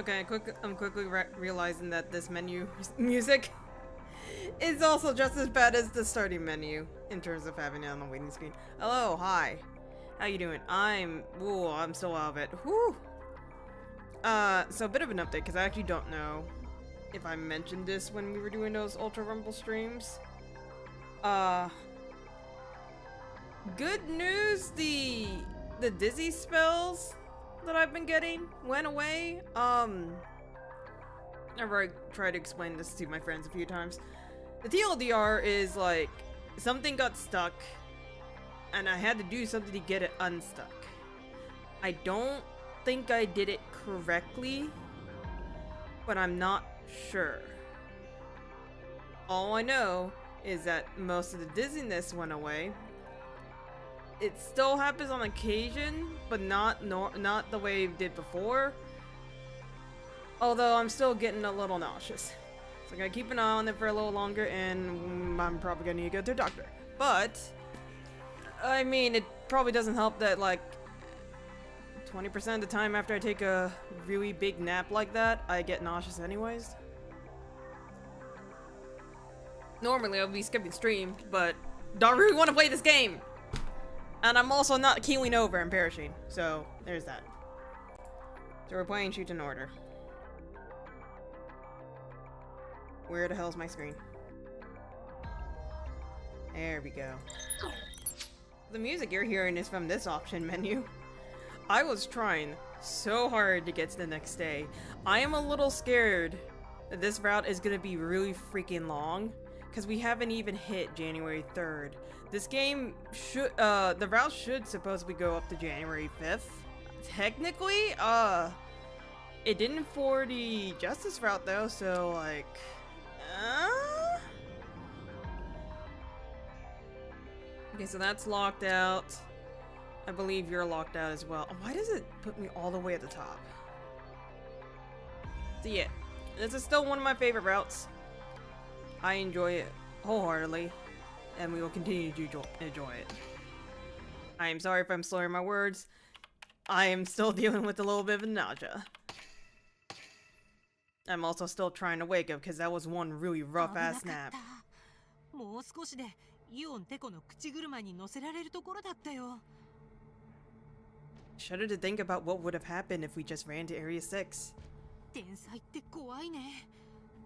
Okay, I'm quickly realizing that this menu music is also just as bad as the starting menu in terms of having it on the waiting screen. Hello, hi. How you doing? I'm still out of it. Whew. So a bit of an update, because I actually don't know if I mentioned this when we were doing those Ultra Rumble streams. Good news, the dizzy spells that I've been getting went away. I've already tried to explain this to my friends a few times. The TLDR is like, something got stuck, and I had to do something to get it unstuck. I don't think I did it correctly, but I'm not sure. All I know is that most of the dizziness went away. It still happens on occasion, but not the way it did before. Although I'm still getting a little nauseous. So I gotta keep an eye on it for a little longer, and I'm probably gonna need to go to a doctor. But, I mean, it probably doesn't help that, like, 20% of the time after I take a really big nap like that, I get nauseous anyways. Normally I'll be skipping stream, but don't really want to play this game! And I'm also not keeling over and perishing, so there's that. So we're playing Shuten order. Where the hell's my screen? There we go. The music you're hearing is from this option menu. I was trying so hard to get to the next day. I am a little scared that this route is gonna be really freaking long, because we haven't even hit January 3rd. This game should, the route should supposedly go up to January 5th. Technically, it didn't for the Justice route though, so like, Okay, so that's locked out. I believe you're locked out as well. Why does it put me all the way at the top? So yeah, this is still one of my favorite routes. I enjoy it wholeheartedly, and we will continue to enjoy it. I am sorry if I'm slurring my words. I am still dealing with a little bit of nausea. I'm also still trying to wake up because that was one really rough ass nap. Shudder to think about what would have happened if we just ran to Area 6.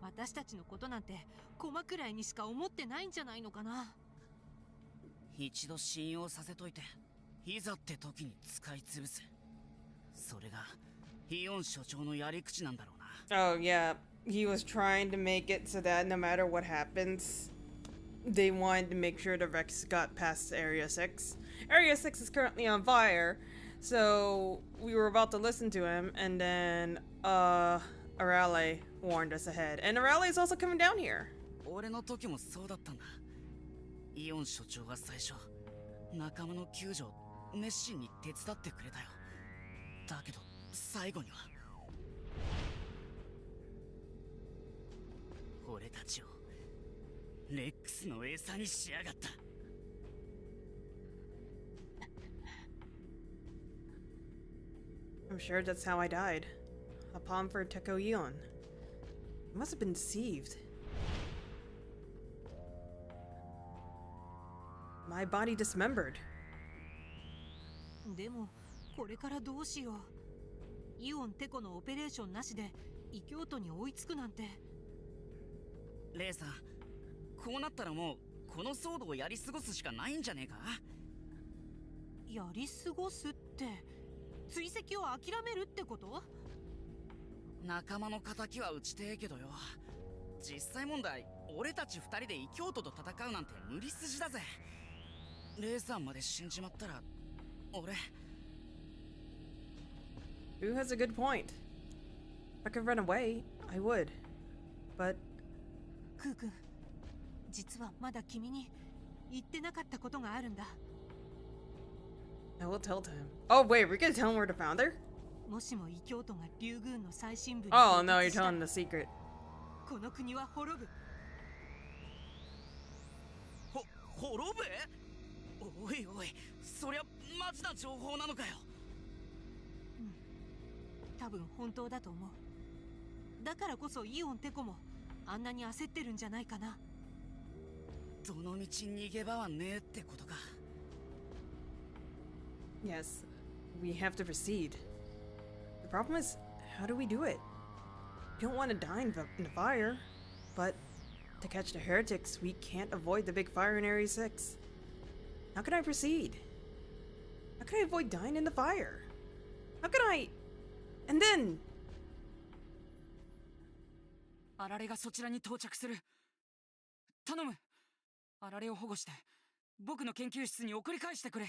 私たちのことなんてコマくらいにしか思ってないんじゃないのかな。一度信用させといて、いざって時に使い潰す。それがヒヨン所長のやり口なんだろうな。Oh yeah, he was trying to make it so that no matter what happens, they wanted to make sure the Rex got past Area 6. Area 6 is currently on fire, so we were about to listen to him, and then Arale warned us ahead. And Arale is also coming down here. 俺の時もそうだったんだ。イオン所長が最初、仲間の救助を熱心に手伝ってくれたよ。だけど最後には俺たちをレックスの餌にしやがった。I'm sure that's how I died. A palm for Teko Eon. I must have been deceived. My body dismembered. でもこれからどうしよう。イオンテコのオペレーションなしで異教徒に追いつくなんて。レイさん、こうなったらもうこの騒動をやり過ごすしかないんじゃねえか。やり過ごすって。追跡を諦めるってこと？仲間の仇は打ちてえけどよ。実際問題、俺たち二人で異教徒と戦うなんて無理筋だぜ。レイさんまで死んじまったら、俺。Who has a good point? If I could run away, I would. But... クー君、実はまだ君に言ってなかったことがあるんだ。I will tell him. Oh wait, we're gonna tell him we're the founder? もしも異教徒が竜軍の最深部に Oh no, you're telling the secret. この国は滅ぶ。滅ぶ？おいおい、そりゃマジな情報なのかよ。うん、多分本当だと思う。だからこそイオンテコもあんなに焦ってるんじゃないかな。どの道逃げ場はねえってことか。 Yes, we have to proceed. The problem is, how do we do it? We don't want to die in the fire, but to catch the heretics, we can't avoid the big fire in Area 6. How can I proceed? How can I avoid dying in the fire? How can I... And then... あられがそちらに到着する。頼む。あられを保護して僕の研究室に送り返してくれ。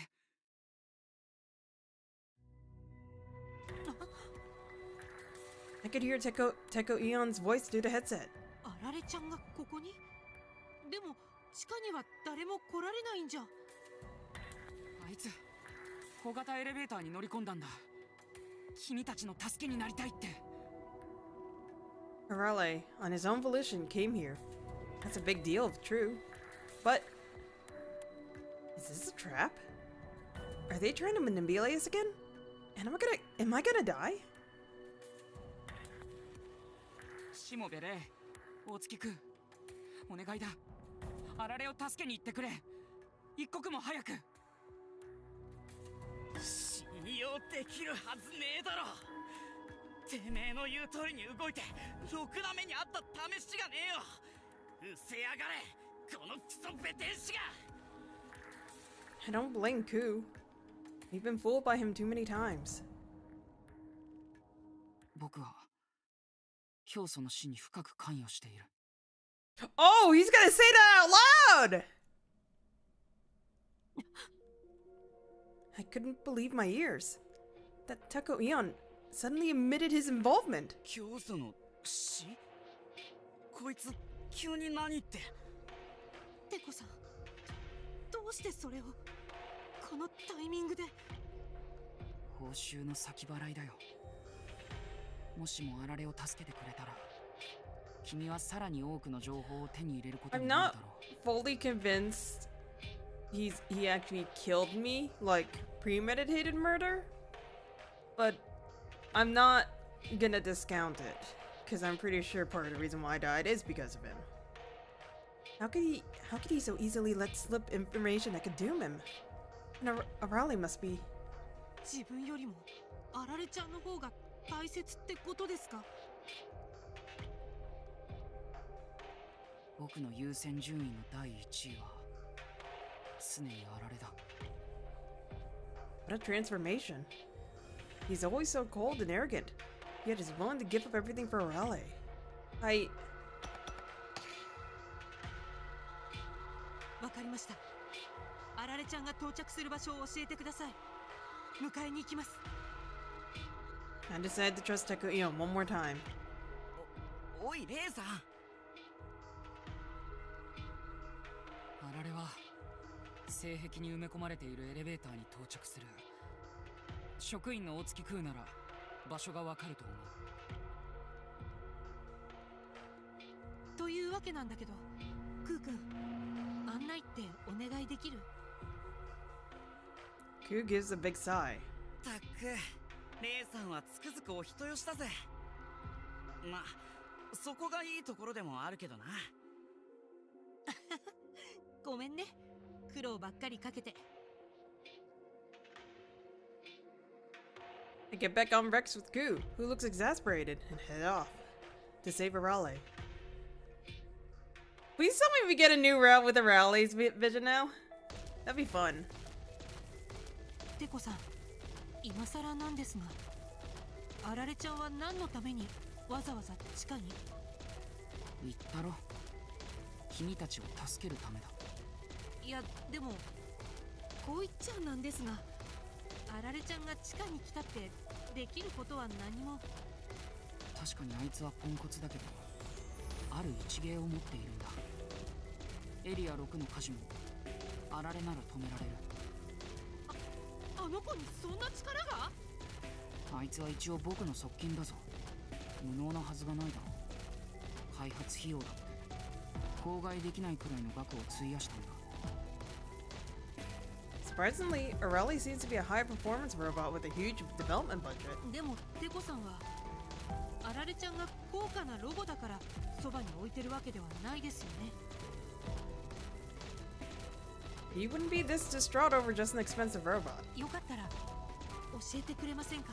I could hear Teko Eon's voice through the headset. あられちゃんがここに？でも地下には誰も来られないんじゃ。あいつ小型エレベーターに乗り込んだんだ。君たちの助けになりたいって。Arale, on his own volition, came here. That's a big deal if true. But... is this a trap? Are they trying to manipulate us again? And am I gonna die? しもべれ、大月くん、お願いだ。あられを助けに行ってくれ。一刻も早く。信用できるはずねえだろ。てめえの言う通りに動いてろくな目にあった試しがねえよ。うせやがれ、このクソベテン師が。 I don't blame Ku. We've been fooled by him too many times. 僕は教祖の死に深く関与している。Oh, he's gonna say that out loud! I couldn't believe my ears. That Teko Eon suddenly admitted his involvement. 教祖の死？こいつ急に何って。テコさん、どうしてそれをこのタイミングで？報酬の先払いだよ。もしもあられを助けてくれたら、君はさらに多くの情報を手に入れることに I'm な not るだろう。 fully convinced he actually killed me, like premeditated murder. But I'm not gonna discount it, because I'm pretty sure part of the reason why I died is because of him. How could he so easily let slip information that could doom him? And Arale must be... 自分よりもあられちゃんの方が大切ってことですか？僕の優先順位の第1位は常にあられだ。 What a transformation. He's always so cold and arrogant, yet is willing to give up everything for Arale. わかりました。あられちゃんが到着する場所を教えてください。迎えに行きます。I decided to trust Teko Eon one more time. おい、レイさん。あられは性壁に埋め込まれているエレベーターに到着する。職員の大月空なら場所がわかると思う。というわけなんだけど、クー君、案内ってお願いできる？ Ku gives a big sigh. たく、レイさんはつくづくお人よしだぜ。まあ、そこがいいところでもあるけどな。ごめんね、苦労ばっかりかけて。I get back on Rex with Ku, who looks exasperated, and head off to save Arale. Please tell me we get a new route with Arale's vision now. That'd be fun. テコさん、今さらなんですが、あられちゃんは何のためにわざわざ地下に？言ったろ。君たちを助けるためだ。いや、でもこう言っちゃなんですが、あられちゃんが地下に来たってできることは何も。確かにあいつはポンコツだけど、ある一芸を持っているんだ。エリア6の火事もあられなら止められる。あの子にそんな力が？あいつは一応僕の側近だぞ。無能なはずがないだろう。開発費用だって口外できないくらいの額を費やしたんだ。Surprisingly, Arale seems to be a high-performance robot with a huge development budget. でもテコさんはあられちゃんが高価なロボだからそばに置いてるわけではないですよね。 You wouldn't be this distraught over just an expensive robot. よかったら教えてくれませんか。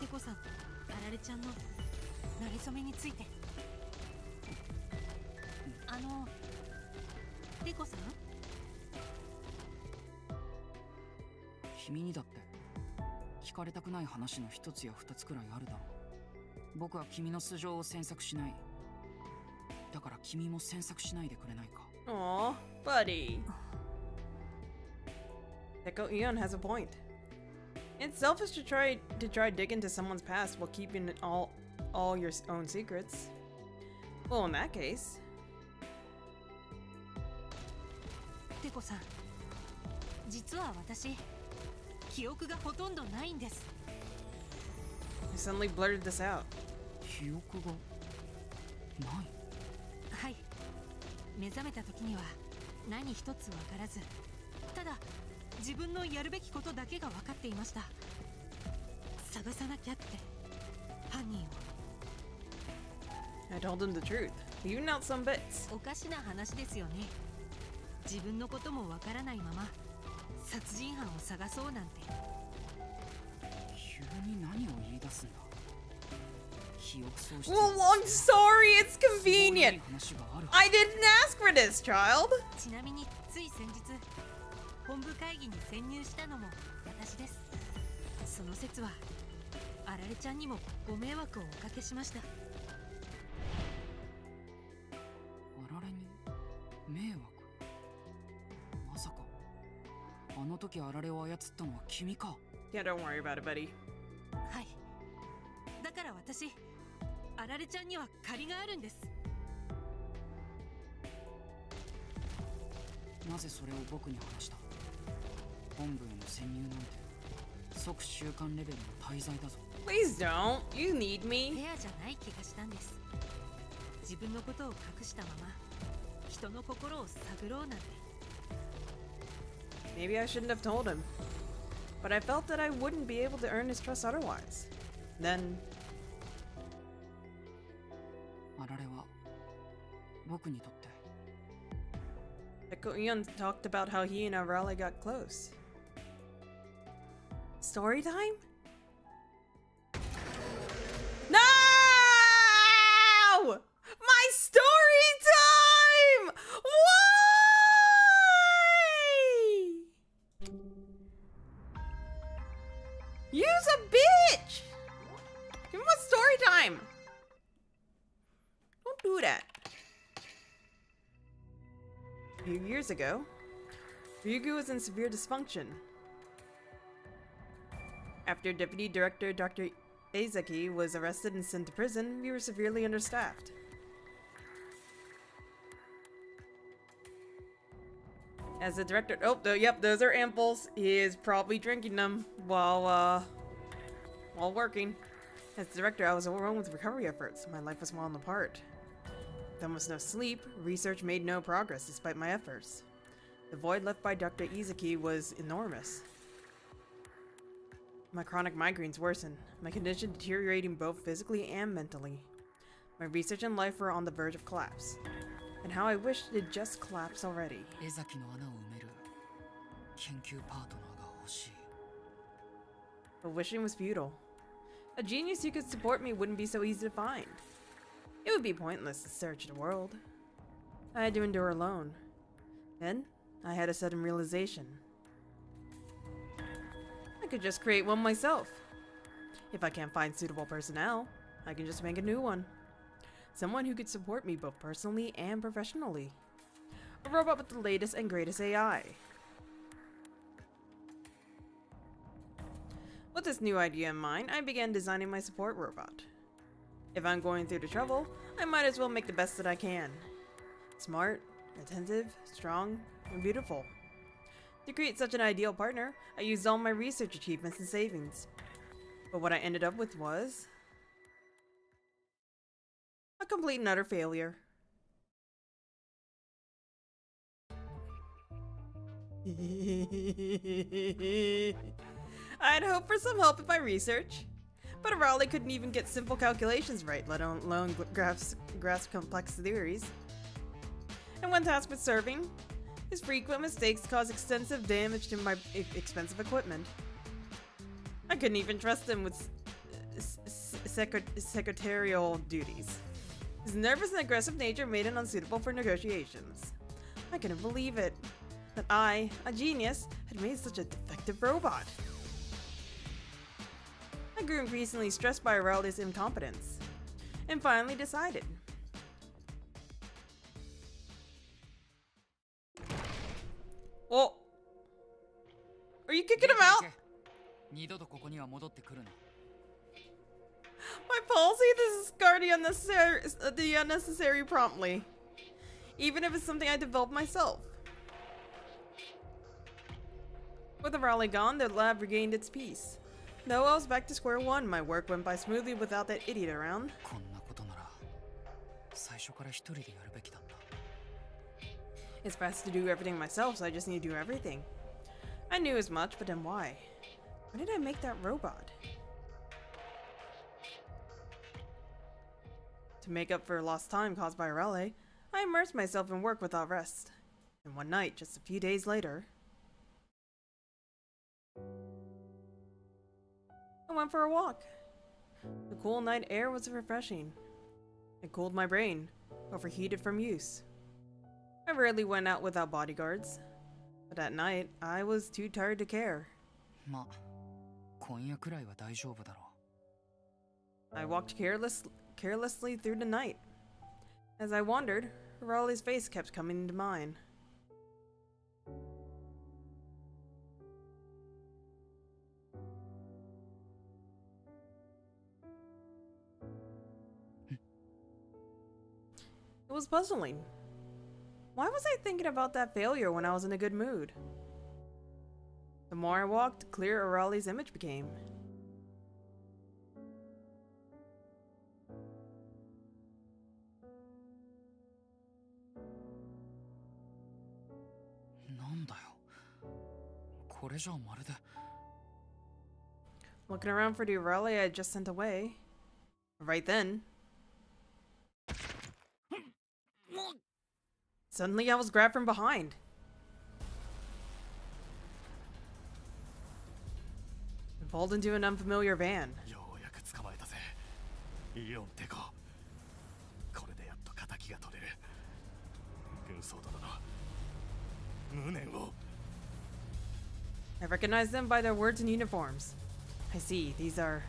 テコさんとあられちゃんの馴れ初めについて。テコさん、君にだって聞かれたくない話の一つや二つくらいあるだろう。僕は君の素性を詮索しない。だから君も詮索しないでくれないか。 Aw, buddy. Echo Eon has a point. It's selfish to try dig into someone's past while keeping all your own secrets. Well, in that case, テコさん、実は私記憶がほとんどないんです。 I suddenly blurted this out. 記憶がない。はい、目覚めた時には何一つわからず、ただ自分のやるべきことだけが分かっていました。探さなきゃって犯人を。 I told him the truth, leaving out some bits. おかしな話ですよね。自分のこともわからないまま殺人犯を探そうなんて。急に何を言い出すんだ。記憶喪失。 Well, I'm sorry, it's convenient. 話がある。 I didn't ask for this, child. ちなみについ先日本部会議に潜入したのも私です。その説はあられちゃんにもご迷惑をおかけしました。あられに迷惑。まさかあの時あられを操ったのは君か。 Yeah, don't worry about it, buddy. はい、だから私あられちゃんには借りがあるんです。なぜそれを僕に話した。本部への潜入なんて即週刊レベルの滞在だぞ。 Please don't. You need フ me. ェアじゃない気がしたんです。自分のことを隠したまま人の心を探ろうなんて。 Maybe I shouldn't have told him. But I felt that I wouldn't be able to earn his trust otherwise. Then, あられは僕にとって Echo Eon talked about how he and Arale got close. Story time? No! My story time! Why? Use a bitch! Give him a story time! Don't do that. A few years ago, Ryugu was in severe dysfunction. After Deputy Director Dr. Eizaki was arrested and sent to prison, we were severely understaffed. As the director, yep, those are amples. He is probably drinking them while working. As director, I was overwhelmed with recovery efforts. My life was falling apart. With almost no sleep, research made no progress despite my efforts. The void left by Dr. Izaki was enormous. My chronic migraines worsened, my condition deteriorating both physically and mentally. My research and life were on the verge of collapse. And how I wished it had just collapsed already. 江崎の穴を埋める研究パートナーが欲しい。 But wishing was futile. A genius who could support me wouldn't be so easy to find. It would be pointless to search the world. I had to endure alone. Then, I had a sudden realization. I could just create one myself. If I can't find suitable personnel, I can just make a new one. Someone who could support me both personally and professionally. A robot with the latest and greatest AI. With this new idea in mind, I began designing my support robot. If I'm going through the trouble, I might as well make the best that I can. Smart, attentive, strong, and beautiful. To create such an ideal partner, I used all my research achievements and savings. But what I ended up with was a complete and utter failure. I'd hoped for some help in my research, But Raleigh couldn't even get simple calculations right, let alone grasp complex theories. And when tasked with serving, his frequent mistakes caused extensive damage to my expensive equipment. I couldn't even trust him with secretarial duties. His nervous and aggressive nature made him unsuitable for negotiations. I couldn't believe it, that I, a genius, had made such a defective robot. I grew increasingly stressed by Raleigh's incompetence, and finally decided. Oh! Are you kicking him out? My policy is to discard the unnecessary promptly, even if it's something I developed myself. With the Raleigh gone, the lab regained its peace. Though I was back to square one, my work went by smoothly without that idiot around. It's best to do everything myself, so I just need to do everything. I knew as much, but then why? Why did I make that robot? To make up for lost time caused by Raleigh, I immersed myself in work without rest. And one night, just a few days later, I went for a walk. The cool night air was refreshing. It cooled my brain, overheated from use. I rarely went out without bodyguards, but at night, I was too tired to care. I walked carelessly through the night. As I wandered, Raleigh's face kept coming to mind. It was puzzling. Why was I thinking about that failure when I was in a good mood? The more I walked, the clearer Raleigh's image became. Looking around for the Raleigh I had just sent away. Right then, suddenly I was grabbed from behind. And pulled into an unfamiliar van. I recognized them by their words and uniforms. I see, these are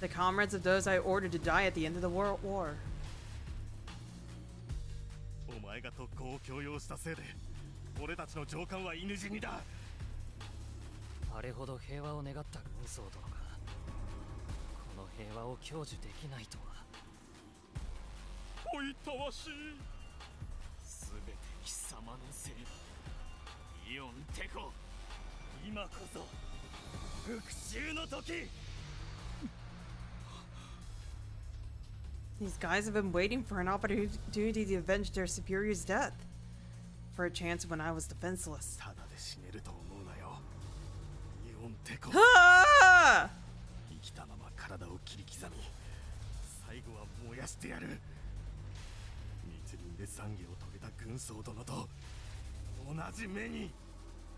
the comrades of those I ordered to die at the end of the World War. These guys have been waiting for an opportunity to avenge their superior's death. For a chance when I was defenseless. Ah!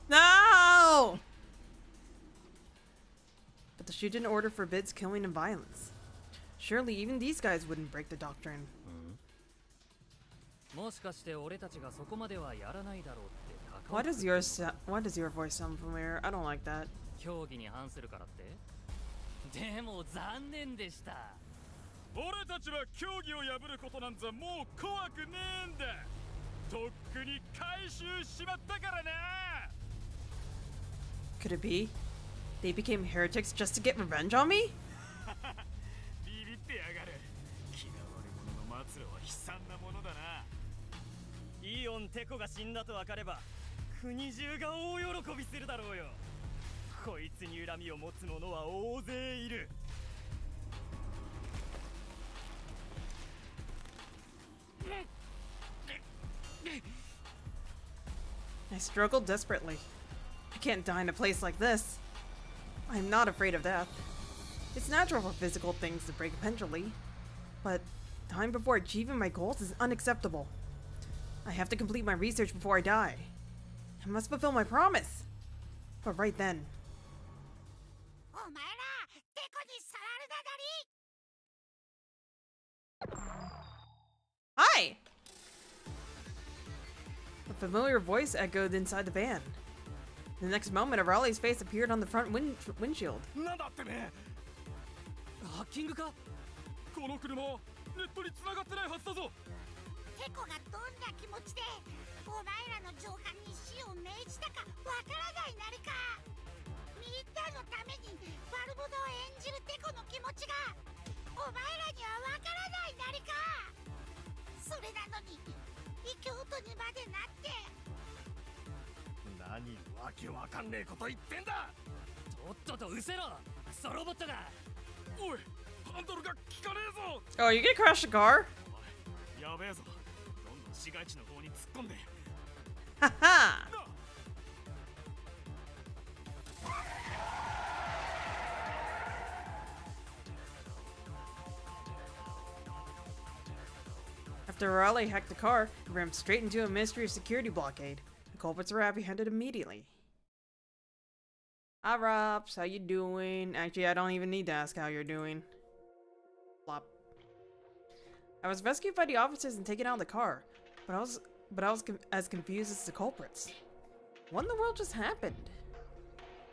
No! But the Shuten order forbids killing and violence. Surely even these guys wouldn't break the doctrine. Why does your voice sound familiar? I don't like that. 競技に反するからって？でも残念でした。俺たちは競技を破ることなんざもう怖くねえんだ。とっくに回収しまったからな。Could it be? They became heretics just to get revenge on me? ビビってやがる。嫌われ者の末路は悲惨なものだな。イオンテコが死んだと分かれば国中が大喜びするだろうよ。こいつに恨みを持つ者は大勢いる。I struggled desperately. I can't die in a place like this. I'm not afraid of death. It's natural for physical things to break eventually, but dying before achieving my goals is unacceptable. I have to complete my research before I die. I must fulfill my promise. But right then, hi! A familiar voice echoed inside the van. The next moment, Arale's face appeared on the front windshield. なんだってねハッキングかこの車はネットに繋がってないはずだぞテコがどんな気持ちでお前らの上官に死を命じたかわからないなりかみんなのために悪者を演じるテコの気持ちがお前らにはわからないなりかそれなのに異教徒にまでなって何わけわかんねえこと言ってんだとっとと失せろクソロボットがおいハンドルが効かねえぞ Oh, you get crashed a car? やべえぞどんどん市街地の方に突っ込んで Haha! な After Arale hacked the car, it rammed straight into a mysterious security blockade. The culprits were apprehended immediately. Hi, Robs. How you doing? Actually, I don't even need to ask how you're doing. Flop. I was rescued by the officers and taken out of the car, but I was as confused as the culprits. What in the world just happened?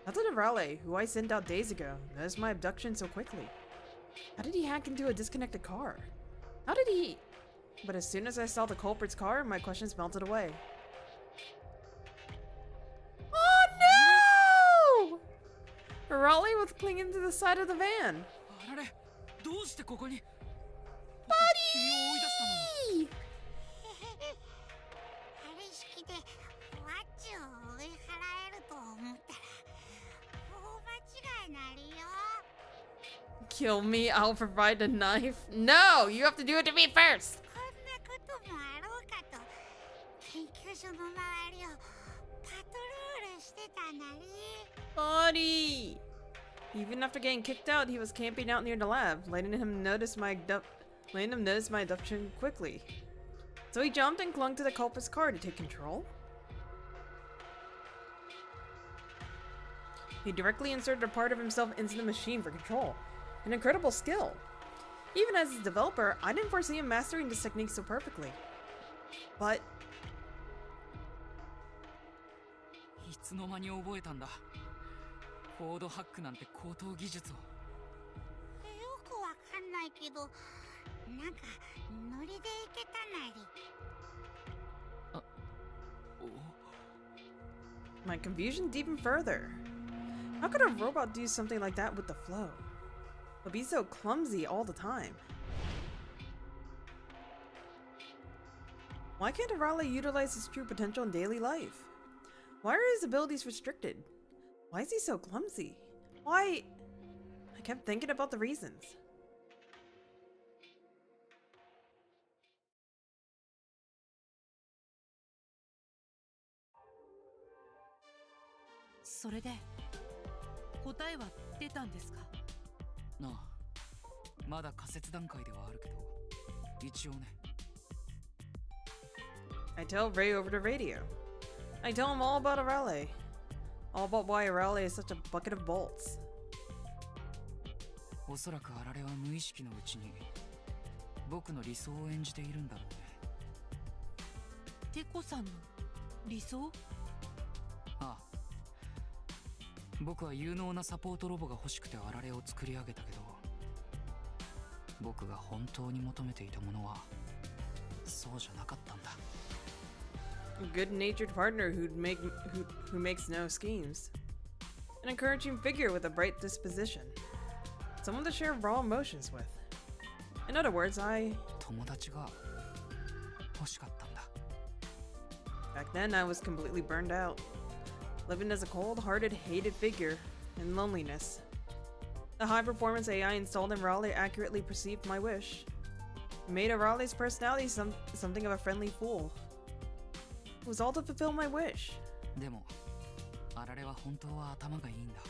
How did Arale, who I sent out days ago, notice my abduction so quickly? How did he hack into a disconnected car? How did he... But as soon as I saw the culprit's car, my questions melted away. Oh no! Raleigh was clinging to the side of the van. あられどうしてここに Buddy! 君を追い出したのにあれ式でワッチを追い払えると思ったら大間違いなりよ Kill me, I'll provide a knife. No! You have to do it to me first! こんなこともあろうかと研究所の周りをパトロールしてたなり Buddy! Even after getting kicked out, he was camping out near the lab, letting him notice my abduction quickly. So he jumped and clung to the culprit's car to take control. He directly inserted a part of himself into the machine for control. An incredible skill. Even as a developer, I didn't foresee him mastering this technique so perfectly. But いつの間に覚えたんだコードハックなんて高等技術をよくわかんないけどなんかノリでいけたなり my confusion deepened further. How could a robot do something like that with the flow? But be so clumsy all the time. Why can't Arale utilize his true potential in daily life? Why are his abilities restricted? Why is he so clumsy? Why? I kept thinking about the reasons.それで答えは出たんですかなあまだ仮説段階ではあるけど一応ね I tell Ray over the radio. I tell him all about Arale. All about why Arale is such a bucket of bolts. おそらくあられは無意識のうちに僕の理想を演じているんだろうねテコさんの理想ああ僕は有能なサポートロボが欲しくてあられを作り上げたけど僕が本当に求めていたものはそうじゃなかったんだ A good-natured partner who makes no schemes. An encouraging figure with a bright disposition. Someone to share raw emotions with. In other words, 友達が欲しかったんだ back then I was completely burned out. Living as a cold-hearted, hated figure in loneliness. The high-performance AI installed in Raleigh accurately perceived my wish. It made Raleigh's personality something of a friendly fool. It was all to fulfill my wish. でもあられは本当は頭がいいんだ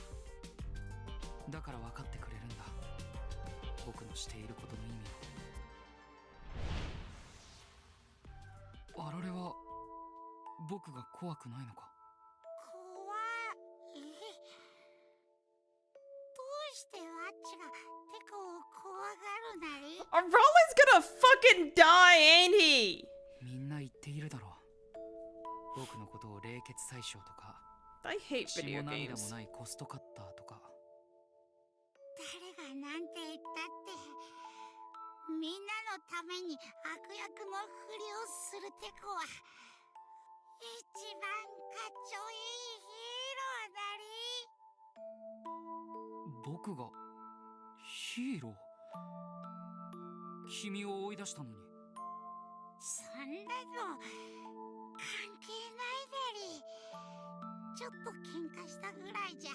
だから分かってくれるんだ、僕のしていることの意味を。あられは僕が怖くないのか。怖い。どうしてワッチがテコを怖がるなり？ Raleig's gonna fucking die, ain't he? みんな言っているだろう、僕のことを冷血宰相とか I hate 血 video も涙も games. ないコストカッターとか。誰がなんて言ったってみんなのために悪役のふりをするテコは一番かっちょいいヒーローなり。僕がヒーロー？君を追い出したのに。そんなの関係ないだり。ちょっと喧嘩したぐらいじゃ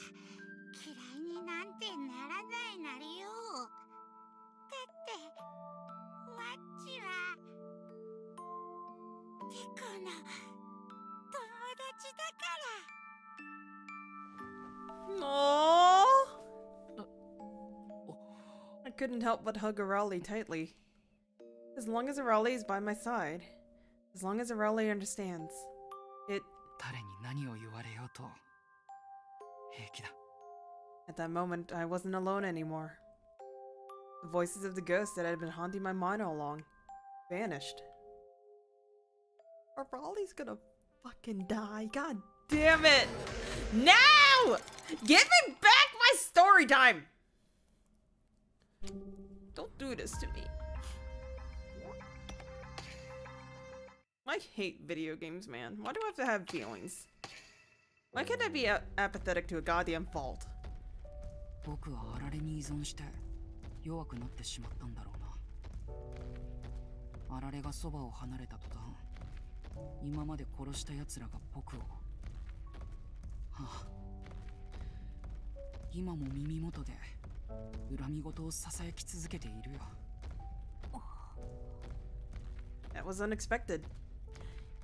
嫌いになんてならないなりよ。だってワッチはテコの友達だから。 Aww. I couldn't help but hug Raleigh tightly. As long as Raleigh is by my side, as long as Raleigh understands, it. 誰に何を言われようと平気だ。 At that moment, I wasn't alone anymore. The voices of the ghosts that had been haunting my mind all along vanished. Raleigh's gonna fucking die. God damn it! Now! Give me back my story time! Don't do this to me. I hate video games, man. Why do I have to have feelings? Why can't I be apathetic to a goddamn fault? 僕はあられに依存して弱くなってしまったんだろうな。あられがそばを離れた途端、今まで殺した奴らが僕を、今も耳元で恨み言をささやき続けているよ。That was unexpected.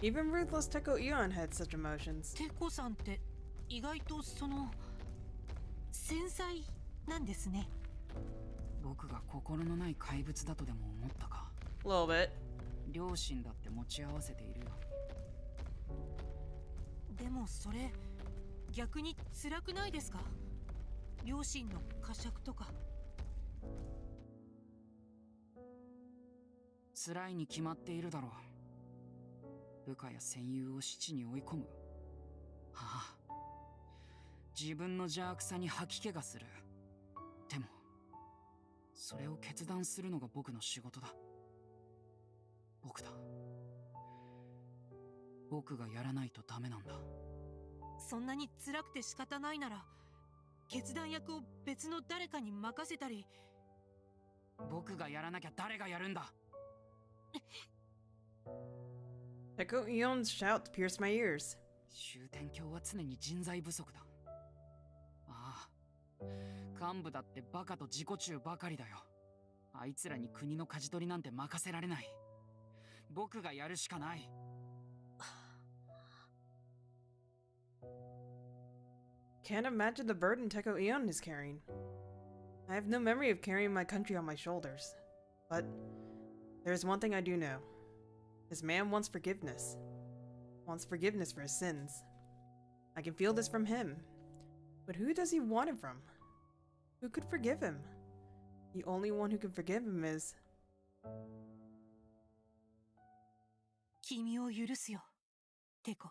Even ruthless Teko Eon had such emotions. テコさんって意外と繊細なんですね。僕が心のない怪物だとでも思ったか。 A little bit. 両親だって持ち合わせているよ。でもそれ逆に辛くないですか？両親の呵責とか。辛いに決まっているだろう。部下や戦友を死地に追い込む。自分の邪悪さに吐き気がする。でもそれを決断するのが僕の仕事だ。僕がやらないとダメなんだ。そんなに辛くて仕方ないなら決断役を別の誰かに任せたり。僕がやらなきゃ誰がやるんだ。Teko Eon's shout pierced my ears. 終点卿は常に人材不足だ。幹部だってバカと自己中ばかりだよ。あいつらに国の舵取りなんて任せられない。僕がやるしかない。Can't imagine the burden Teko Eon is carrying. I have no memory of carrying my country on my shoulders. But there is one thing I do know. This man wants forgiveness. Wants forgiveness for his sins. I can feel this from him. But who does he want it from? Who could forgive him? The only one who can forgive him is... 君を許すよ、テコ。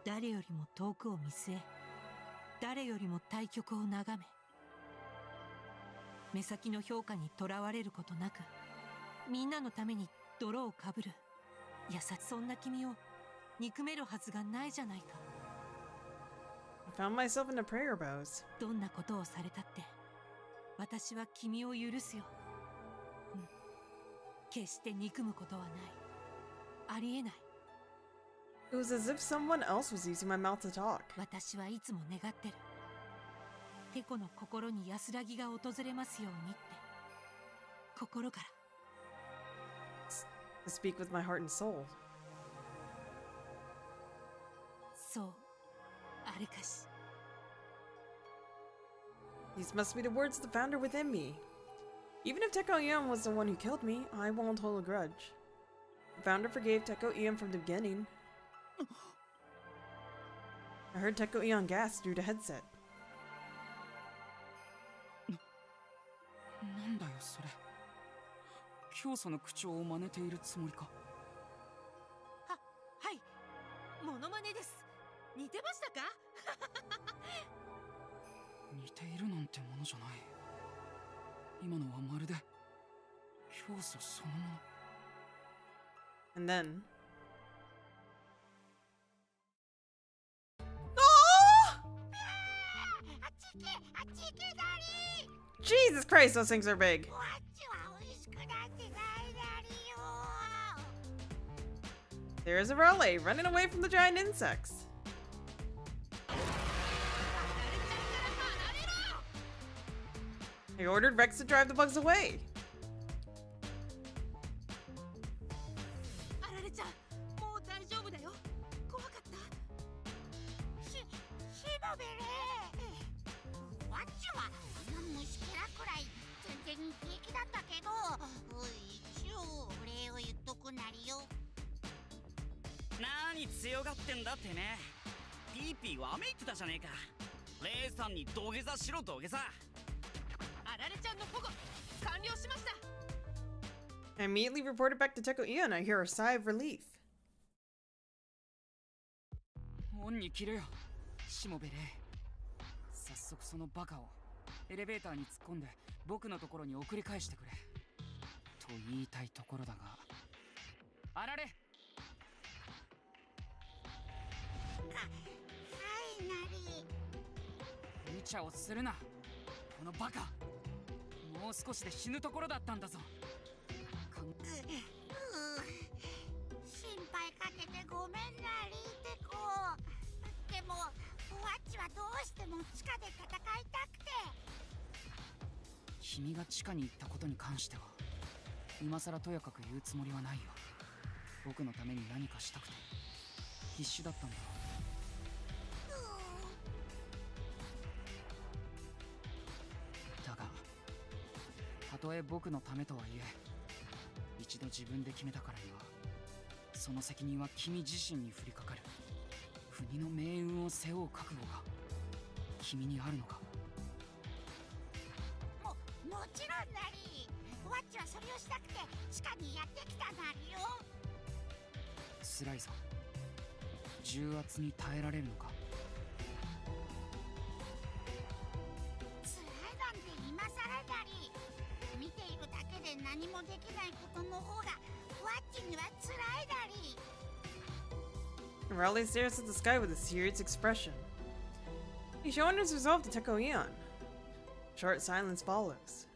誰よりも遠くを見据え、誰よりも対局を眺め、目先の評価にとらわれることなく、みんなのために泥をかぶる。そんな君を憎めるはずがないじゃないか。I found myself in a prayer pose. どんなことをされたって、私は君を許すよ。決して憎むことはない。ありえない。It was as if someone else was using my mouth to talk. 私はいつも願ってる。テコの心に安らぎが訪れますようにって。心から。To speak with my heart and soul. そうあれかし。 These must be the words of the founder within me. Even if Teko Eon was the one who killed me, I won't hold a grudge. The founder forgave Teko Eon from the beginning. I heard Teko Eon gasp through the headset. なんだよそれ。教祖の口調を真似ているつもりか。はいモノマネです。似てましたか？似ているなんてものじゃない。今のはまるで教祖そのもの。 And then... Jesus Christ, those things are big! There's a relay running away from the giant insects. I ordered Rex to drive the bugs away. あられちゃん、もう大丈夫だよ。怖かった。しもべれ。わっちは虫けらくらい全然平気だったけど、一応お礼を言っとくなりよ。何強がってんだってね。ピーピーわめいてたじゃねえか。レイさんに土下座しろ土下座。あられちゃんの保護完了しました。 I immediately reported back to Teko Eon. I hear a sigh of relief. 恩に切れよ、しもべれ。早速そのバカをエレベーターに突っ込んで僕のところに送り返してくれと言いたいところだが。あられ。はいなり。無茶をするな、このバカ。もう少しで死ぬところだったんだぞ。心配かけてごめんなりてこ。でもワッチはどうしても地下で戦いたくて。君が地下に行ったことに関しては今さらとやかく言うつもりはないよ。僕のために何かしたくて必死だったんだろう。だがたとえ僕のためとはいえ一度自分で決めたからにはその責任は君自身に降りかかる。国の命運を背負う覚悟が君にあるのか。もちろんなり。ワッチはそれをしたくて地下にやってきたなりよ。辛いぞ。重圧に耐えられるのか。辛いなんて今さらなり。見ているだけで何もできないことの方がワッチには辛いなり。Raleigh stares at the sky with a serious expression. He's showing his resolve to Teko Eon. Short silence follows.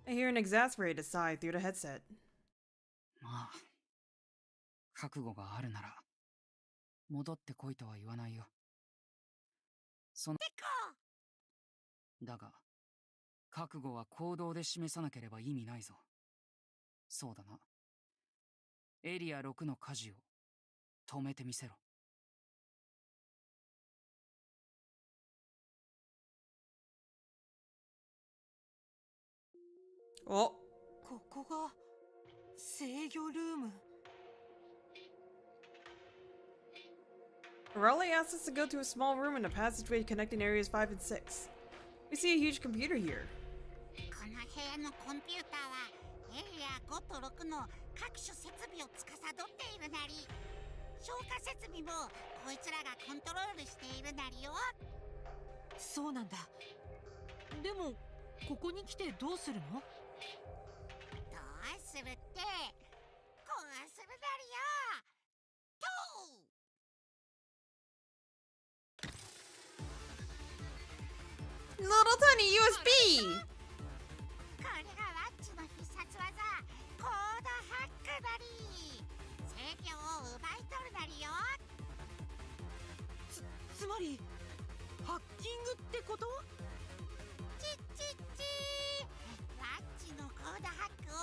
I hear an exasperated sigh through the headset. まあ覚悟があるなら戻ってこいとは言わないよ。そのだが覚悟は行動で示さなければ意味ないぞ。そうだな。エリア6の火事を止めてみせろ。Oh, ここが制御ルーム。 Raleigh asks us to go to a small room in a passageway connecting areas 5 and 6. We see a huge computer here. この部屋のコンピューターはエリア5と6の各種設備を司っているなり。消火設備もこいつらがコントロールしているなりよ。そうなんだ。でもここに来てどうするの？どうするって、こうするなりよ。とう。 Little tiny USB! これがワッチの必殺技、コードハックなり。制御を奪い取るなりよ。つまりハッキングってこと？チッチッチー。ワッチのコードハックを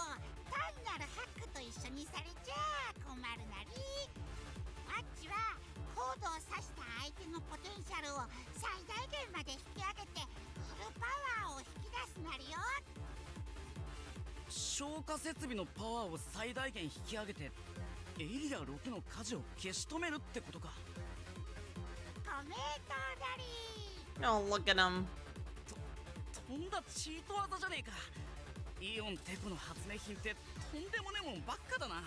単なるハックと一緒にされちゃ困るなり。ワッチはコードを差し消火設備のパワーを最大限引き上げてエリア6の火事を消し止めるってことか。ご名答だり。 Oh, look at him. とんだチート技じゃねえか。イオンテコの発明品ってとんでもねえもんばっかだな。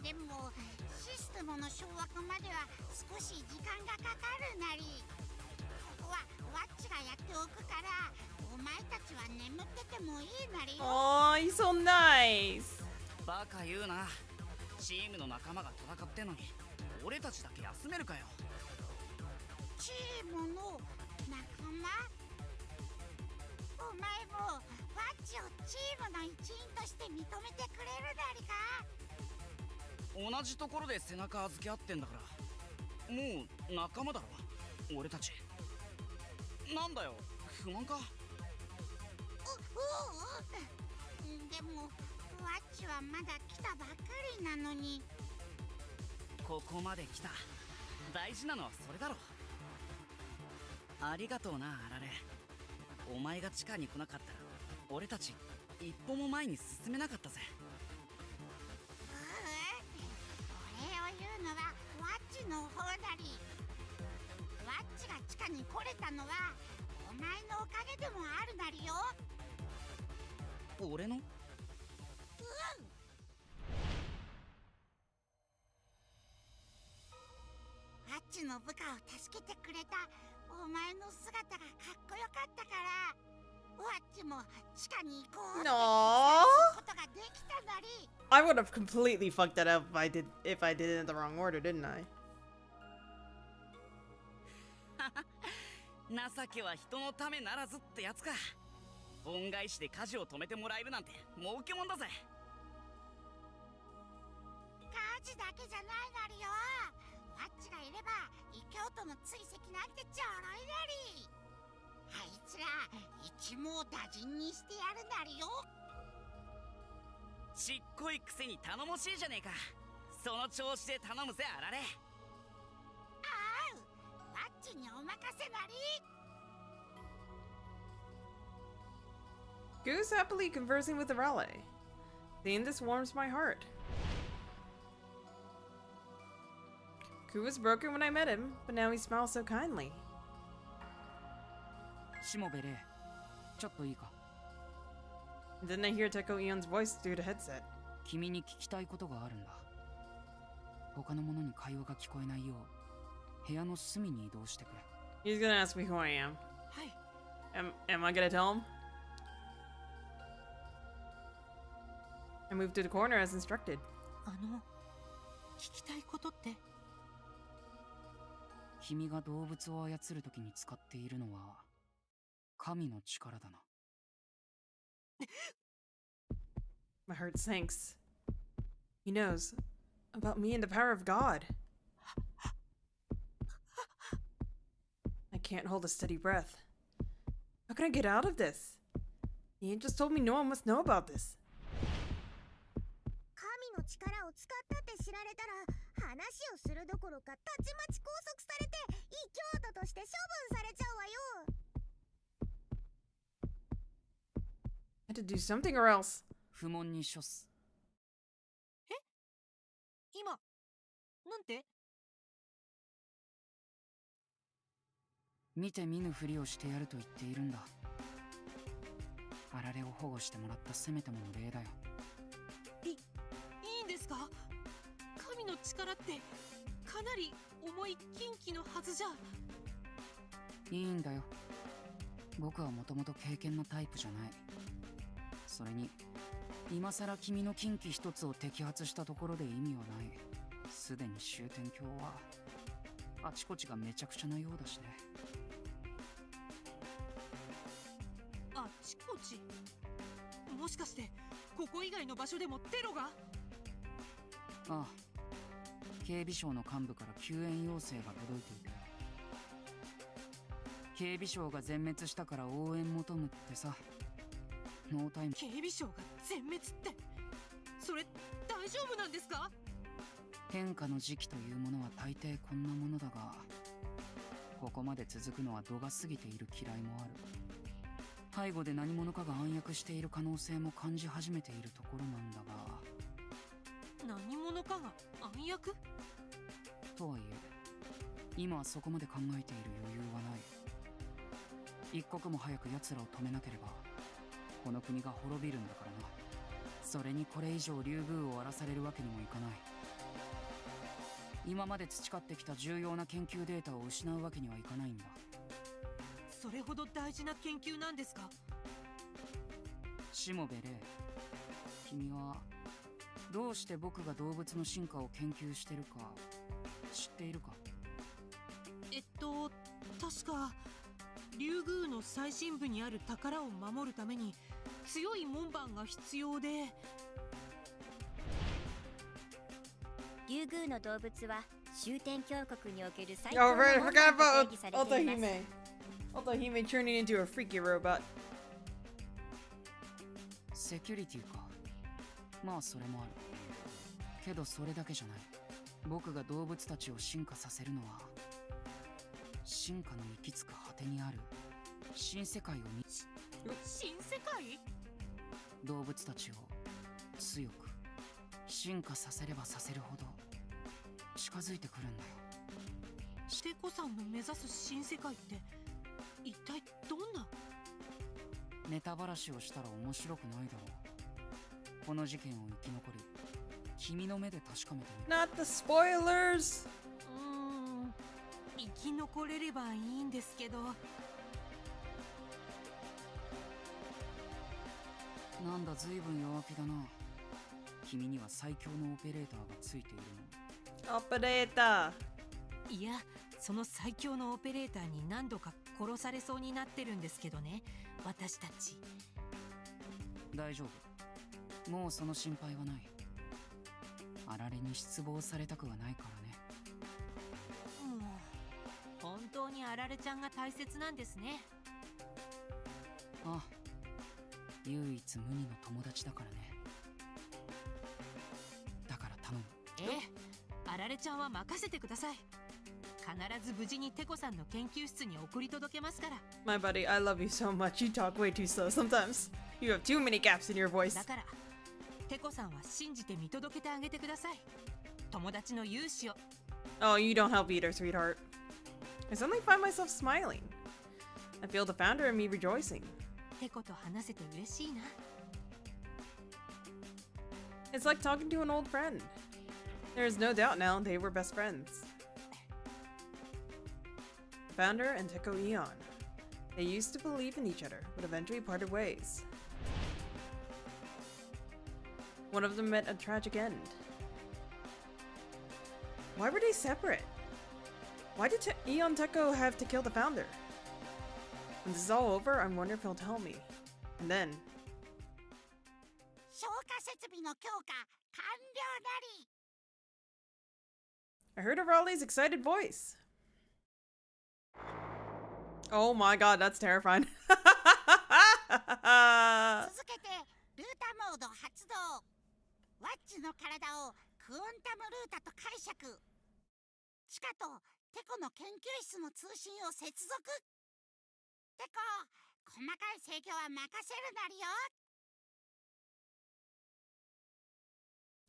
でもシステムの掌握までは少し時間がかかるなり。ここはワッチがやっておくから、お前たちは眠っててもいいなりよ。 Oh, he's so nice. バカ言うな。チームの仲間が戦ってんのに俺たちだけ休めるかよ。チームの仲間。お前もワッチをチームの一員として認めてくれるなりか。同じところで背中預け合ってんだから、もう仲間だろ俺たち。なんだよ、不満か。でもワッチはまだ来たばっかりなのに。ここまで来た。大事なのはそれだろ。ありがとうな、あられ。お前が地下に来なかったら俺たち一歩も前に進めなかったぜ。お礼を言うのはワッチの方だり。ワッチが地下に来れたのはお前のおかげでもあるなりよ。俺の？ワッチの部下を助けてくれたお前の姿がかっこよかったから、ワッチも地下に行こうって No. ことができたなり。 I would have completely fucked that up if I did it in the wrong order, didn't I? 情けは人のためならずってやつか。恩返しで火事を止めてもらえるなんて儲けもんだぜ。火事だけじゃないなりよ。ワッチがいれば異教徒の追跡なんてちょろいなり。あいつら一網打尽にしてやるなりよ。ちっこいくせに頼もしいじゃねえか。その調子で頼むぜ、あられ。あう、ワッチにお任せなり。 Goose happily conversing with Arale. Seeing this warms my heart. Ku was broken when I met him, but now he smiles so kindly. しもべれ、ちょっといいか。 Then I hear Teko Eon's voice through the headset. 君に聞きたいことがあるんだ。他の者に会話が聞こえないよう部屋の隅に移動してくれ。 He's gonna ask me who I am. はい。 Am I gonna tell him? I moved to the corner as instructed. 聞きたいことって。君が動物を操るときに使っているのは神の力だな。My heart sinks. He knows about me and the power of God. I can't hold a steady breath. How can I get out of this? The angels told me no one must know about this. 神の力を使ったって知られたら話をするどころかたちまち拘束されて異教徒として処分されちゃうわよ。 I had to do something or else. 不問に処す。今なんて。見て見ぬふりをしてやると言っているんだ。あられを保護してもらったせめてもの礼だよ。いいんですか。神の力ってかなり重い禁忌のはずじゃ。いいんだよ。僕はもともと経験のタイプじゃない。それに今さら君の禁忌一つを摘発したところで意味はない。すでに終点橋はあちこちがめちゃくちゃなようだしね。あちこち。もしかしてここ以外の場所でもテロが。ああ、警備省の幹部から救援要請が届いている。警備省が全滅したから応援求むってさ。ノータイム。警備省が全滅って、それ大丈夫なんですか。変化の時期というものは大抵こんなものだが、ここまで続くのは度が過ぎている嫌いもある。背後で何者かが暗躍している可能性も感じ始めているところなんだが、何者かが暗躍？とはいえ今はそこまで考えている余裕はない。一刻も早く奴らを止めなければこの国が滅びるんだからな。それにこれ以上竜宮を荒らされるわけにもいかない。今まで培ってきた重要な研究データを失うわけにはいかないんだ。それほど大事な研究なんですか？しもべれ、君はどうして僕が動物の進化を研究してるか知っているか？確か竜宮の最深部にある宝を守るために強い門番が必要で。竜宮の動物は終点峡谷における最 Oh, 強の right, I 門 forgot 番 about と定義されています。 Otohime. Otohime turning into a freaky robot. セキュリティか。まあそれもあるけど、それだけじゃない。僕が動物たちを進化させるのは進化の行き着く果てにある新世界を新世界？動物たちを強く進化させればさせるほど近づいてくるんだよ。テコさんの目指す新世界って一体どんな？ネタばらしをしたら面白くないだろう。この事件を生き残り君の目で確かめてみる。 Not the spoilers! 生き残れればいいんですけど。なんだ、随分弱気だな。君には最強のオペレーターがついているの。 Opereta. いや、その最強のオペレーターに何度か殺されそうになってるんですけどね、私たち。大丈夫、もうその心配はない。あられに失望されたくはないからね。もう本当にあられちゃんが大切なんですね。ああ、唯一無二の友達だからね。だから頼む。あられちゃんは任せてください。必ず無事にテコさんの研究室に送り届けますから。 My buddy, I love you so much. You talk way too slow sometimes. You have too many gaps in your voice. だからテコさんは信じて見届けてあげてください。友達の勇姿を。 Oh, you don't help either, sweetheart. I suddenly find myself smiling. I feel the founder in me rejoicing. テコと話せて嬉しいな。 It's like talking to an old friend. There's no doubt now they were best friends. Founder and Teko Eon. They used to believe in each other, but eventually parted ways. One of them met a tragic end. Why were they separate? Why did Eon Teko have to kill the founder? When this is all over, I wonder if he'll tell me. And then... 消火設備の強化完了なり。 I heard Raleigh's excited voice. Oh my god, that's terrifying. 続けてルータモード発動。ワッチの体をクオンタムルータと解釈。地下とテコの研究室の通信を接続。テコ、細かい制御は任せるなりよ。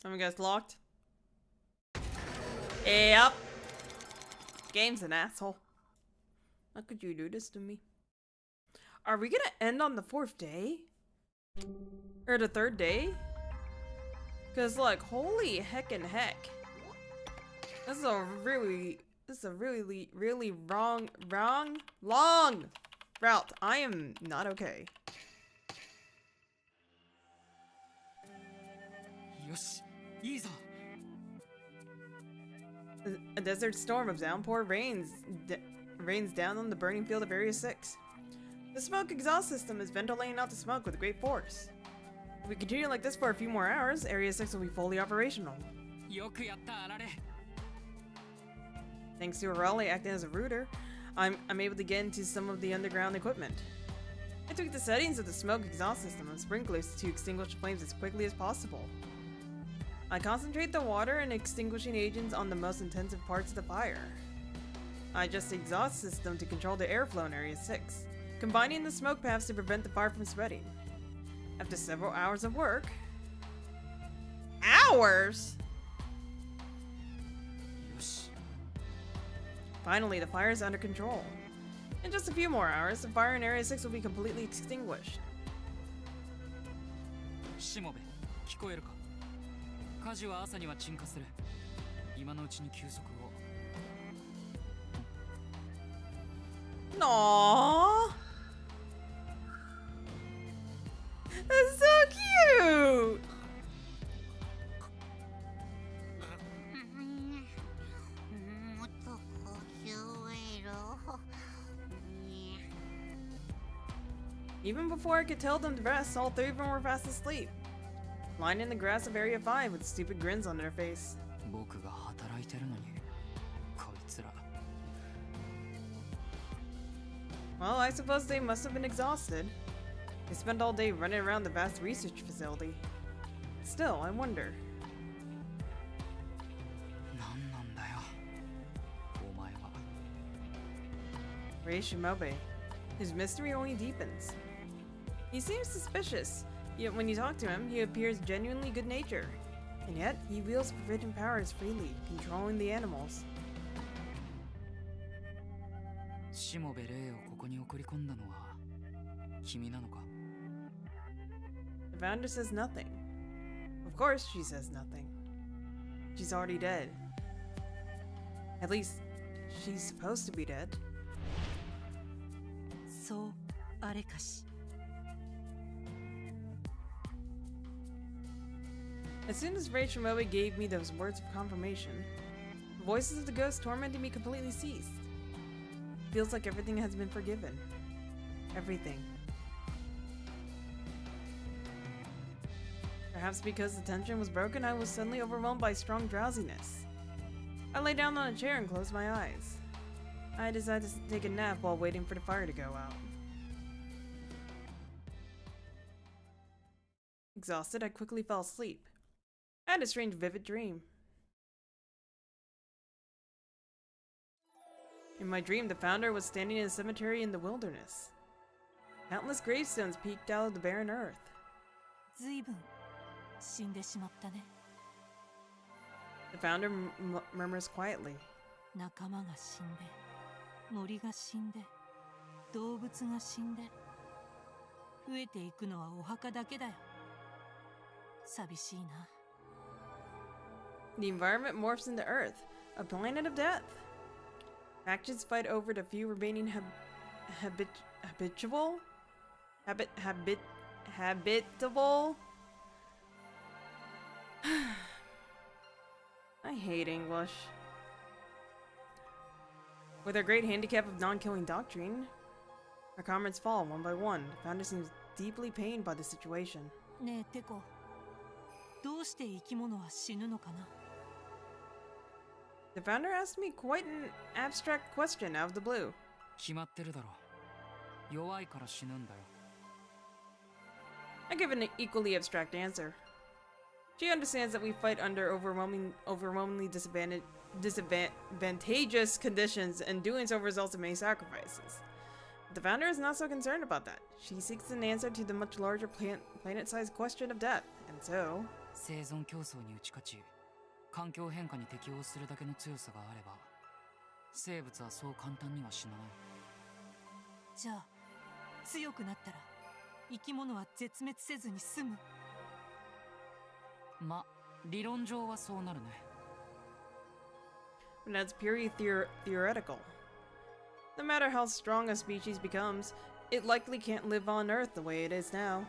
Some of you guys locked? Yep. Game's an asshole. How could you do this to me? Are we gonna end on the 4th day? Or the 3rd day? Cause like, holy heckin' heck. This is a really long route. I am not okay. よし、いいぞ。 A desert storm of downpour rains down on the burning field of Area 6. The smoke exhaust system is ventilating out the smoke with great force. If we continue like this for a few more hours, Area 6 will be fully operational. よくやったあられ。 Thanks to Raleigh acting as a router, I'm able to get into some of the underground equipment. I tweaked the settings of the smoke exhaust system and sprinklers to extinguish flames as quickly as possible. I concentrate the water and extinguishing agents on the most intensive parts of the fire. I adjust the exhaust system to control the airflow in Area 6. combining the smoke paths to prevent the fire from spreading. After several hours of work... Hours?! Finally, the fire is under control. In just a few more hours, the fire in Area 6 will be completely extinguished. しもべ、聞こえるか？火事は朝には鎮火する。今のうちに休息を。Aww! That's so cute! もっと呼吸を得ろ。 Even before I could tell them to rest, all three of them were fast asleep. Lying in the grass of Area 5 with stupid grins on their face. 僕が働いてるのに、こいつら。Well, I suppose they must have been exhausted. They spent all day running around the vast research facility. Still, I wonder. 何なんだよ、お前は。Rei Shimobe. His mystery only deepens. He seems suspicious, yet when you talk to him, he appears genuinely good-natured. And yet, he wields forbidden powers freely, controlling the animals. しもべレイをここに送り込んだのは君なのか？ The founder says nothing. Of course, she says nothing. She's already dead. At least, she's supposed to be dead. そうあれかし。 As soon as Rei Shimobe gave me those words of confirmation, the voices of the ghosts tormenting me completely ceased. Feels like everything has been forgiven. Everything. Perhaps because the tension was broken, I was suddenly overwhelmed by strong drowsiness. I lay down on a chair and closed my eyes. I decided to take a nap while waiting for the fire to go out. Exhausted, I quickly fell asleep. I had a strange vivid dream. In my dream, the founder was standing in a cemetery in the wilderness. Countless gravestones peeked out of the barren earth. ずいぶん死んでしまったね。 The founder murmurs quietly. 仲間が死んで、森が死んで、動物が死んで、増えていくのはお墓だけだよ。寂しいな。 The environment morphs into Earth, a planet of death. Factions fight over the few remaining habitable? I hate English. With our great handicap of non-killing doctrine, our comrades fall one by one. The founder seems deeply pained by the situation. ねえテコ、どうして生き物は死ぬのかな？ The founder asked me quite an abstract question out of the blue. 決まってるだろ。弱いから死ぬんだよ。 I give an equally abstract answer. She understands that we fight under overwhelmingly disadvantageous conditions, and doing so results in many sacrifices. But the founder is not so concerned about that. She seeks an answer to the much larger planet-sized question of death, and so... 生存競争に打ち勝ち、環境変化に適応するだけの強さがあれば、生物はそう簡単には死なない。じゃあ、強くなったら、生き物は絶滅せずに済む。ま、理論上はそうなるね。But that's purely theoretical. No matter how strong a species becomes, it likely can't live on Earth the way it is now.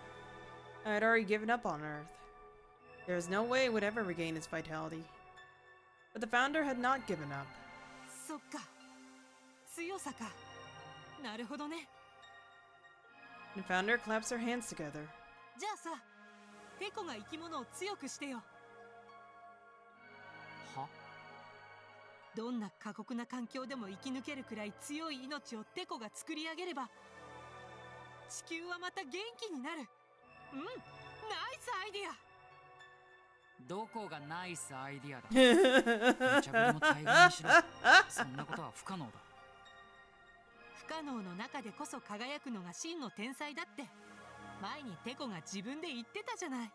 I had already given up on Earth. There is no way it would ever regain its vitality. But the founder had not given up. そっか、強さか。なるほどね。The founder claps her hands together. じゃあさ、テコが生き物を強くしてよ。は？どんな過酷な環境でも生き抜けるくらい強い命をテコが作り上げれば、地球はまた元気になる。うん、ナイスアイディア。どこがナイスアイディアだ。無茶ぶりも大概にしろ。そんなことは不可能だ。不可能の中でこそ輝くのが真の天才だって前にテコが自分で言ってたじゃない。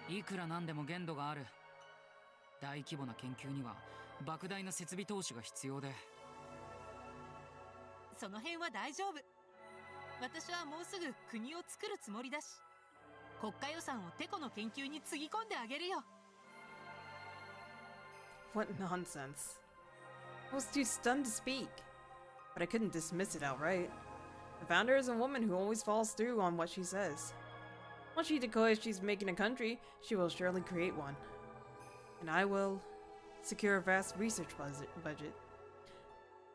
いくらなんでも限度がある。大規模な研究には莫大な設備投資が必要で。その辺は大丈夫。私はもうすぐ国を作るつもりだし、国家予算をテコの研究につぎ込んであげるよ。What nonsense. I was too stunned to speak, but I couldn't dismiss it outright. The founder is a woman who always follows through on what she says. Once she declares she's making a country, she will surely create one. And I will secure a vast research budget.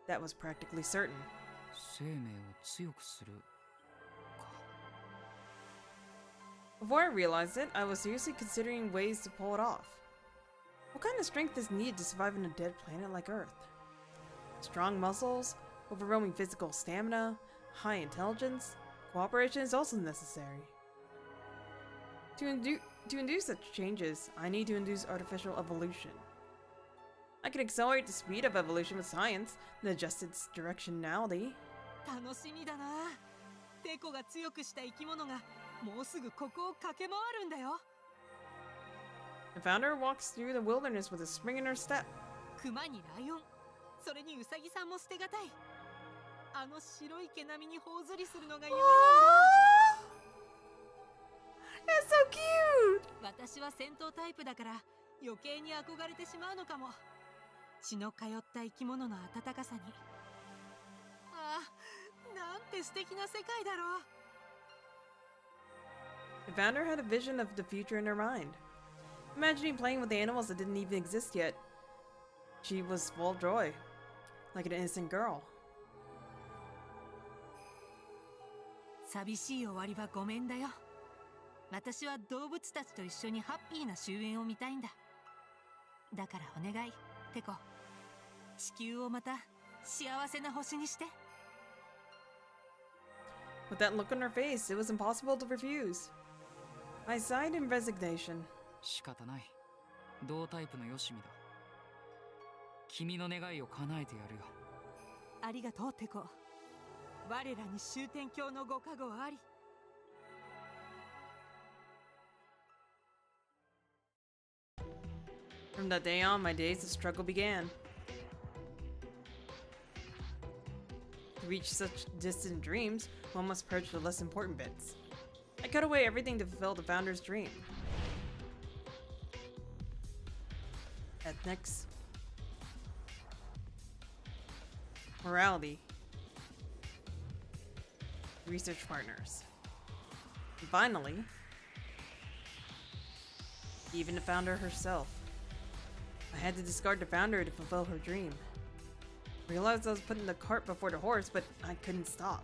That was practically certain. 生命を強くするか。 Before I realized it, I was seriously considering ways to pull it off. What kind of strength is needed to survive on a dead planet like Earth? Strong muscles, overwhelming physical stamina, high intelligence, cooperation is also necessary. To induce such changes, I need to induce artificial evolution. I can accelerate the speed of evolution with science and adjust its directionality. 楽しみだな。テコが強くした生き物がもうすぐここを駆け回るんだよ。The founder walks through the wilderness with a spring in her step. クマにライオン、それにウサギさんも捨てがたい。あの白い毛並みに頬ずりするのが夢なんだ。That's so cute! 私は戦闘タイプだから余計に憧れてしまうのかも。血の通った生き物の温かさに。ああ、なんて素敵な世界だろう。The founder had a vision of the future in her mind, imagining playing with animals that didn't even exist yet. She was full of joy, like an innocent girl. 寂しい終わりはごめんだよ。私は動物たちと一緒にハッピーな終焉を見たいんだ。だからお願い、テコ。地球をまた幸せな星にして。With that look on her face, it was impossible to refuse. I sighed in resignation. 仕方ない。同タイプのよしみだ。君の願いを叶えてやるよ。ありがとう、テコ。我らに終点鏡のご加護あり。From that day on, my days of struggle began. To reach such distant dreams, one must purge the less important bits. I cut away everything to fulfill the founder's dream. Ethnics, morality, research partners, and finally, even the founder herself. I had to discard the founder to fulfill her dream. I realized I was putting the cart before the horse, but I couldn't stop.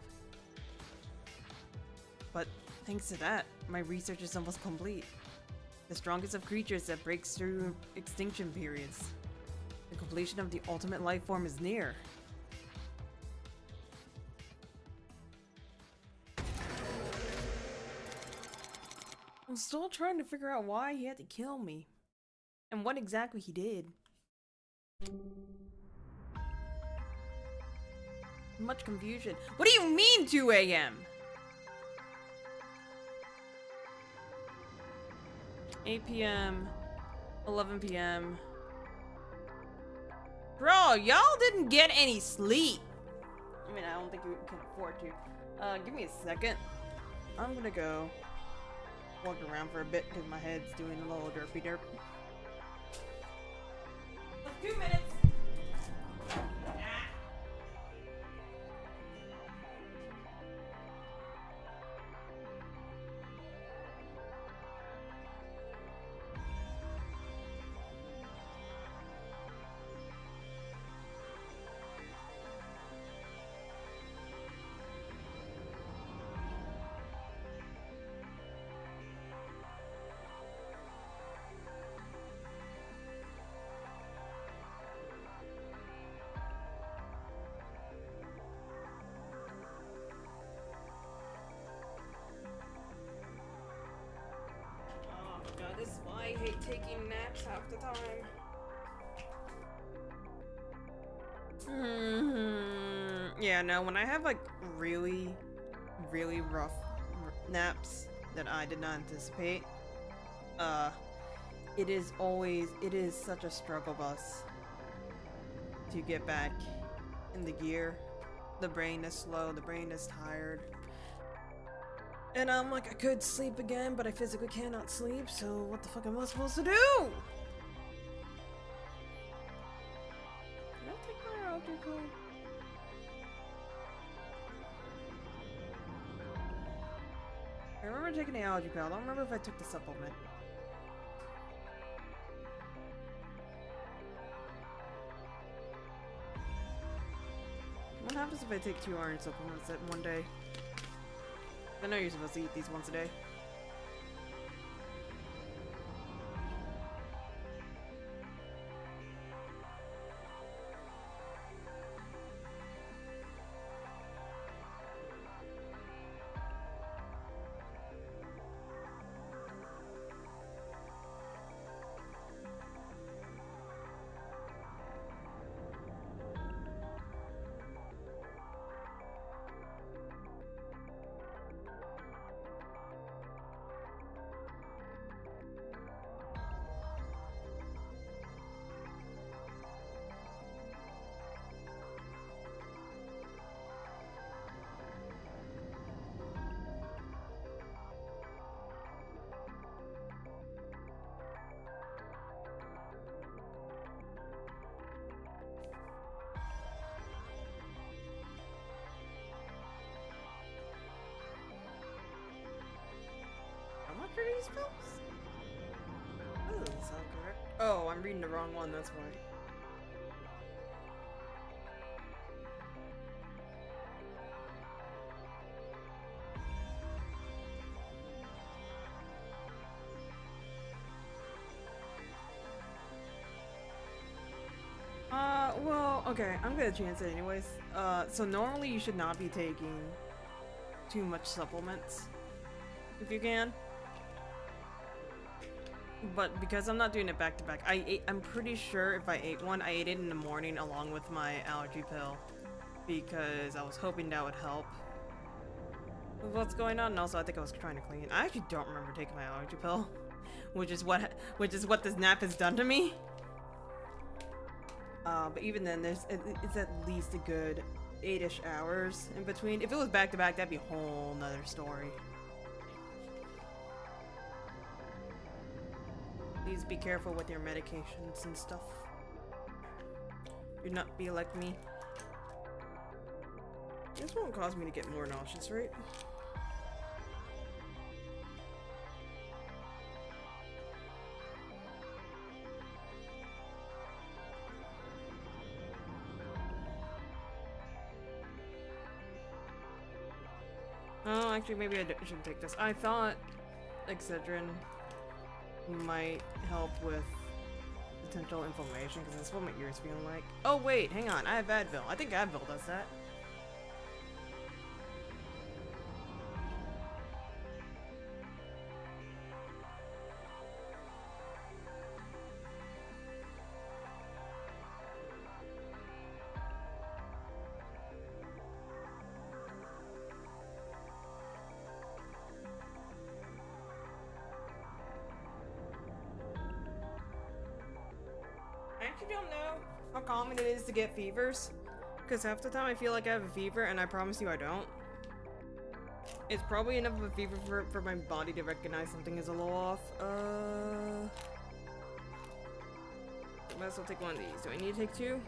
But thanks to that, my research is almost complete. The strongest of creatures that breaks through extinction periods. The completion of the ultimate life form is near. I'm still trying to figure out why he had to kill me. And what exactly he did. Much confusion. What do you mean 2 a.m.? 8 p.m. 11 p.m. Bro, y'all didn't get any sleep. I mean, I don't think you can afford to. Give me a second. I'm gonna go walk around for a bit because my head's doing a little derpy derp. 2 minutes. God, this is why I hate taking naps half the time. Yeah, no, when I have like really, really rough naps that I did not anticipate, it is such a struggle bus to get back in the gear. The brain is slow, the brain is tired. And I'm like, I could sleep again, but I physically cannot sleep, so what the fuck am I supposed to do? Can I take my allergy pill? I remember taking the allergy pill. I don't remember if I took the supplement. What happens if I take 2 orange supplements at one day? I know you're supposed to eat these once a day. How much are these pills? That doesn't sound correct. Oh, I'm reading the wrong one, that's why. Well, okay, I'm gonna chance it anyways. So normally you should not be taking too much supplements, if you can. But because I'm not doing it back to back, I'm pretty sure if I ate one, I ate it in the morning along with my allergy pill. Because I was hoping that would help with what's going on, and also I think I was trying to clean. I actually don't remember taking my allergy pill, which is what this nap has done to me. But even then, it's at least a good 8-ish hours in between. If it was back to back, that'd be a whole nother story. Please be careful with your medications and stuff. Do not be like me. This won't cause me to get more nauseous, right? Oh, actually, maybe I shouldn't take this. I thought Excedrin might help with potential inflammation, because that's what my ears feeling like. Oh wait, hang on, I have Advil. I think Advil does that. I actually don't know how common it is to get fevers, because half the time I feel like I have a fever, and I promise you I don't. It's probably enough of a fever for my body to recognize something is a little off. Might as well take one of these. Do I need to take 2?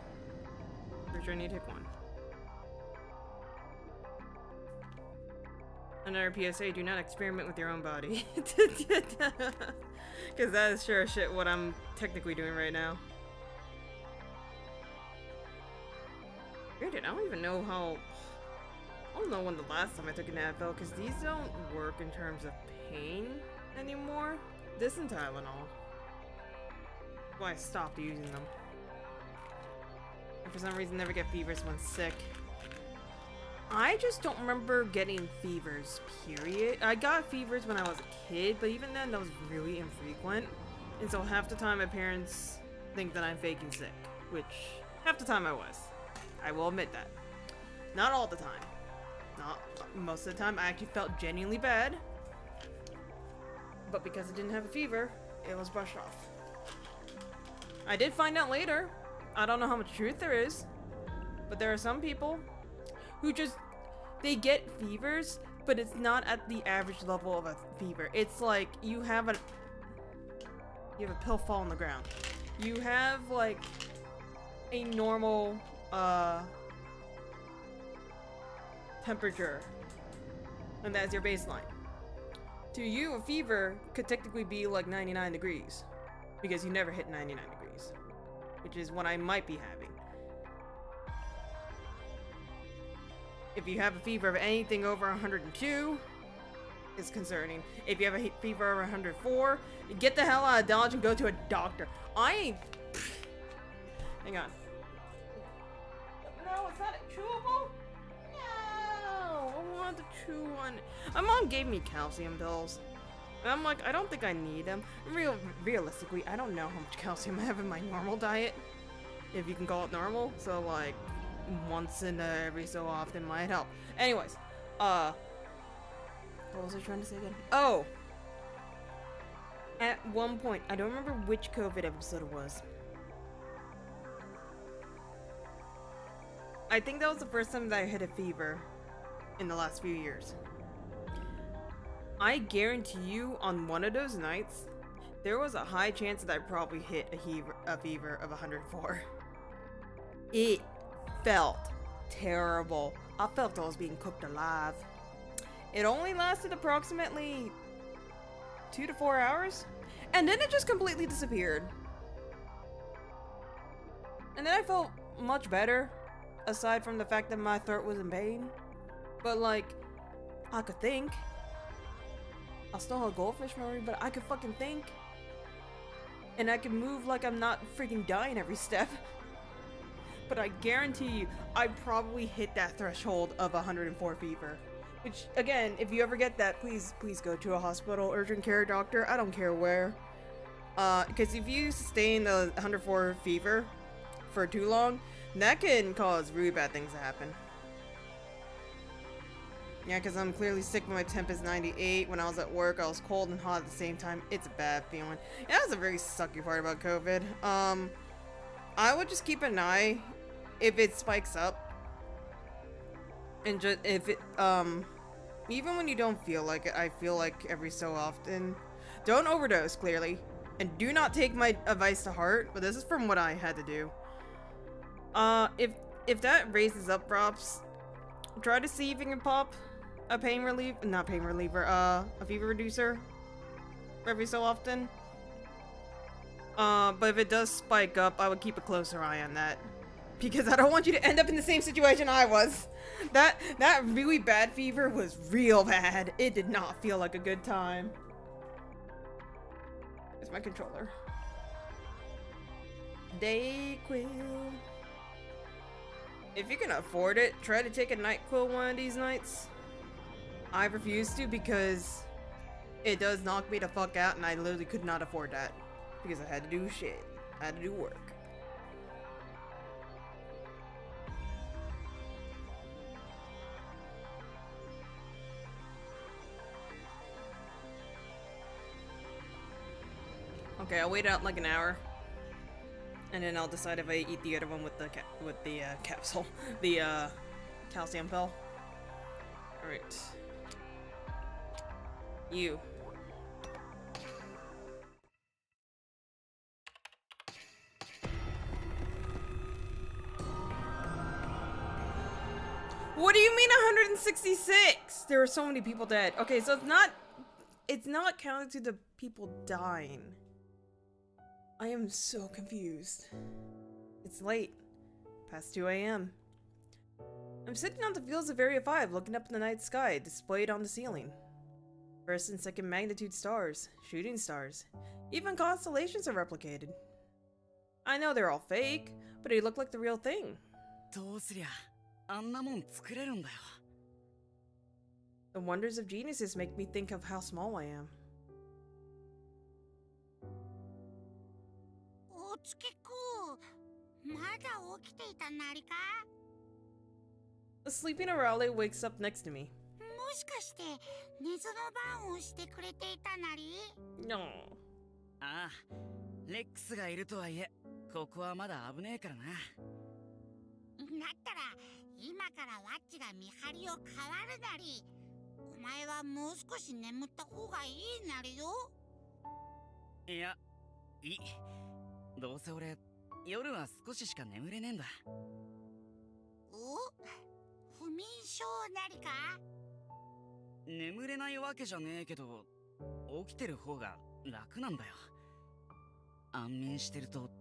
Pretty sure I need to take 1. Another PSA, do not experiment with your own body. Because that is sure as shit what I'm technically doing right now. Granted, I don't even know how... I don't know when the last time I took an Advil, because these don't work in terms of pain anymore. This and Tylenol. That's why I stopped using them. And for some reason never get fevers when sick. I just don't remember getting fevers, period. I got fevers when I was a kid, but even then that was really infrequent. And so half the time my parents think that I'm faking sick, which half the time I was. I will admit that. Not all the time. Not most of the time. I actually felt genuinely bad. But because I didn't have a fever, it was brushed off. I did find out later. I don't know how much truth there is. But there are some people who just, they get fevers, but it's not at the average level of a fever. It's like you have a pill fall on the ground. You have like a normal temperature, and that's your baseline. To you, a fever could technically be like 99 degrees because you never hit 99 degrees, which is what I might be having. If you have a fever of anything over 102, it's concerning. If you have a fever over 104, get the hell out of Dodge and go to a doctor. I ain't... Hang on. No, it's not chewable? No, I want to chew on it. My mom gave me calcium pills. And I'm like, I don't think I need them. Realistically, I don't know how much calcium I have in my normal diet. If you can call it normal. So like, once in every so often might help. Anyways, what was I trying to say again? Oh! At one point, I don't remember which COVID episode it was. I think that was the first time that I hit a fever in the last few years. I guarantee you, on one of those nights, there was a high chance that I probably hit a fever of 104. It felt terrible. I felt I was being cooked alive. It only lasted approximately 2 to 4 hours, and then it just completely disappeared. And then I felt much better, aside from the fact that my throat was in pain. But like, I could think. I still have goldfish memory, but I could fucking think. And I could move like I'm not freaking dying every step. But I guarantee you, I probably hit that threshold of 104 fever. Which, again, if you ever get that, please go to a hospital, urgent care doctor, I don't care where. Because if you sustain the 104 fever for too long, that can cause really bad things to happen. Yeah, because I'm clearly sick when my temp is 98. When I was at work, I was cold and hot at the same time. It's a bad feeling. Yeah, that's a very sucky part about COVID. I would just keep an eye if it spikes up. And just, if it, even when you don't feel like it, I feel like every so often, don't overdose, clearly. And do not take my advice to heart, but this is from what I had to do. If that raises up drops, try to see if you can pop a not pain reliever, a fever reducer every so often. But if it does spike up, I would keep a closer eye on that. Because I don't want you to end up in the same situation I was. That really bad fever was real bad. It did not feel like a good time. It's my controller. Dayquil. If you can afford it, try to take a NyQuil one of these nights. I refuse to because it does knock me the fuck out and I literally could not afford that. Because I had to do shit. I had to do work. Okay, I'll wait out like an hour. And then I'll decide if I eat the other one with the capsule. The calcium pill. Alright. You. What do you mean 166? There are so many people dead. Okay, so it's not counted to the people dying. I am so confused. It's late. Past 2 a.m. I'm sitting on the fields of Area 5 looking up in the night sky displayed on the ceiling. First and second magnitude stars, shooting stars, even constellations are replicated. I know they're all fake, but they look like the real thing. どうすりゃあんなもん作れるんだよ。 The wonders of geniuses make me think of how small I am. お月くん、まだ起きていたなりか？ The sleeping Arale wakes up next to me. もしかして寝ずの番をしてくれていたなり？ No. ああ、レックスがいるとはいえ、ここはまだ危ねえからな。だったら今からワッチが見張りを変わるなり、お前はもう少し眠った方がいいなりよ。いや、いい。どうせ俺、夜は少ししか眠れねえんだ。お？不眠症なりか？眠れないわけじゃねえけど、起きてる方が楽なんだよ。安眠してると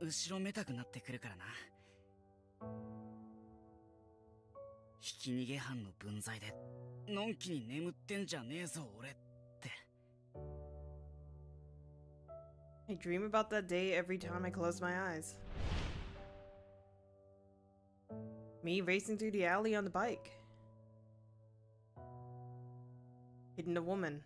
後ろめたくなってくるからな。ひき逃げ犯の分際でのんきに眠ってんじゃねえぞ俺って。 I dream about that day every time I close my eyes. Me racing through the alley on the bike. Hitting a woman.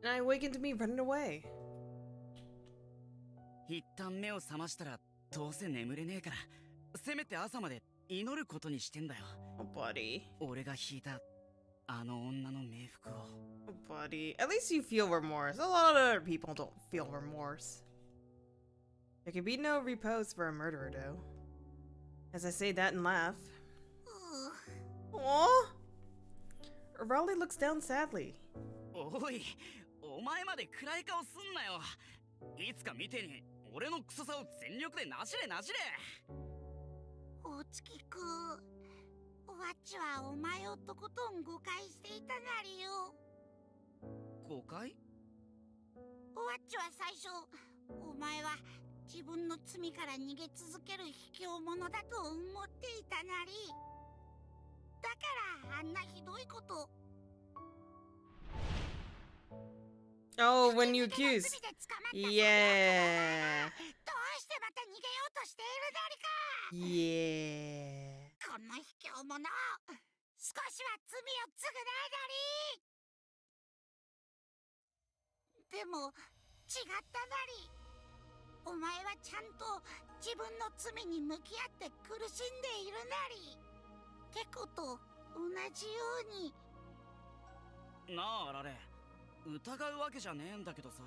And I awakened to me running away. 一旦目を覚ましたらどうせ眠れねえから、せめて朝まで祈ることにしてんだよ。 Oh, buddy. 俺が引いたあの女の冥福を。 Oh, buddy. At least you feel remorse. A lot of other people don't feel remorse. There can be no repose for a murderer, though. As I say that and laugh. う Aww! Raleigh looks down sadly. おい、お前まで暗い顔すんなよ。いつか見てに俺のクソさを全力でなじれなじれ。お月くん、ワッチはお前をとことん誤解していたなりよ。誤解？ワッチは最初、お前は自分の罪から逃げ続ける卑怯者だと思っていたなり。だからあんなひどいこと。 Oh, when you accuse. 罪で捕まった Yeah. どうしてまた逃げようとしているなりか。 Yeah. この卑怯者、少しは罪を償いなり。でも違ったなり。お前はちゃんと自分の罪に向き合って苦しんでいるなり。てこと同じように。なあ、あられ。疑うわけじゃねえんだけどさ、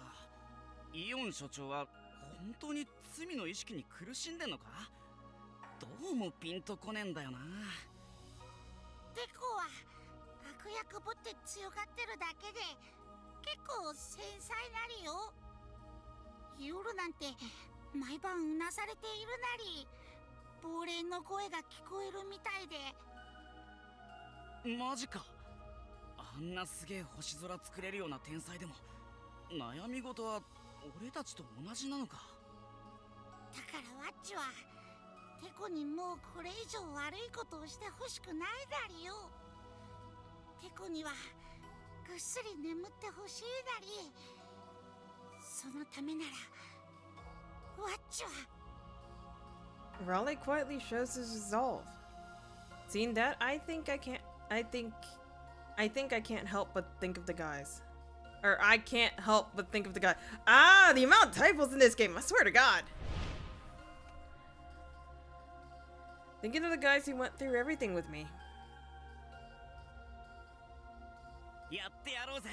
イオン所長は本当に罪の意識に苦しんでんのか？どうもピンとこねえんだよな。テコは悪役ぶって強がってるだけで結構繊細なりよ。夜なんて毎晩うなされているなり、亡霊の声が聞こえるみたいで。マジか。あんなすげえ星空作れるような天才でも悩み事は俺たちと同じなのか。だからワッチはテコにもうこれ以上悪いことをしてほしくないなりよ。テコにはぐっすり眠ってほしいなり。そのためならワッチは。 Raleigh quietly shows his resolve. Seeing that, I think I can't help but think of the guys. Or I can't help but think of the guy. Ah, the amount of typos in this game, I swear to God. Thinking of the guys who went through everything with me. やってやろうぜ。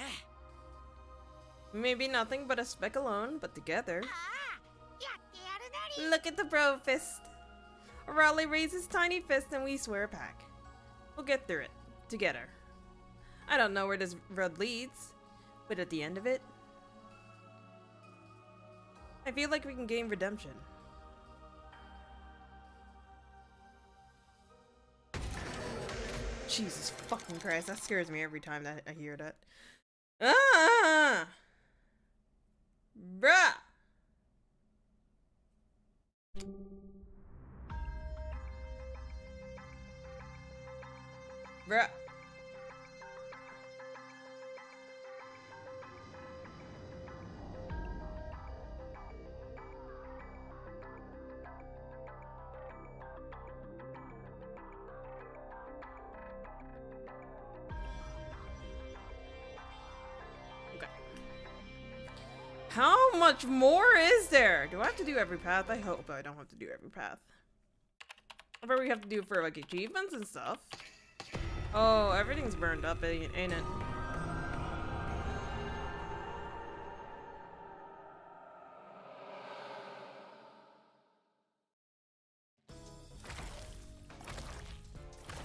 Maybe nothing but a speck alone, but together. ああ、やってやるなり。 Look at the bro fist. Raleigh raises tiny fist and we swear a pack. We'll get through it. Together. I don't know where this road leads, but at the end of it, I feel like we can gain redemption. Jesus fucking Christ, that scares me every time that I hear that. Ah! Bruh! Bruh. How much more is there? Do I have to do every path? I hope I don't have to do every path. I bet we have to do for like achievements and stuff. Oh, everything's burned up, ain't it?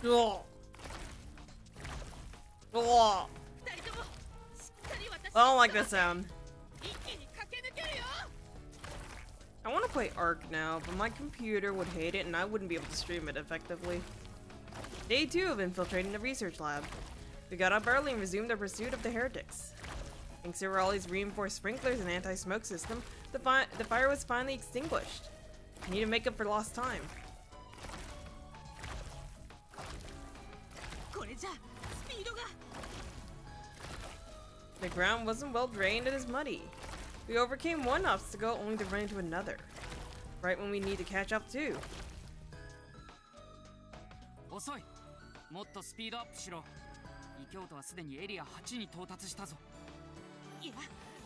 Oh. Oh. I don't like this sound. I want to play Ark now, but my computer would hate it and I wouldn't be able to stream it effectively. Day 2 of infiltrating the research lab. We got up early and resumed our pursuit of the heretics. Thanks to Raleigh's reinforced sprinklers and anti-smoke system, the fire was finally extinguished. I need to make up for lost time. The ground wasn't well drained and is muddy. We overcame one obstacle only to run into another. Right when we need to catch up too. 遅い。もっとスピードアップしろ。異教徒はすでにエリア8に到達したぞ。いや、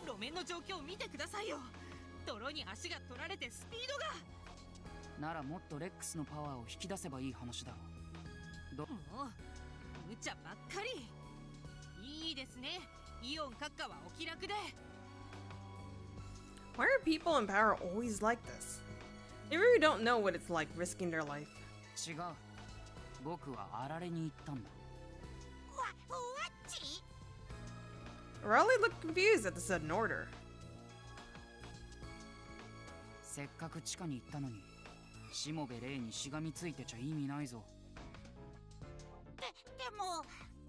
路面の状況を見てくださいよ。泥に足が取られてスピードが。ならもっとレックスのパワーを引き出せばいい話だろう。もう無茶ばっかり。いいですね。イオン閣下はお気楽で。Why are people in power always like this? They really don't know what it's like risking their life. 違う。僕はあられに行ったんだ。Raleigh looked confused at the sudden order. せっかく地下に行ったのに、しもべ霊にしがみついてちゃ意味ないぞ。でも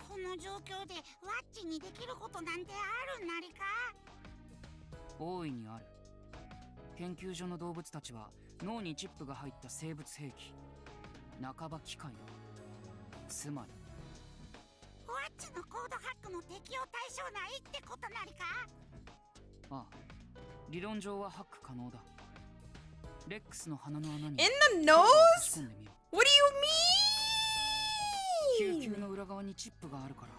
この状況でワッチにできることなんてあるんなりか？大いにある。研究所の動物たちは脳にチップが入った生物兵器、半ば機械だ。つまりワッチのコードハックの適用対象ないってことなりか？ああ、理論上はハック可能だ。レックスの鼻の穴に In the nose? What do you mean? 救急の裏側にチップがあるから。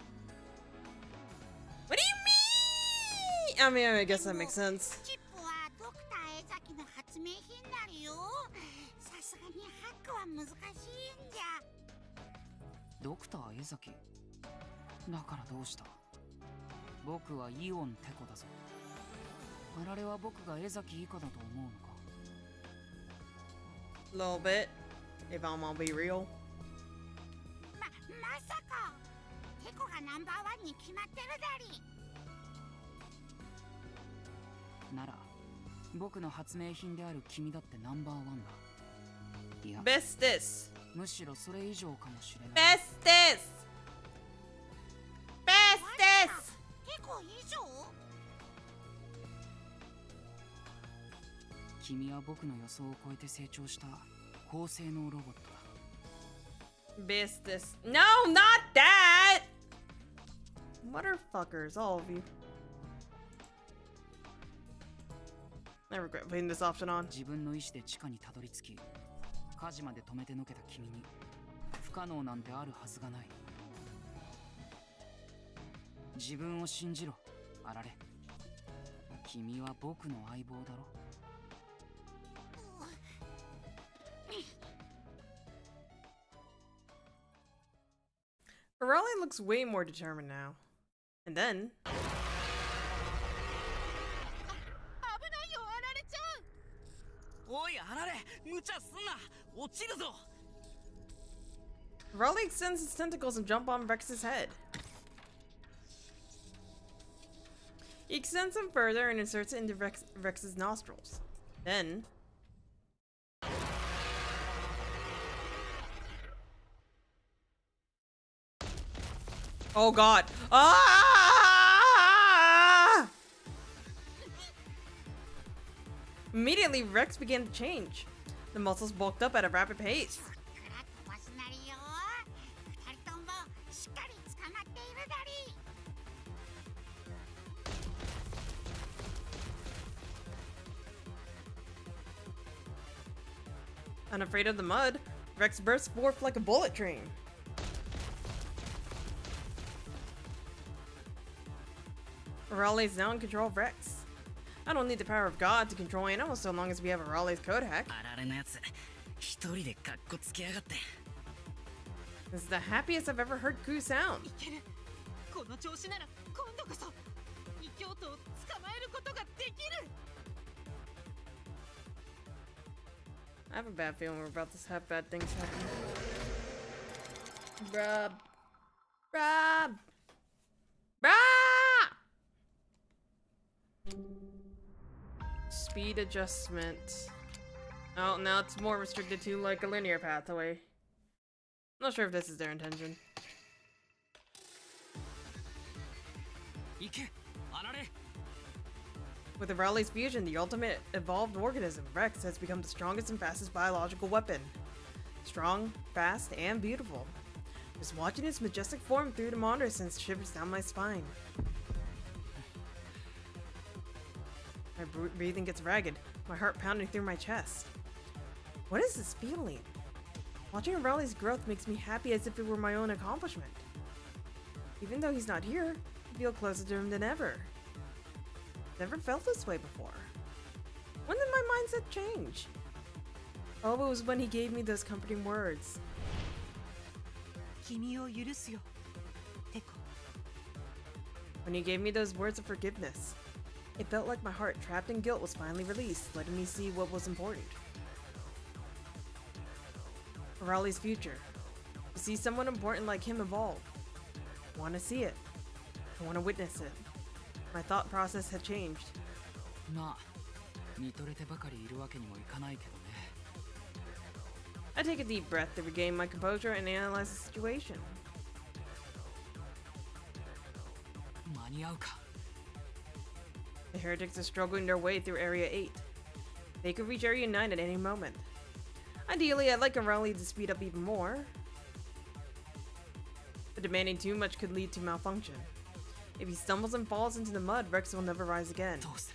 What do you mean? I guess that makes sense. チップはドクター江崎の発明品なりよ。さすがにハックは難しいんじゃ。ドクター江崎だからどうした？僕はイオンテコだぞ。あられは僕が江崎以下だと思うのか？ A little bit, if I'm gonna be real. まさかテコがナンバーワンに決まってるだり。なら僕の発明品である君だってナンバーワンだ。いや、 Bestest. むしろそれ以上かもしれない。 Bestest. Bestest. テコ以上？君は僕の予想を超えて成長した高性能ロボットだ。Bestest. No, not that. Motherfuckers, all of you. I regret putting this option on. 自分の意志で地下にたどり着き、火事まで止めてのけた君に不可能なんてあるはずがない。自分を信じろ、あられ。君は僕の相棒だろ。Raleigh looks way more determined now. And then... 危ないよ、あられちゃん。おいあられ、無茶すんな。落ちるぞ。 Raleigh extends his tentacles and jump on Rex's head. He extends them further and inserts it into Rex's nostrils. Then... Oh god. Ah! Immediately, Rex began to change. The muscles bulked up at a rapid pace. くらっ飛ばすなりよ。二人ともしっかり捕まっているだり。 Unafraid of the mud, Rex bursts forth like a bullet train. Raleigh's now in control of Rex. I don't need the power of God to control animals so long as we have a Raleigh's Kodak. あられのやつ一人でカッコつけやがって。 This is the happiest I've ever heard Ku sound. いける。この調子なら今度こそ異教徒を捕まえることができる。 I have a bad feeling we're about to have bad things happen. Bruh. Bruh. Bruh! Speed adjustment. Oh, now it's more restricted to like a linear pathway. Not sure if this is their intention. 行け、あられ。 With the Raleigh's fusion, the ultimate evolved organism, Rex has become the strongest and fastest biological weapon. Strong, fast, and beautiful. Just watching its majestic form through the monitor sends shivers down my spine. My breathing gets ragged, my heart pounding through my chest. What is this feeling? Watching Raleigh's growth makes me happy as if it were my own accomplishment. Even though he's not here, I feel closer to him than ever. Never felt this way before. When did my mindset change? Oh, it was when he gave me those comforting words. 君を許すよ、テコ。 When he gave me those words of forgiveness. It felt like my heart, trapped in guilt, was finally released, letting me see what was important. Raleigh's future. To see someone important like him evolve. I want to see it. I want to witness it. My thought process had changed. まあ、見とれてばかりいるわけにもいかないけどね。 I take a deep breath to regain my composure and analyze the situation. 間に合うか。 The heretics are struggling their way through Area 8. They could reach Area 9 at any moment. Ideally, I'd like a Raleigh to speed up even more. But demanding too much could lead to malfunction. If he stumbles and falls into the mud, Rex will never rise again. どうす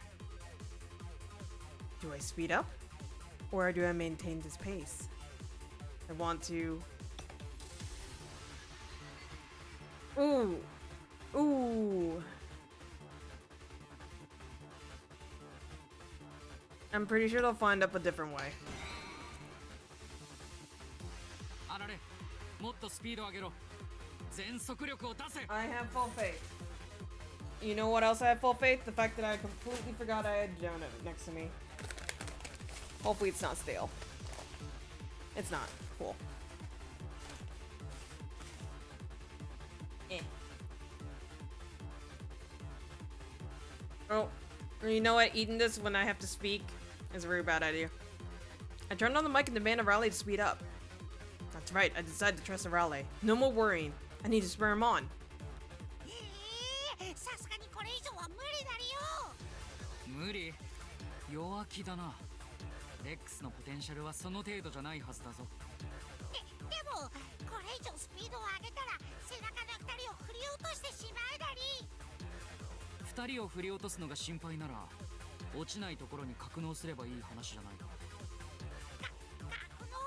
る？ Do I speed up? Or do I maintain this pace? I want to... Ooh. Ooh. I'm pretty sure they'll find up a different way. あられ、もっとスピード上げろ。全速力を出せ。 I have full faith. You know what else I have full faith? The fact that I completely forgot I had Jonah next to me. Hopefully it's not stale. It's not. Cool. Eh. Oh, you know what? Eating this when I have to speak is a very bad idea. I turned on the mic and demanded Raleigh to speed up. That's right, I decided to trust Raleigh. No more worrying. I need to spur him on. さすがにこれ以上は無理だりよ。無理？弱気だな。レックスのポテンシャルはその程度じゃないはずだぞ。でもこれ以上スピードを上げたら背中の2人を振り落としてしまうだり。2人を振り落とすのが心配なら、落ちないところに格納すればいい話じゃないか。格納？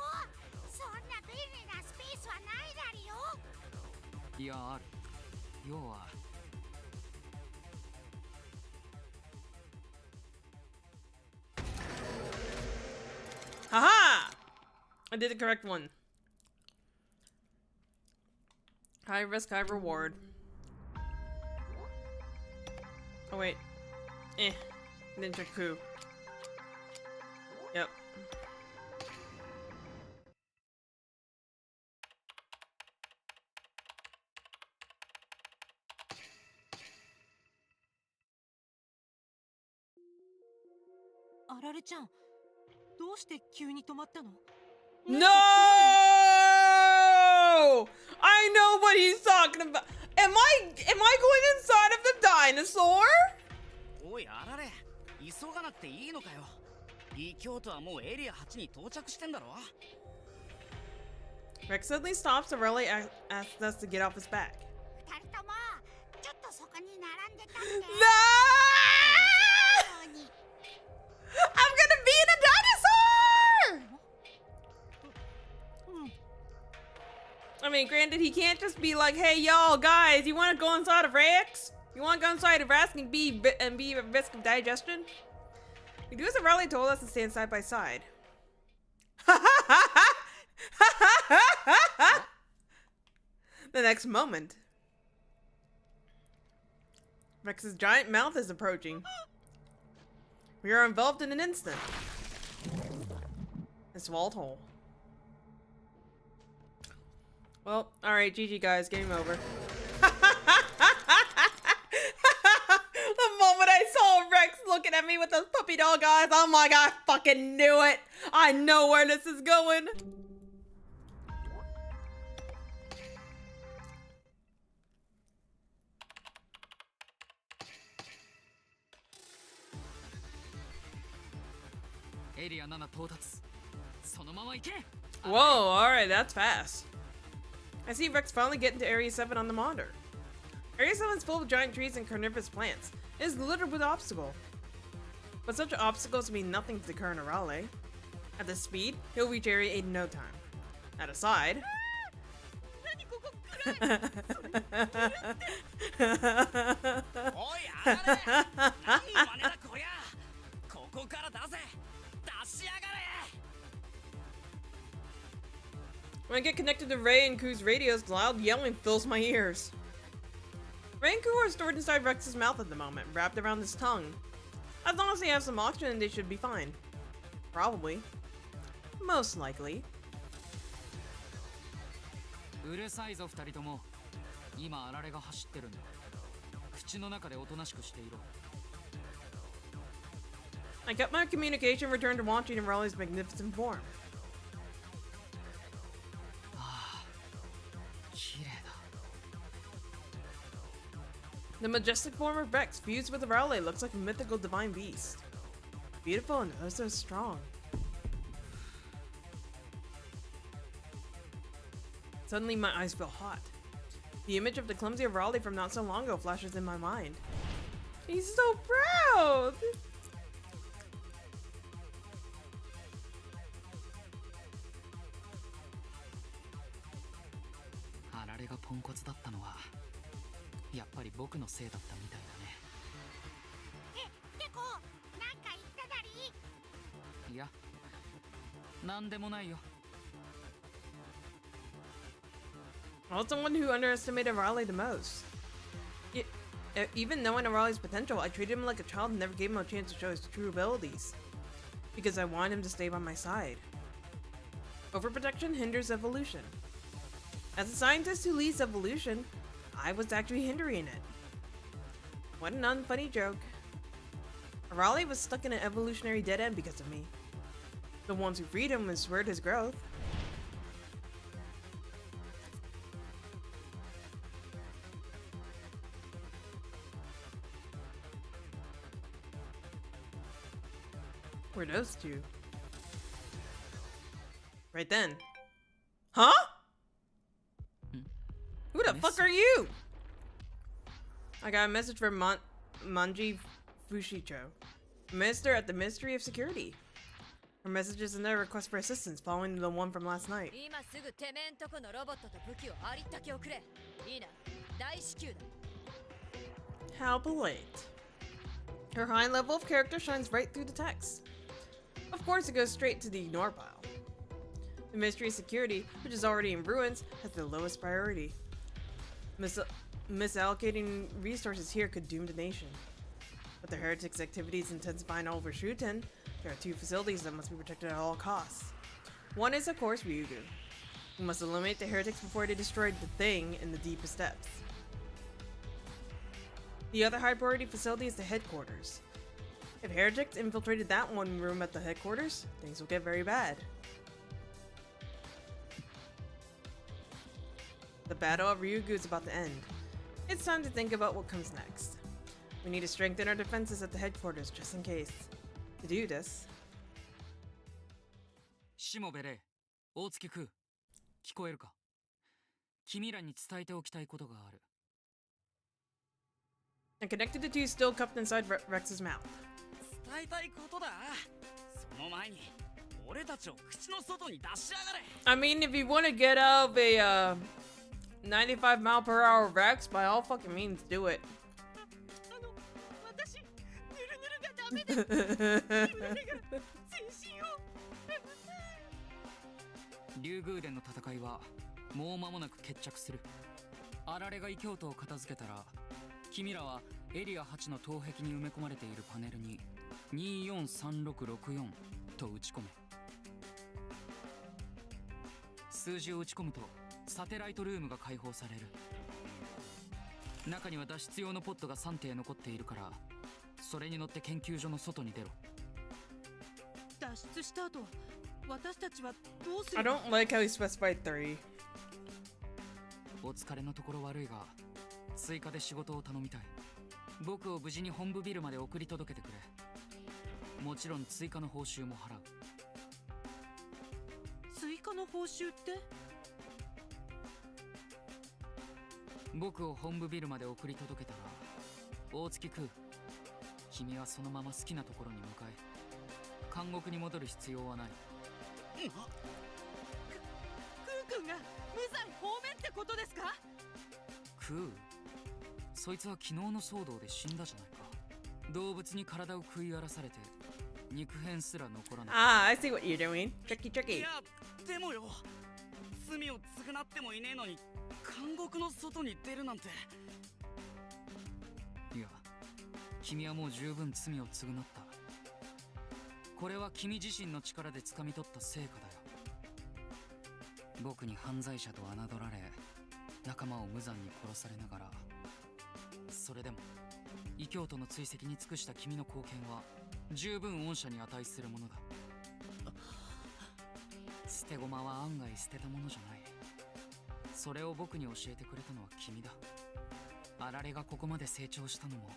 そんな便利なスペースはないだりよ。いや、ある。要は。 Haha! I did the correct one. High risk, high reward. Oh wait. Ninja coup. Yep. Arare chan, どうして急に止まったの? No! I know what he's talking about. Am I going inside of the dinosaur? おい、あられ、急がなくていいのかよ。異教徒はもうエリア8に到着してんだろ。 Rex suddenly stops and Raleigh asks us to get off his back. 2人ともちょっとそこに並んでたって。 No! I'm gonna be in a dinosaur! I mean, granted, he can't just be like, hey, y'all, guys, you want to go inside of Rex? You want to go inside of Rex and be at risk of digestion? The goose and Riley told us to stand side by side. The next moment, Rex's giant mouth is approaching. We are enveloped in an instant. And swallowed whole. Well, alright, GG guys, game over. The moment I saw Rex looking at me with those puppy dog eyes, I'm like, I fucking knew it. I know where this is going. Whoa, alright, that's fast. I see Rex finally getting to Area 7 on the monitor. Area 7 is full of giant trees and carnivorous plants. It is littered with obstacles. But such obstacles mean nothing to the current Arale. At this speed, he'll reach Area 8 in no time. At a side... When I get connected to Ray and Ku's radios, loud yelling fills my ears. Ray and Ku are stored inside Rex's mouth at the moment, wrapped around his tongue. As long as they have some oxygen, they should be fine. Probably. Most likely. I kept my communication returned to watching in Raleigh's magnificent form. The majestic form of Rex fused with Raleigh looks like a mythical divine beast. Beautiful and oh so strong. Suddenly my eyes feel hot. The image of the clumsy Raleigh from not so long ago flashes in my mind. He's so proud! I was the one who underestimated Raleigh the most. Even knowing Raleigh's potential, I treated him like a child and never gave him a chance to show his true abilities. Because I wanted him to stay by my side. Overprotection hinders evolution. As a scientist who leads evolution, I was actually hindering it. What an unfunny joke. Raleigh was stuck in an evolutionary dead end because of me. The ones who freed him and spurred his growth. Were those two? Right then. Huh? Who the fuck are you? I got a message from Manji Fushicho, Minister at the Ministry of Security. Her message is another request for assistance following the one from last night. How polite. Her high level of character shines right through the text. Of course, it goes straight to the ignore pile. The Ministry of Security, which is already in ruins, has the lowest priority. Misallocating resources here could doom the nation. With the heretics' activities intensifying all over Shuten, there are two facilities that must be protected at all costs. One is, of course, Ryugu. We must eliminate the heretics before they destroy the thing in the deepest depths. The other high priority facility is the headquarters. If heretics infiltrated that one room at the headquarters, things will get very bad. The battle of Ryugu is about to end. It's time to think about what comes next. We need to strengthen our defenses at the headquarters just in case. To do this, and connected the two still cupped inside Rex's mouth. I mean, if you want to get out of a 95-mile-per-hour Rex, by all fucking means, do it. ダメです。震えながら全身を。竜宮殿の戦いはもう間もなく決着する。あられが異教徒を片付けたら、君らはエリア8の東壁に埋め込まれているパネルに243664と打ち込め。数字を打ち込むとサテライトルームが開放される。中には脱出用のポットが3艇残っているから、それに乗って研究所の外に出ろ。脱出した後、私たちはどうす I れば。 don't like how he specified 3. お疲れのところ悪いが、追加で仕事を頼みたい。僕を無事に本部ビルまで送り届けてくれ。もちろん追加の報酬も払う。追加の報酬って？僕を本部ビルまで送り届けたら大月空、君はそのまま好きなところに向かえ。監獄に戻る必要はない。クー君が無罪放免ってことですか？空、そいつは昨日の騒動で死んだじゃないか。動物に体を食い荒らされて肉片すら残らない。 Ah, I see what you're doing. Tricky, い tricky. やでもよ、罪を償ってもいねえのに監獄の外に出るなんて。いや、君はもう十分罪を償った。これは君自身の力で掴み取った成果だよ。僕に犯罪者と侮られ、仲間を無残に殺されながら、それでも異教徒の追跡に尽くした君の貢献は十分恩赦に値するものだ。捨て駒は案外捨てたものじゃない。それを僕に教えてくれたのは君だ。あられがここまで成長したのも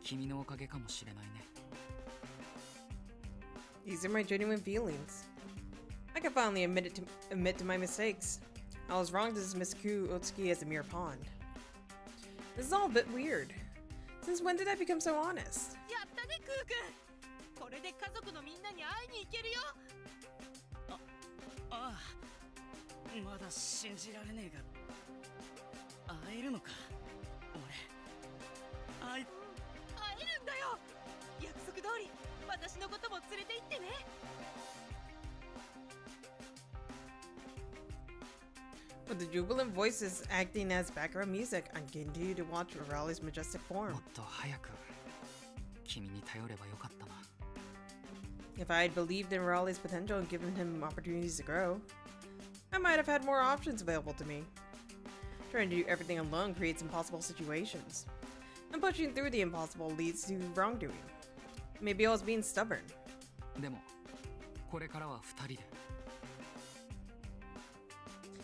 君のおかげかもしれないね。 These are my genuine feelings. I can finally admit to my mistakes. I was wrong to dismiss Kuotsuki as a mere pawn. This is all a bit weird. Since when did I become so honest? やったねクー君。これで家族のみんなに会いに行けるよ。ああ、まだ信じられねえが会えるのか。俺会えるんだよ。約束通り私のことも連れて行ってね。With the jubilant voices acting as background music, I continue to watch Raleigh's majestic も form. っと早く君に頼ればよかったな。 If I had believed in Raleigh's potential and given him opportunities to grow, I might have had more options available to me. Trying to do everything alone creates impossible situations, and pushing through the impossible leads to wrongdoing. Maybe I was being stubborn. でもこれからは2人で。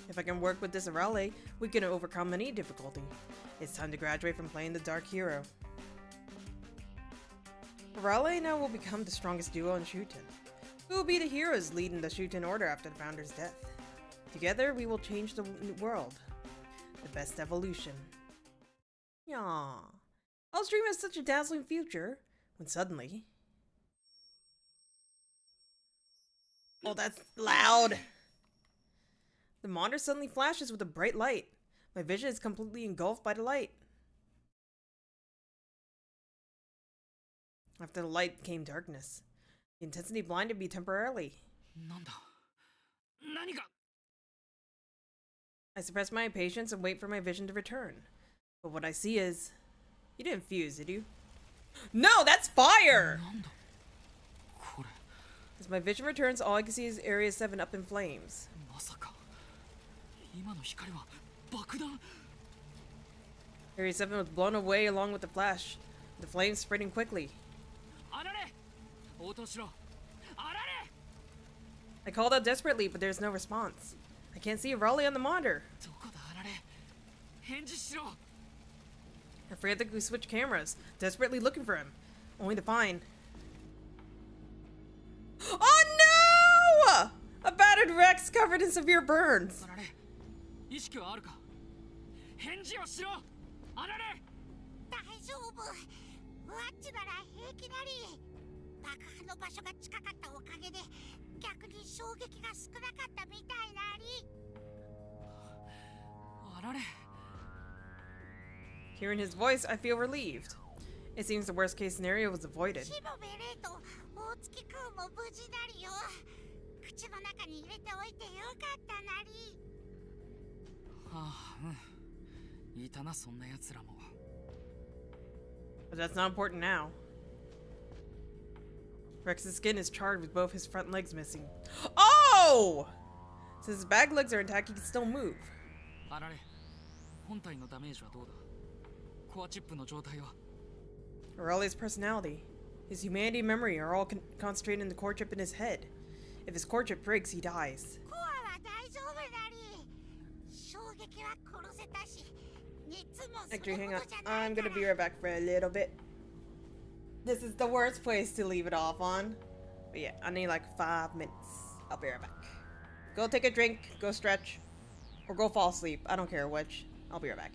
If I can work with this Raleigh, we can overcome any difficulty. It's time to graduate from playing the dark hero. Raleigh and I will become the strongest duo in Shuten. We will be the heroes leading the Shuten order after the founder's death. Together, we will change the world. The best evolution. Yaw. I was dreaming of such a dazzling future, when suddenly... Oh, that's loud! The monitor suddenly flashes with a bright light. My vision is completely engulfed by the light. After the light came darkness. The intensity blinded me temporarily. なんだ、何が。 I suppress my impatience and wait for my vision to return. But what I see is... You didn't fuse, did you? No, that's fire! なんだこれ。 As my vision returns, all I can see is Area 7 up in flames. まさか今の光は爆弾。 Area 7 was blown away along with the flash, the flames spreading quickly. あられ、応答しろ。あられ。 I called out desperately, but there's no response. I can't see Raleigh on the monitor. どこだあられ。返事しろ。 I frantically switched cameras, desperately looking for him, only to find... Oh no! A battered Rex covered in severe burns. あられ、意識はあるか。返事をしろ。あられ。大丈夫。ワッチなら平気なり。爆破の場所が近かったおかげで逆に衝撃が少なかったみたいなり。あられ。 Hearing his voice, I feel relieved. It seems the worst case scenario was avoided. シモベレーと大月くんも無事なりよ。口の中に入れておいてよかったなり。はあ、うん。いたな、そんな奴らも。But that's not important now. Rex's skin is charred with both his front legs missing. Oh! Since his back legs are intact, he can still move. あられ、本体のダメージはどうだ？コアチップの状態は？ Aurelia's personality, his humanity and memory are all concentrated in the core chip in his head. If his core chip breaks, he dies. コアは大丈夫なり。衝撃は殺せたし、熱もそ Actually, れ hang ほ on. どじゃない I'm か gonna ら。 be right back for a little bit. This is the worst place to leave it off on. But yeah, I need like 5 minutes. I'll be right back. Go take a drink, go stretch, or go fall asleep. I don't care which. I'll be right back.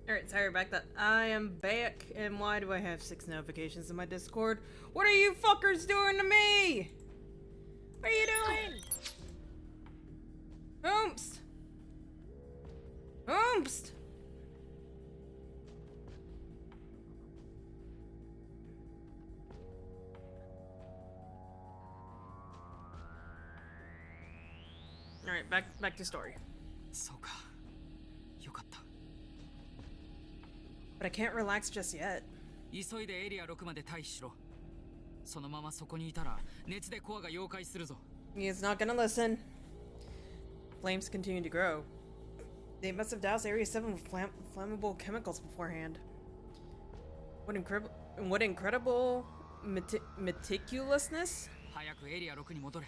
Alright, sorry about that. I am back, and why do I have 6 notifications in my Discord? What are you fuckers doing to me? What are you doing? Oompst! Oompst! Alright, back to story. そうか。よかった。 But I can't relax just yet. 急いでエリア6まで退避しろ。そのままそこにいたら熱でコアが溶解するぞ。 He's not gonna listen. Flames continue to grow. They must have doused Area 7 with flammable chemicals beforehand. What incredible meticulousness? 早くエリア6に戻れ。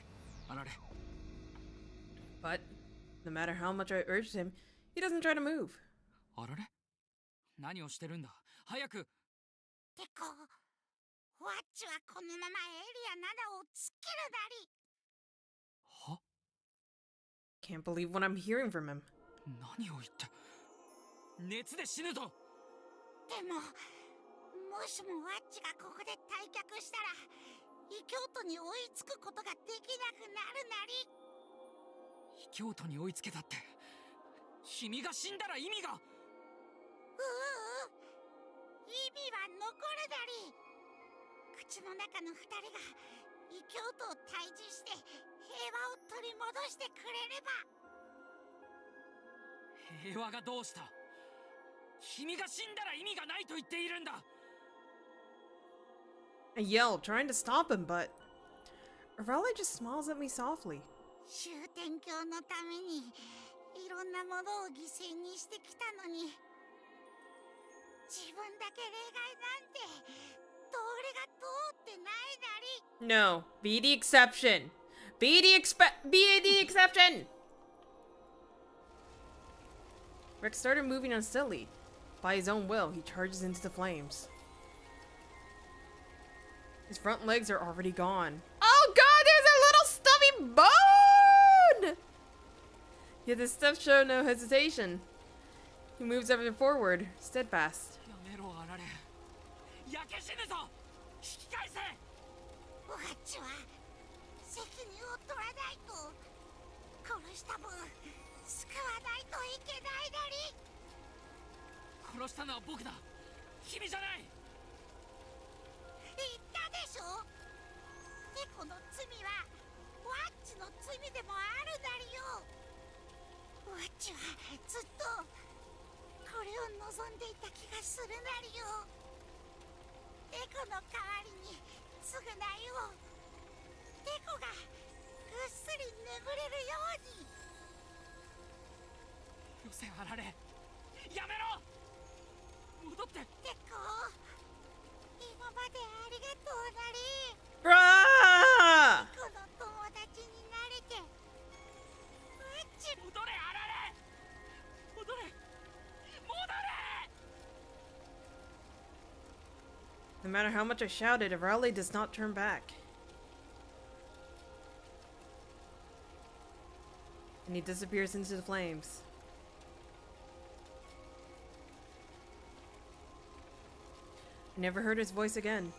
あられ。 But no matter how much I urged him, he doesn't try to move. あられ？何をしてるんだ？早く。てこ、ワッチはこのままエリア7を突っ切るなり。は？ Can't believe what I'm hearing from him. 何を言って。熱で死ぬぞ。でも、もしもワッチがここで退却したら、異教徒に追いつくことができなくなるなり。 京都に追いつけたって君が死んだら意味が意味は残るなり口の中の2人が異教徒を退治して平和を取り戻してくれれば平和がどうした君が死んだら意味がないと言っているんだ I yell, trying to stop him, but Raleigh just smiles at me softly. 終点教のためにいろんなものを犠牲にしてきたのに自分だけ例外なんて道理が通ってないなり No, be the exception. Be the exception. Rex started moving unsteadily. By his own will, he charges into the flames. His front legs are already gone. Oh god, there's a little stubby bone! Yet the steps show no hesitation. He moves ever forward, steadfast. やめろあられ焼け死ぬぞ引き返せワッチは責任を取らないと殺した分救わないといけないなり殺したのは僕だ君じゃない言ったでしょテコの罪はワッチの罪でもあるなりよワッチはずっとこれを望んでいた気がするなりよテコの代わりに償いをテコがぐっすり眠れるようによせあられやめろ戻ってテコ今までありがとうなり Bruh! この友達になれてワッチ戻れあられ戻れ戻れ No matter how much I shouted, Raleigh does not turn back. And he disappears into the flames. I never heard his voice again.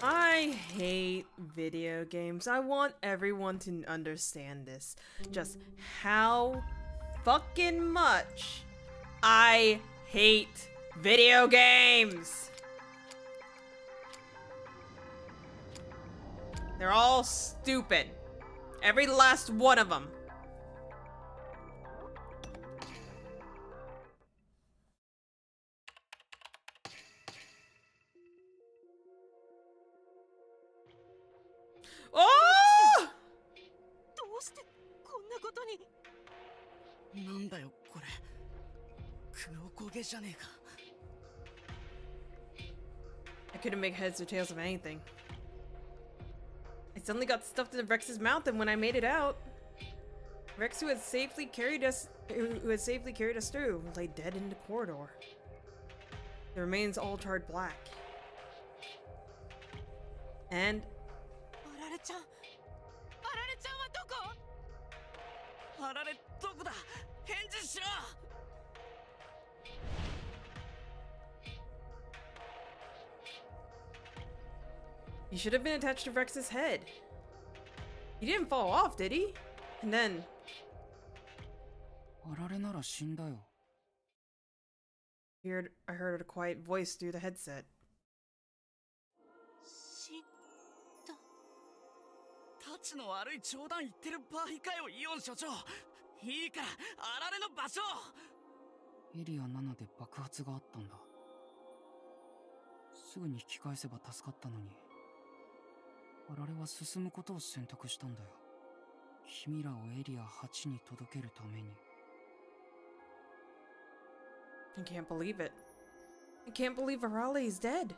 I hate video games. I want everyone to understand this. Just how fucking much I hate video games. They're all stupid. Every last one of them. Oh! どうしてこんなことになんだよこれ黒焦げじゃねえか I couldn't make heads or tails of anything. I suddenly got stuffed in Rex's mouth, and when I made it out, Rex, who had safely carried us through, lay dead in the corridor. The remains all charred black. And あられちゃんはどこあられどこだ、返事しろ。 You should have been attached to Rex's head. He didn't fall off, did he? And then... あられなら死んだよ。I heard a quiet voice through the headset. 死んだ。タチの悪い冗談言ってる場合かよ、イオン所長。いいからあられの場所。エリア7で爆発があったんだ。すぐに引き返せば助かったのに、あられは進むことを選択したんだよ。君らをエリア8に届けるために。I can't believe it. I can't believe Arale is dead.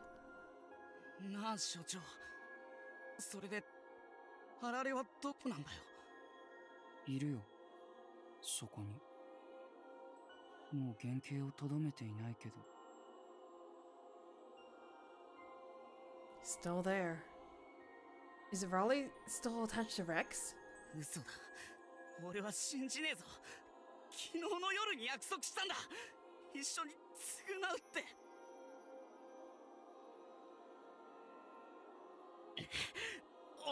なあ所長、それであられはどこなんだよ。いるよ、そこに。もう原型をとどめていないけど。 Still there. Is Arale still attached to Rex? 嘘だ、俺は信じねえぞ。昨日の夜に約束したんだ、一緒に償うって。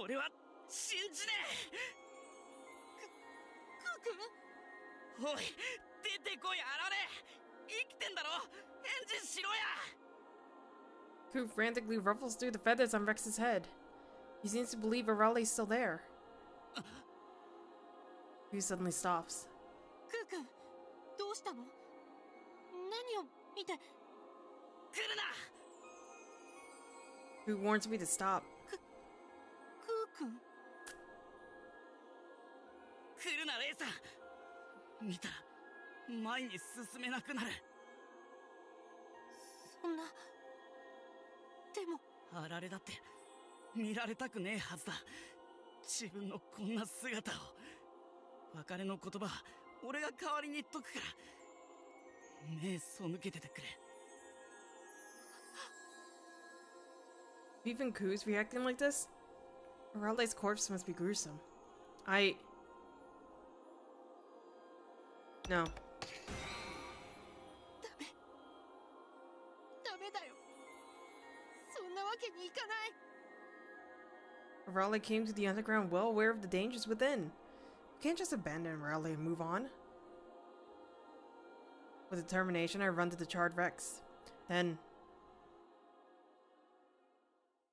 俺は信じねえ。おい、出てこいあられ、生きてんだろ、返事しろや。 Ku frantically ruffles through the feathers on Rex's head. He seems to believe Arale's still there. Ku suddenly stops. クー君、どうしたの？何を見て。来るな。 Ku warns me to stop. クー君。来るなレイさん。見たら前に進めなくなる。そんな。でもあられだって見られたくねえはずだ、自分のこんな姿を。別れの言葉俺が代わりに言っとくから、目背けててくれ。 Even Ku's reacting like this? Arale's corpse must be gruesome. No. ダメだよ。そんなわけにいかない。 Arale came to the underground well aware of the dangers within. We can't just abandon Arale and move on. With determination, I run to the charred Rex. Then...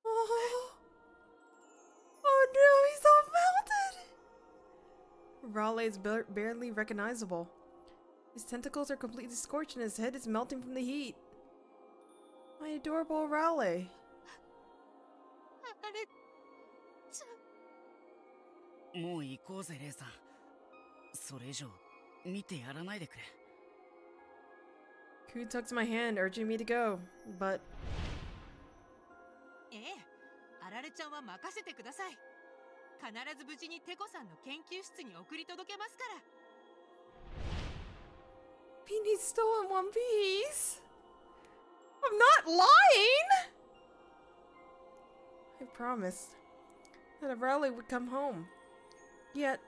Oh, oh no, he's all melted! Arale is barely recognizable. His tentacles are completely scorched and his head is melting from the heat. My adorable Arale. あれちゃん。もう行こうぜレイさん。それ以上見てやらないでくれ。 Ku tugs my hand, urging me to go, but... ええ、あられちゃんは任せてください。必ず無事にテコさんの研究室に送り届けますから。 Beanie's still in one piece. I'm not lying. I promised that Arale would come home. Yet...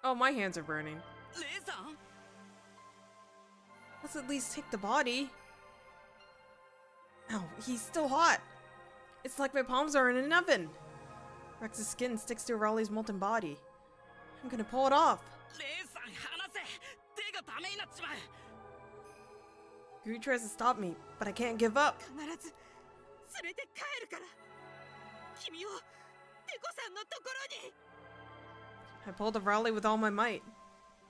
Oh, my hands are burning. レイさん、 Let's at least take the body. Oh, he's still hot. It's like my palms are in an oven. Rex's skin sticks to Arale's molten body. I'm gonna pull it off. レイさん離せ、手がダメになっちまう。 Ku tries to stop me, but I can't give up. 必ず連れて帰るから。君をテコさんのところに。 I pulled Arale with all my might.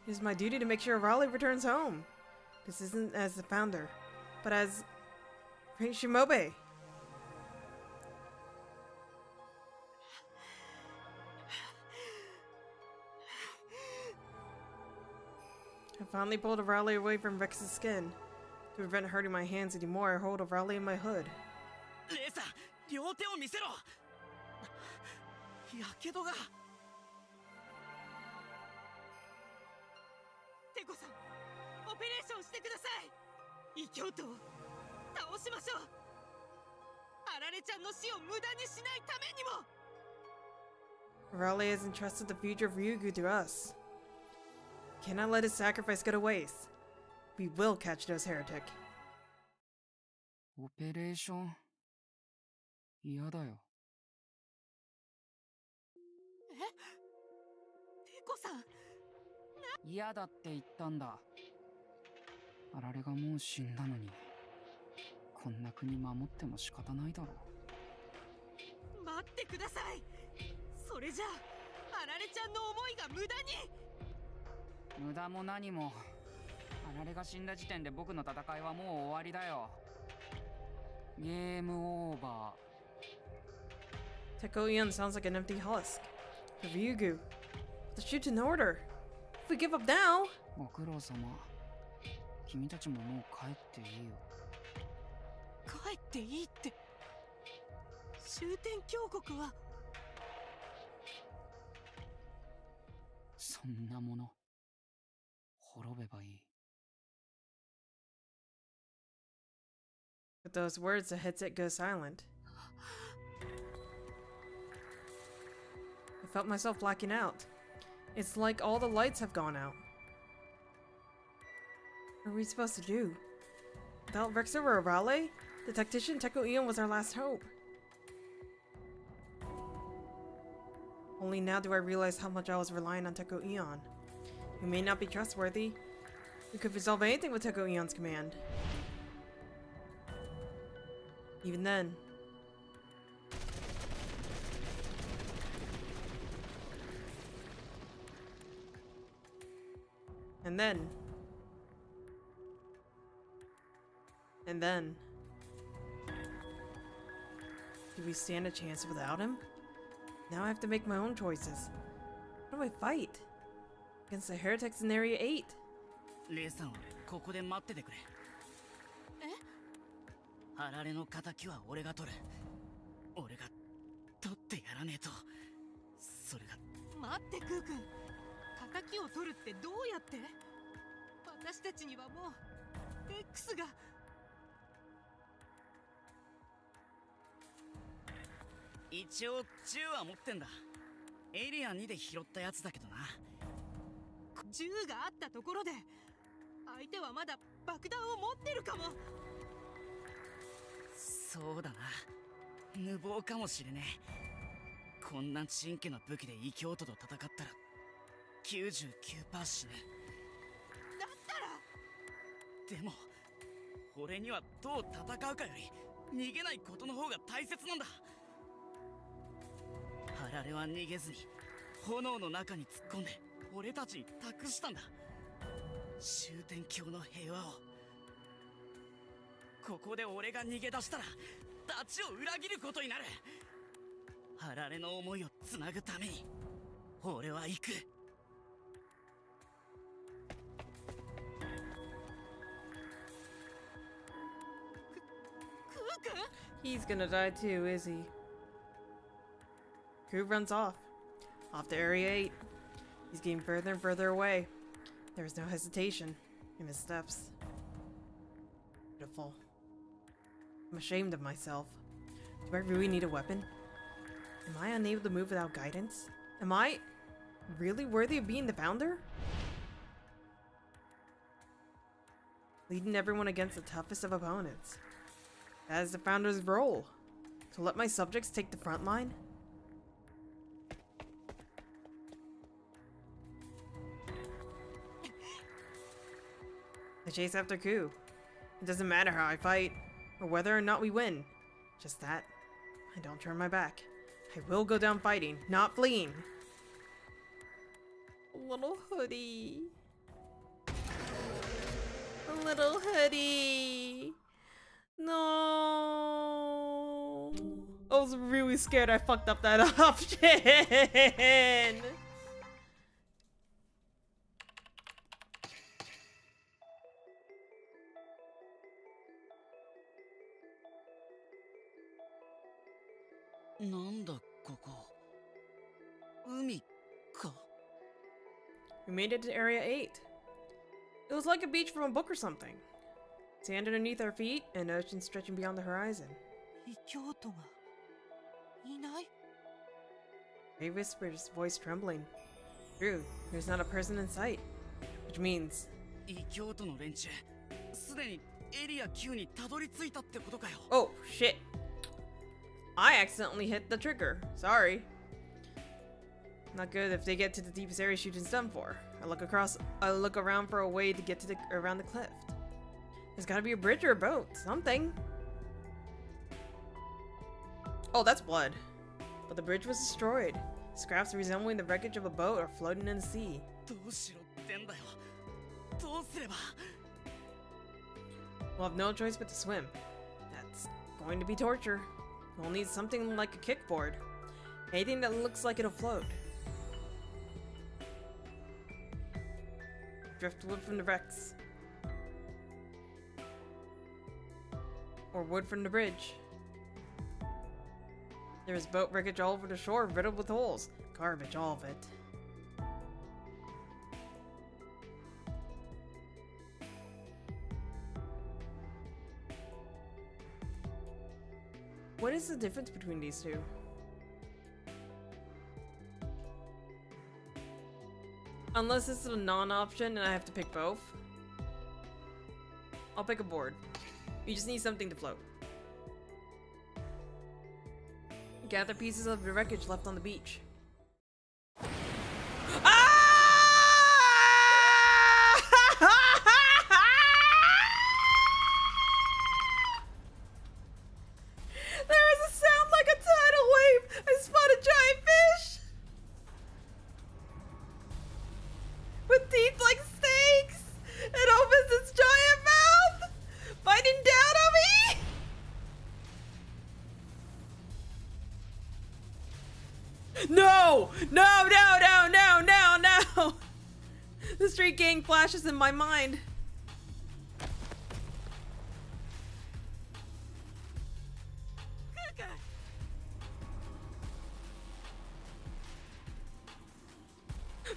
It is my duty to make sure Arale returns home. This isn't as the founder, but as Shimobe. I finally pulled Arale away from Rex's skin. To prevent hurting my hands anymore, I hold Arale in my hood. レイさん、両手を見せろ。やけどが。テコさん、オペレーションしてください。異教徒を倒しましょう。あらられちゃんの死を無駄にしないためにも。 Raleigh has entrusted the future of Ryugu to us. Cannot let his sacrifice go to waste. We will catch those heretic. オペレーション嫌だよ。テコさん、嫌だって言ったんだ。あられがもう死んだのに、こんな国守っても仕方ないだろう。待ってください。それじゃあられちゃんの思いが無駄に。無駄も何も、あられが死んだ時点で僕の戦いはもう終わりだよ。ゲームオーバー。 Tekoion sounds like an empty husk. The Ryugu. The Shuten order. If we give up now... ご苦労様。君たちももう帰っていいよ。帰っていいって。終点峡谷は。そんなもの滅べばいい。 With those words, the headset goes silent. I felt myself blacking out. It's like all the lights have gone out. What are we supposed to do? Without Rexer or Raleigh, the tactician Tekoion was our last hope. Only now do I realize how much I was relying on Tekoion. He may not be trustworthy. We could resolve anything with Tekoion's command. Even then. And then. And then. Do we stand a chance without him? Now I have to make my own choices. What do I fight? Against the heretics in Area 8. レイさんはここで待っててくれ。あられの仇は俺が取る。俺が取ってやらねえと。それが。待ってクー君、仇を取るってどうやって？私たちにはもう X が。一応銃は持ってんだ。エイリアン2で拾ったやつだけどな。銃があったところで相手はまだ爆弾を持ってるかも。そうだな、無謀かもしれねえ。こんなちんけな武器で異教徒と戦ったら 99% 死ぬ。だったら。でも俺にはどう戦うかより逃げないことの方が大切なんだ。あられは逃げずに炎の中に突っ込んで俺たちに託したんだ。終点橋の平和を。ここで俺が逃げ出したらダチを裏切ることになる。あられの思いをつなぐために俺は行く。クー君？ He's gonna die too, is he? Ku runs off to Area 8. He's getting further and further away. There is no hesitation in his steps. Beautiful. I'm ashamed of myself. Do I really need a weapon? Am I unable to move without guidance? Am I really worthy of being the founder? Leading everyone against the toughest of opponents. That is the founder's role. To let my subjects take the front line? I chase after Ku. It doesn't matter how I fight, or whether or not we win. Just that, I don't turn my back. I will go down fighting, not fleeing. Little hoodie. Little hoodie. No. I was really scared I fucked up that option. We made it to Area 8. It was like a beach from a book or something. Sand underneath our feet and ocean stretching beyond the horizon. 異教徒がいない。 Ray whispered, his voice trembling. True, there's not a person in sight. Which means... 異教徒の連中、すでにエリア9にたどり着いたってことかよ。 Oh, shit. I accidentally hit the trigger. Sorry. Not good if they get to the deepest area Shuten's done for. I look around for a way to get to around the cliff. There's gotta be a bridge or a boat. Something. Oh, that's blood. But the bridge was destroyed. Scraps resembling the wreckage of a boat are floating in the sea. どうしろってんだよ。どうすれば。 We'll have no choice but to swim. That's going to be torture. We'll need something like a kickboard. Anything that looks like it'll float. Driftwood from the wrecks. Or wood from the bridge. There is boat wreckage all over the shore, riddled with holes. Garbage, all of it. What is the difference between these two? Unless this is a non-option and I have to pick both. I'll pick a board. You just need something to float. Gather pieces of the wreckage left on the beach. There was a sound like a tidal wave. I spot a giant fish with teeth like snakes. It opens its giant mouth, biting down on me. No! No, no, no, no, no, no! The street gang flashes in my mind.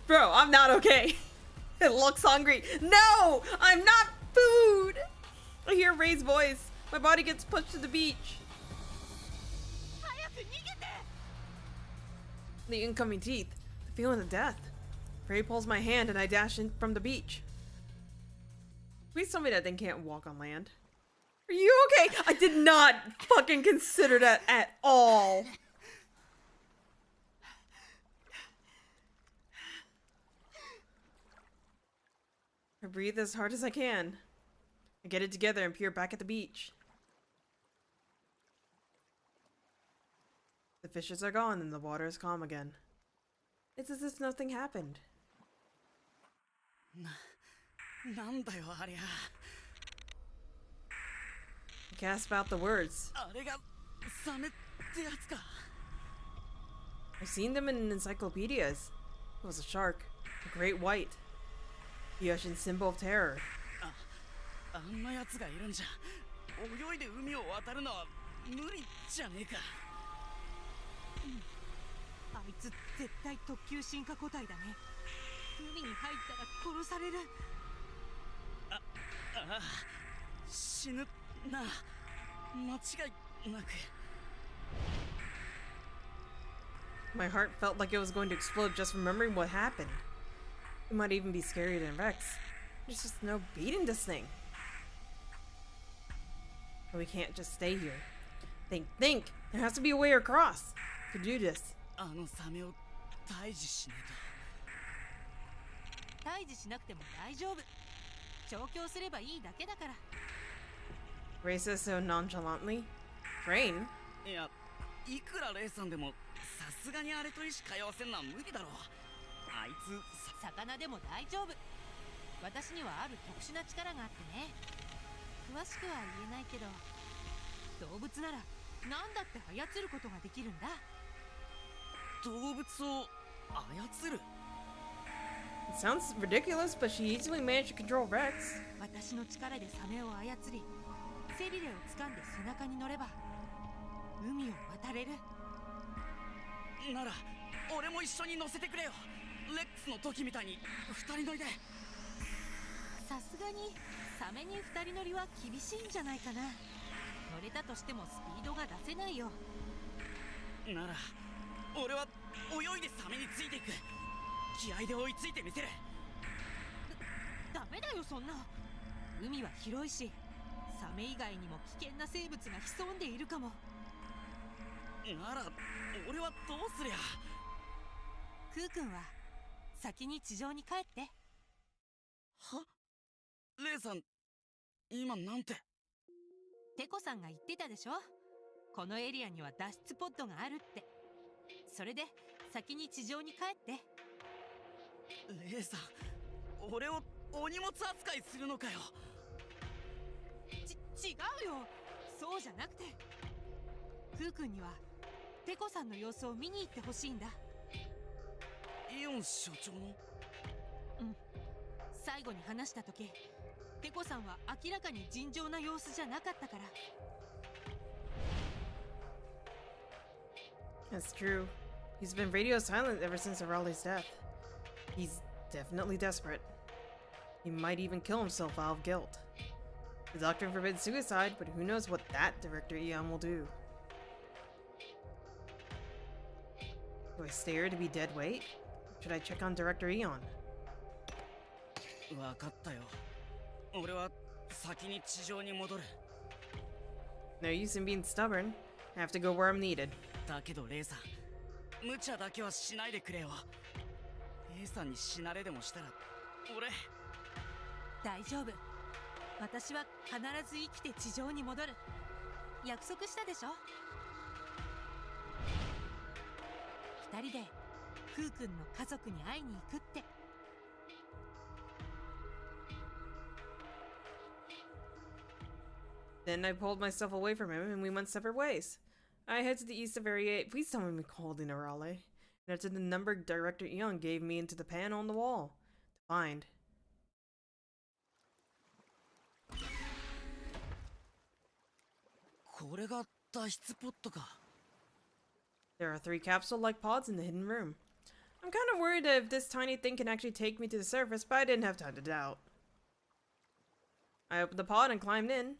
Bro, I'm not okay. It looks hungry. No! I'm not food! I hear Ray's voice. My body gets pushed to the beach. The incoming teeth. The feeling of death. Ray pulls my hand and I dash in from the beach. Please tell me that thing can't walk on land. Are you okay? I did not fucking consider that at all. I breathe as hard as I can. I get it together and peer back at the beach. The fishes are gone and the water is calm again. It's as if nothing happened. なんだよありゃ。 I gasp out the words. あれがサメってやつか。 I've seen them in encyclopedias. It was a shark, a great white, the ocean symbol of terror. あんなやつがいるんじゃ、泳いで海を渡るのは無理じゃねえか。あいつ絶対特級進化個体だね。海に入ったら殺される。ああ、死ぬな。間違いなく。 My heart felt like it was going to explode just remembering what happened. It might even be scarier than Rex. There's just no beating this thing. But we can't just stay here. Think! There has to be a way across. To do this. あのサメを退治しねえと。退治しなくても大丈夫。調教すればいいだけだから。 Ray says so nonchalantly. Train? いや、いくらレイさんでもさすがにあれと石通わせんのは無理だろう。あいつ魚でも大丈夫。私にはある特殊な力があってね。詳しくは言えないけど、動物なら何だって操ることができるんだ。動物を操る。 It sounds ridiculous, but she easily managed to control Rex. 私の力でサメを操り、背びれを掴んで背中に乗れば海を渡れる。なら俺も一緒に乗せてくれよ。レックスの時みたいに二人乗りで。さすがにサメに二人乗りは厳しいんじゃないかな。乗れたとしてもスピードが出せないよ。なら俺は泳いでサメについていく。気合で追いついてみせる。ダメだよそんな。海は広いし、サメ以外にも危険な生物が潜んでいるかも。なら俺はどうすりゃ。クー君は先に地上に帰って。は？レイさん、今なんて。テコさんが言ってたでしょ、このエリアには脱出ポッドがあるって。それで先に地上に帰って。レイさん、俺をお荷物扱いするのかよ。違うよ、そうじゃなくて、クー君にはテコさんの様子を見に行ってほしいんだ。イオン所長の？うん、最後に話した時、テコさんは明らかに尋常な様子じゃなかったから。 That's true. He's been radio silent ever since Arale's death. He's definitely desperate. He might even kill himself out of guilt. The doctrine forbids suicide, but who knows what that Director Eon will do. Do I stay here to be dead weight? Or should I check on Director Eon? わかったよ。俺は先に地上に戻る。No use in being stubborn. I have to go where I'm needed. だけどレイさん、無茶だけはしないでくれよ。レイさんに死なれでもしたら俺。大丈夫、私は必ず生きて地上に戻る。約束したでしょ。二人でクー君の家族に会いに行くって。Then I pulled myself away from him and we went separate ways. I head to the east of Area 8. Please tell me I'm called in Arale. And entered the number Director Eon gave me into the panel on the wall. To find. There are 3 capsule-like pods in the hidden room. I'm kind of worried if this tiny thing can actually take me to the surface, but I didn't have time to doubt. I opened the pod and climbed in.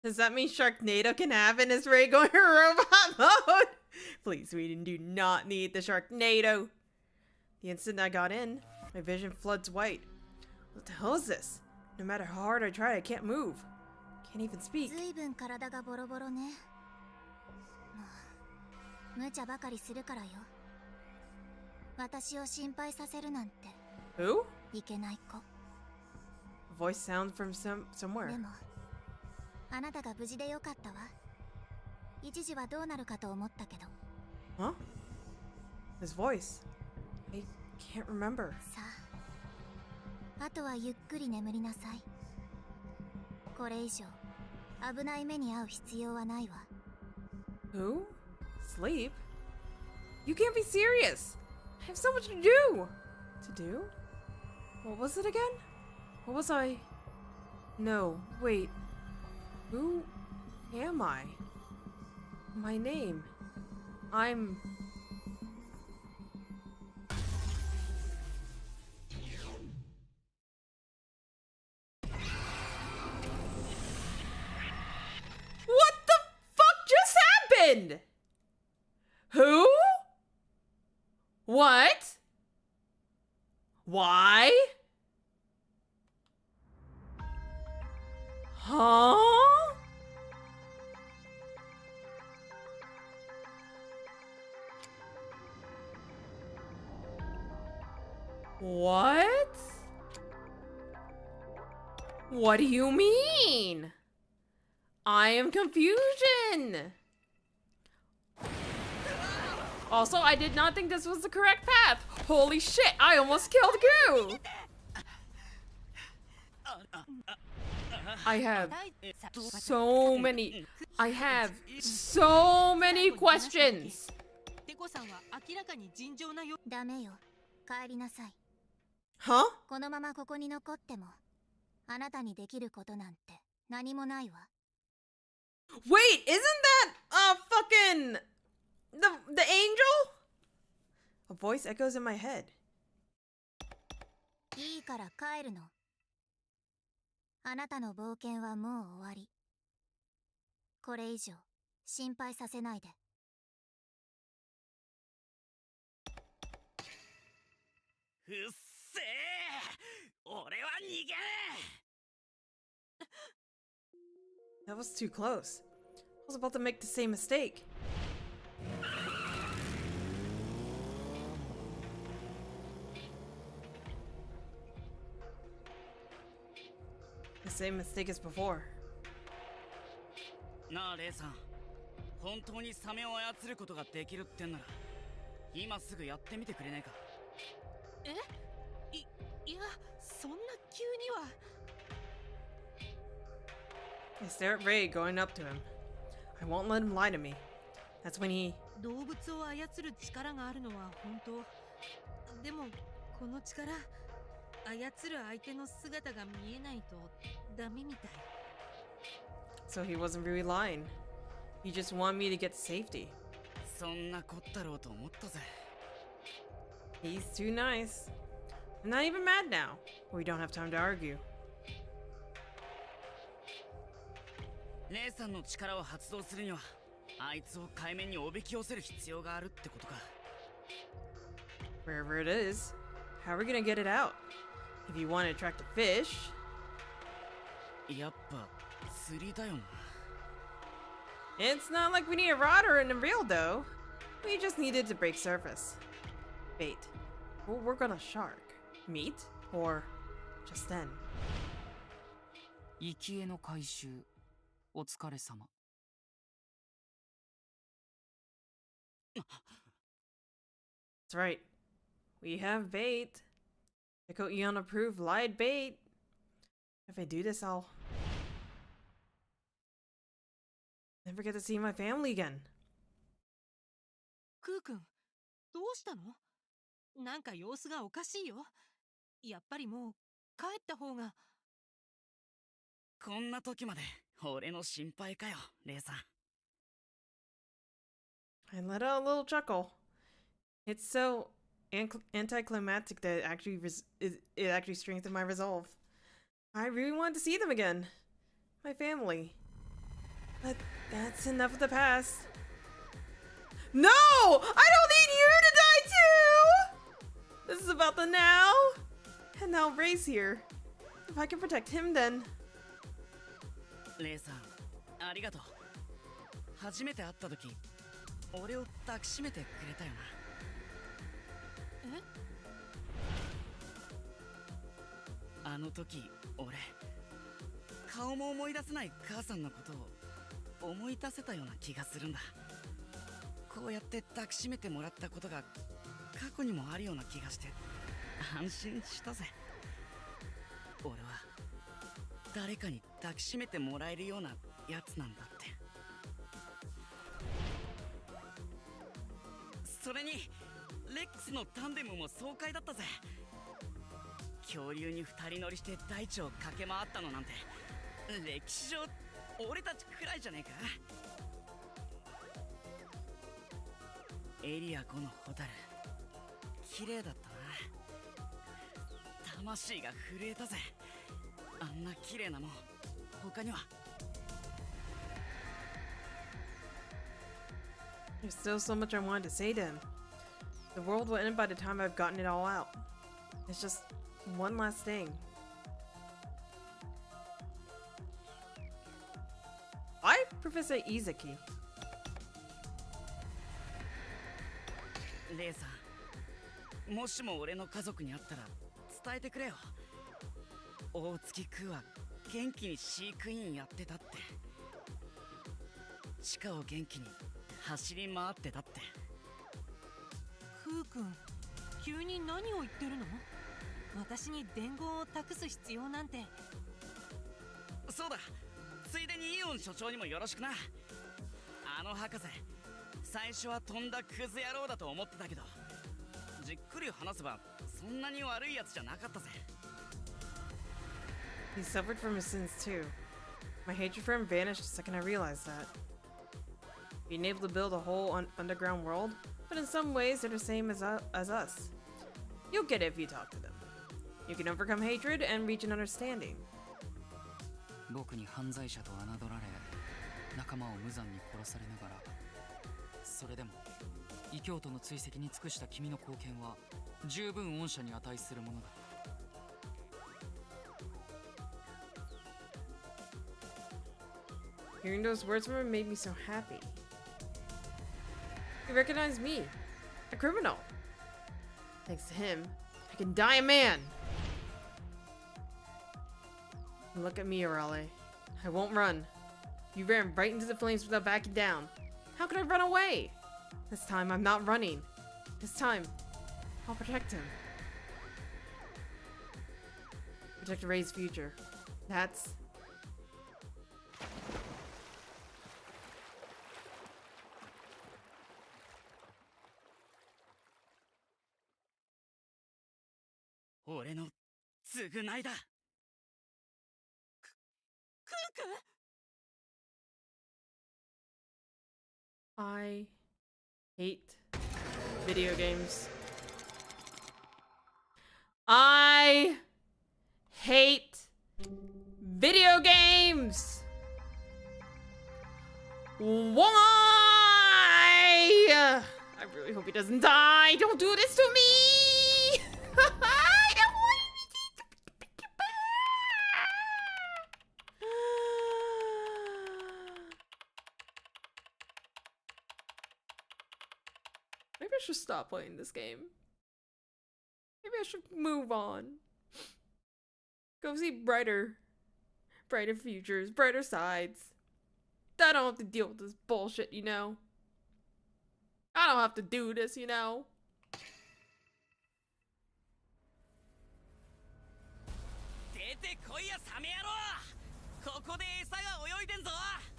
Does that mean Sharknado can have in his ray going robot mode? Please, we do not need the Sharknado. The instant I got in, my vision floods white. What the hell is this? No matter how hard I try, I can't move. Can't even speak. ずいぶん体がボロボロね。無茶ばかりするからよ。私を心配させるなんて。Who? いけない子。 A voice sounds from somewhere. でも、あなたが無事でよかったわ。一時はどうなるかと思ったけど。Huh? His voice. I can't remember. さあ、あとはゆっくり眠りなさい。これ以上危ない目に遭う必要はないわ。 Who? Sleep? You can't be serious! I have so much to do! To do? What was it again? What was I? No, wait. Who am I? My name. I'm... What the fuck just happened? Who? What? Why? Huh? What? What do you mean? I am confusion. Also, I did not think this was the correct path. Holy shit, I almost killed Goo. I have so many questions. テコさんは明らかに尋常なよ。ダメよ。帰りなさい。 Huh? このままここに残っても、あなたにできることなんて何もないわ。 Wait, isn't that fucking the angel? A voice echoes in my head. いいから帰るの。あなたの冒険はもう終わり。これ以上心配させないで。うっせえ、俺は逃げねえ。 That was too close. I was about to make the same mistake. The same mistake as before. なあレイさん、本当にサメを操ることができるってんなら今すぐやってみてくれないか。いや、そんな急には。I stare at Ray going up to him. I won't let him lie to me. That's when he... 動物を操る力があるのは本当。でもこの力、操る相手の姿が見えないとダメみたい。So he wasn't really lying. He just wanted me to get to safety. そんなこったろうと思ったぜ。 He's too nice. I'm not even mad now. We don't have time to argue. レイさんの力を発動するにはあいつを海面におびき寄せる必要があるってことか。 Wherever it is, how are we gonna get it out? If you want to attract a fish... やっぱ釣りだよな。 It's not like we need a rod or a reel, though. We just needed to break surface. Bait. We'll work on a shark. Meat? Or just then? 生き餌の回収お疲れ様。 That's right. We have bait. Check out Eon approved live bait. If I do this, I'll never get to see my family again. クー君、どうしたの？なんか様子がおかしいよ。やっぱりもう帰った方が。こんな時まで俺の心配かよ、レイさん。 I let out a little chuckle. It's so anticlimactic that it actually strengthened my resolve. I really wanted to see them again. My family. But that's enough of the past. No! I don't need you to die too! This is about the now. And now Ray's here. If I can protect him then. レイさん、ありがとう。初めて会った時、俺を抱きしめてくれたよな。あの時、俺、顔も思い出せない母さんのことを思い出せたような気がするんだ。こうやって抱きしめてもらったことが過去にもあるような気がして安心したぜ。俺は誰かに抱きしめてもらえるようなやつなんだって。それにレックスのタンデムも爽快だったぜ。恐竜に二人乗りして大地を駆け回ったのなんて歴史上俺たちくらいじゃねえか。エリア5のホタル綺麗だったな。魂が震えたぜ。あんな綺麗なもん他には。 There's still so much I wanted to say to him. The world will end by the time I've gotten it all out. It's just one last thing. Why Professor Izaki? レイさん、もしも俺の家族に会ったら伝えてくれよ。大月クーは元気に飼育員やってたって。地下を元気に走り回ってたって。クー君、急に何を言ってるの？私に伝言を託す必要なんて。そうだ、ついでにイオン所長にもよろしくな。あの博士、最初はとんだクズ野郎だと思ってたけど、じっくり話せばそんなに悪いやつじゃなかったぜ。 He suffered from his sins too. My hatred for him vanished the second I realized that. Being able to build a whole underground world but in some ways they're the same as us. You'll get it if you talk to them. You can overcome hatred and reach an understanding. 僕に犯罪者と侮られ、仲間を無残に殺されながら、それでも異教徒の追跡に尽くした君の貢献は十分恩赦に値するものだ。Hearing those words from him made me so happy. He recognized me, a criminal. Thanks to him, I can die a man. Look at me, Arale. I won't run. You ran right into the flames without backing down. How could I run away? This time, I'm not running. This time, I'll protect him. Protect Ray's future. That's...俺の償いだ。I hate video games. I hate video games. Why? I really hope he doesn't die. Don't do this to me. I don't want Maybe I should stop playing this game. Maybe I should move on. Go see brighter futures, brighter sides. I don't have to deal with this bullshit, you know? I don't have to do this, you know?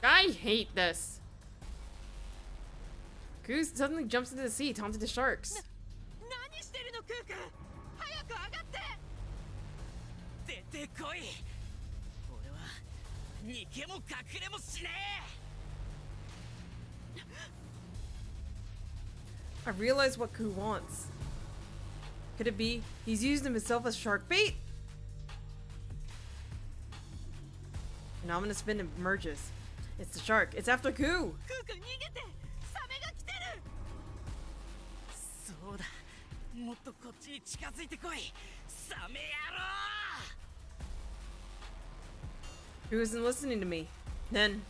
I hate this. Goose suddenly jumps into the sea, taunted the sharks. I realize what Ku wants. Could it be he's used himself as shark bait? An ominous fin emerges. It's the shark. It's after Ku! Ku isn't listening to me. Then...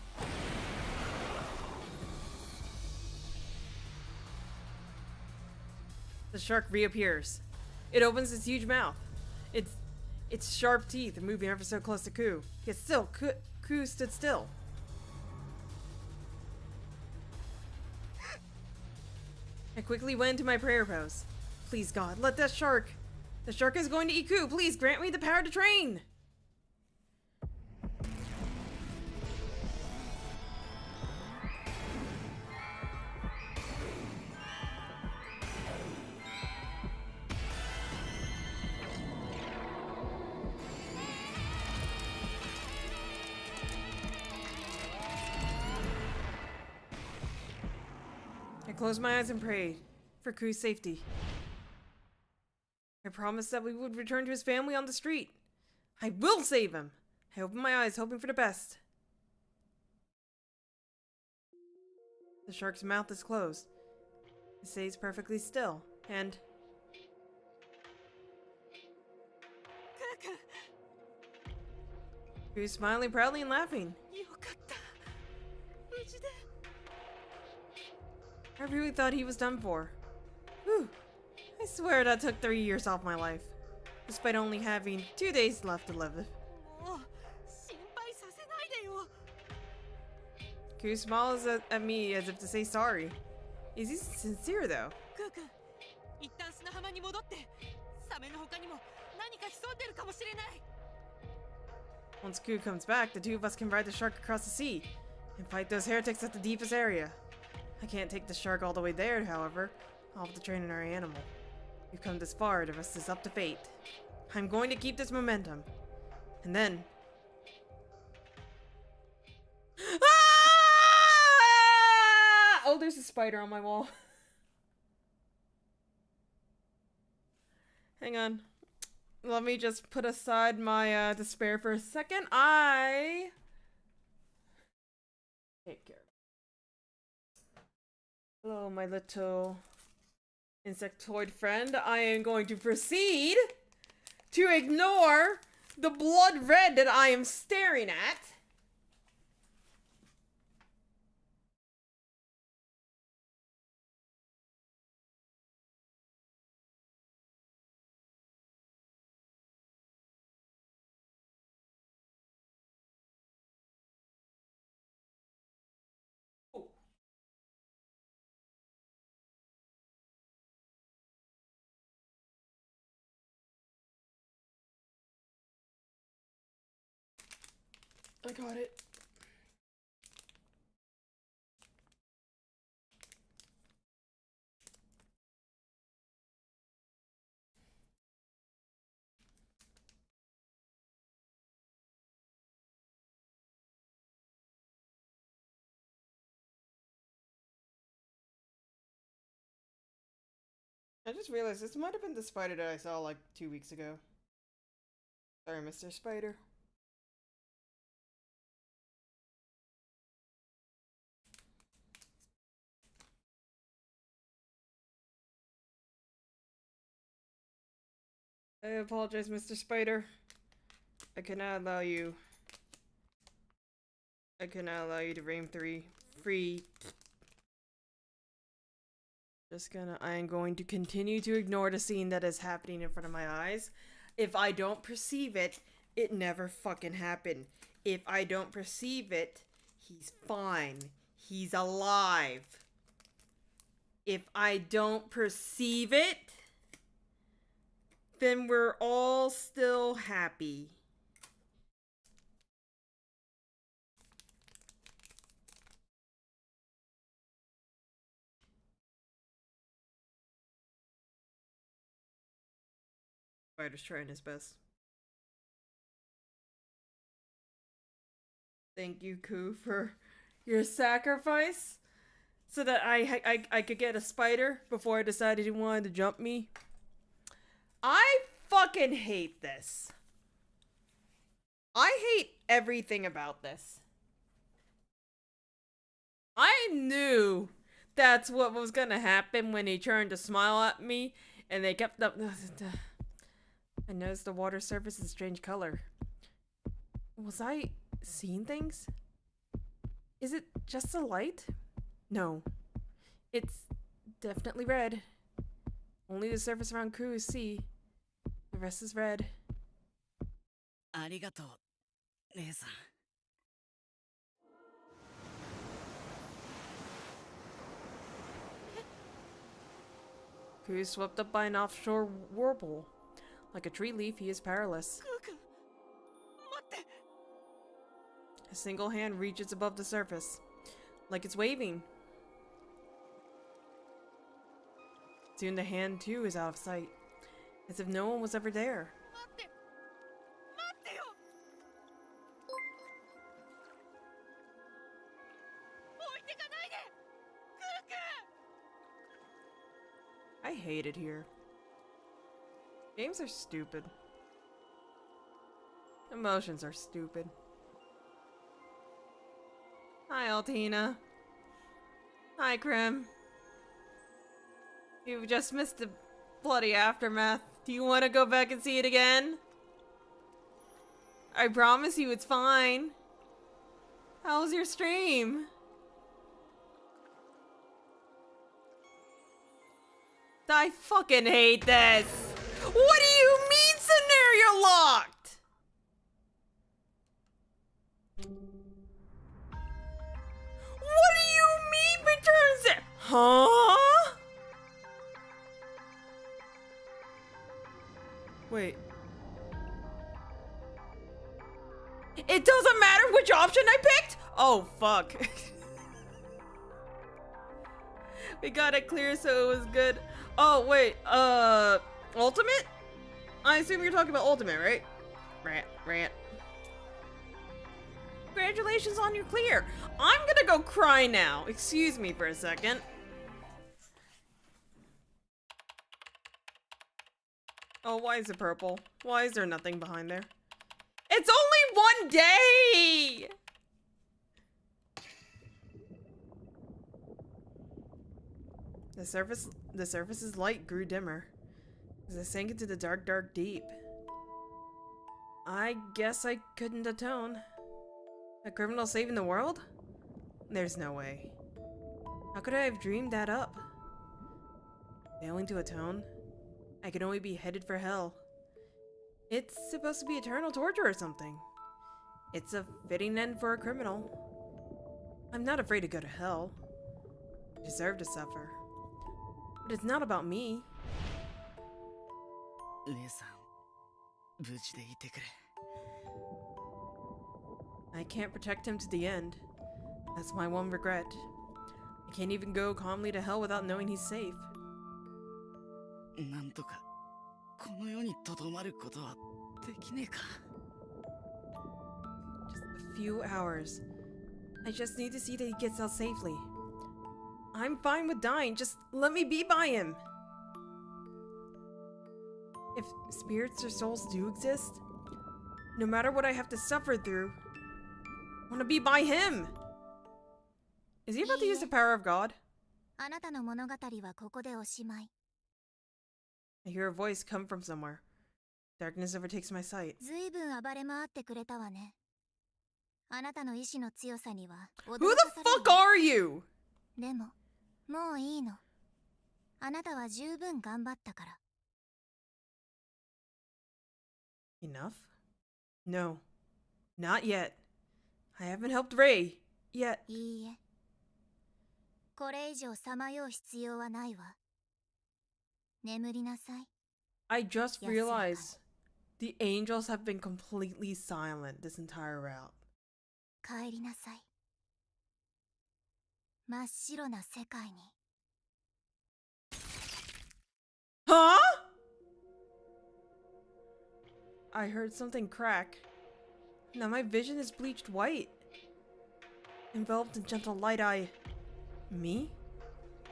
the shark reappears. It opens its huge mouth. Its sharp teeth are moving ever so close to Ku. Yet still, Ku stood still. I quickly went into my prayer pose. Please God, let that shark... The shark is going to eat Ku. Please grant me the power to train. I closed my eyes and prayed for Ku's safety. I promised that we would return to his family on the street. I will save him! I opened my eyes, hoping for the best. The shark's mouth is closed. It stays perfectly still, and... Ku's smiling proudly and laughing. I really thought he was done for. Whew. I swear that took 3 years off my life, despite only having 2 days left to live. Ku smiles at me as if to say sorry. Is he sincere though? Once Ku comes back, the two of us can ride the shark across the sea and fight those heretics at the deepest area. I can't take the shark all the way there, however. I'll have to train our animal. We've come this far, the rest is up to fate. I'm going to keep this momentum. And then... Ah! Oh, there's a spider on my wall. Hang on. Let me just put aside my despair for a second. Take care. Hello, my little insectoid friend. I am going to proceed to ignore the blood red that I am staring at. I got it. I just realized this might have been the spider that I saw like 2 weeks ago. Sorry, Mr. Spider. I apologize, Mr. Spider. I cannot allow you to reign free. I am going to continue to ignore the scene that is happening in front of my eyes. If I don't perceive it, it never fucking happened. If I don't perceive it, he's fine. He's alive. If I don't perceive it, then we're all still happy. Spider's trying his best. Thank you, Koo, for your sacrifice so that I could get a spider before I decided he wanted to jump me. I fucking hate this. I hate everything about this. I knew that's what was gonna happen when he turned to smile at me and they kept up. I noticed the water surface is a strange color. Was I seeing things? Is it just the light? No. It's definitely red. Only the surface around Koo is sea. The rest is red. ありがとう、姉さん。Koo is swept up by an offshore whirlpool. Like a tree leaf, he is powerless. クー君、待って。 A single hand reaches above the surface, like it's waving. Soon the hand too is out of sight, as if no one was ever there. 待って。待ってよ。置いてかないで。クー君。 I hate it here. Games are stupid. Emotions are stupid. Hi, Altina. Hi, Krim. You've just missed the bloody aftermath. Do you want to go back and see it again? I promise you it's fine. How was your stream? I fucking hate this. What do you mean scenario locked? What do you mean returns it? Huh? Wait. It doesn't matter which option I picked? Oh, fuck. We got it clear, so it was good. Oh, wait, ultimate? I assume you're talking about ultimate, right? Rant. Congratulations on your clear. I'm gonna go cry now. Excuse me for a second. Oh, why is it purple? Why is there nothing behind there? It's only 1 day! The surface's light grew dimmer as I sank into the dark, dark deep. I guess I couldn't atone. A criminal saving the world? There's no way. How could I have dreamed that up? Failing to atone? I could only be headed for hell. It's supposed to be eternal torture or something. It's a fitting end for a criminal. I'm not afraid to go to hell. I deserve to suffer. But it's not about me. レイさん、無事でいてくれ。 I can't protect him to the end. That's my one regret. I can't even go calmly to hell without knowing he's safe. なんとかこの世にとどまることはできねえか。 Just a few hours. I just need to see that he gets out safely. I'm fine with dying. Just let me be by him. If spirits or souls do exist, no matter what I have to suffer through, I want to be by him. Is he about to use the power of God? あなたの物語はここでおしまい。 I hear a voice come from somewhere. Darkness overtakes my sight. ずいぶん暴れ回ってくれたわね。あなたの意志の強さには驚 Who か the される fuck are you? でも、もういいの。あなたは十分頑張ったから。 Enough? No. Not yet. I haven't helped Ray. Yet. いいえ。これ以上さまよう必要はないわ。眠りなさい。 I just Yes, realized the angels have been completely silent this entire route. 帰りなさい。真っ白な世界に。 Huh? I heard something crack. Now my vision is bleached white. Enveloped in gentle light, Me?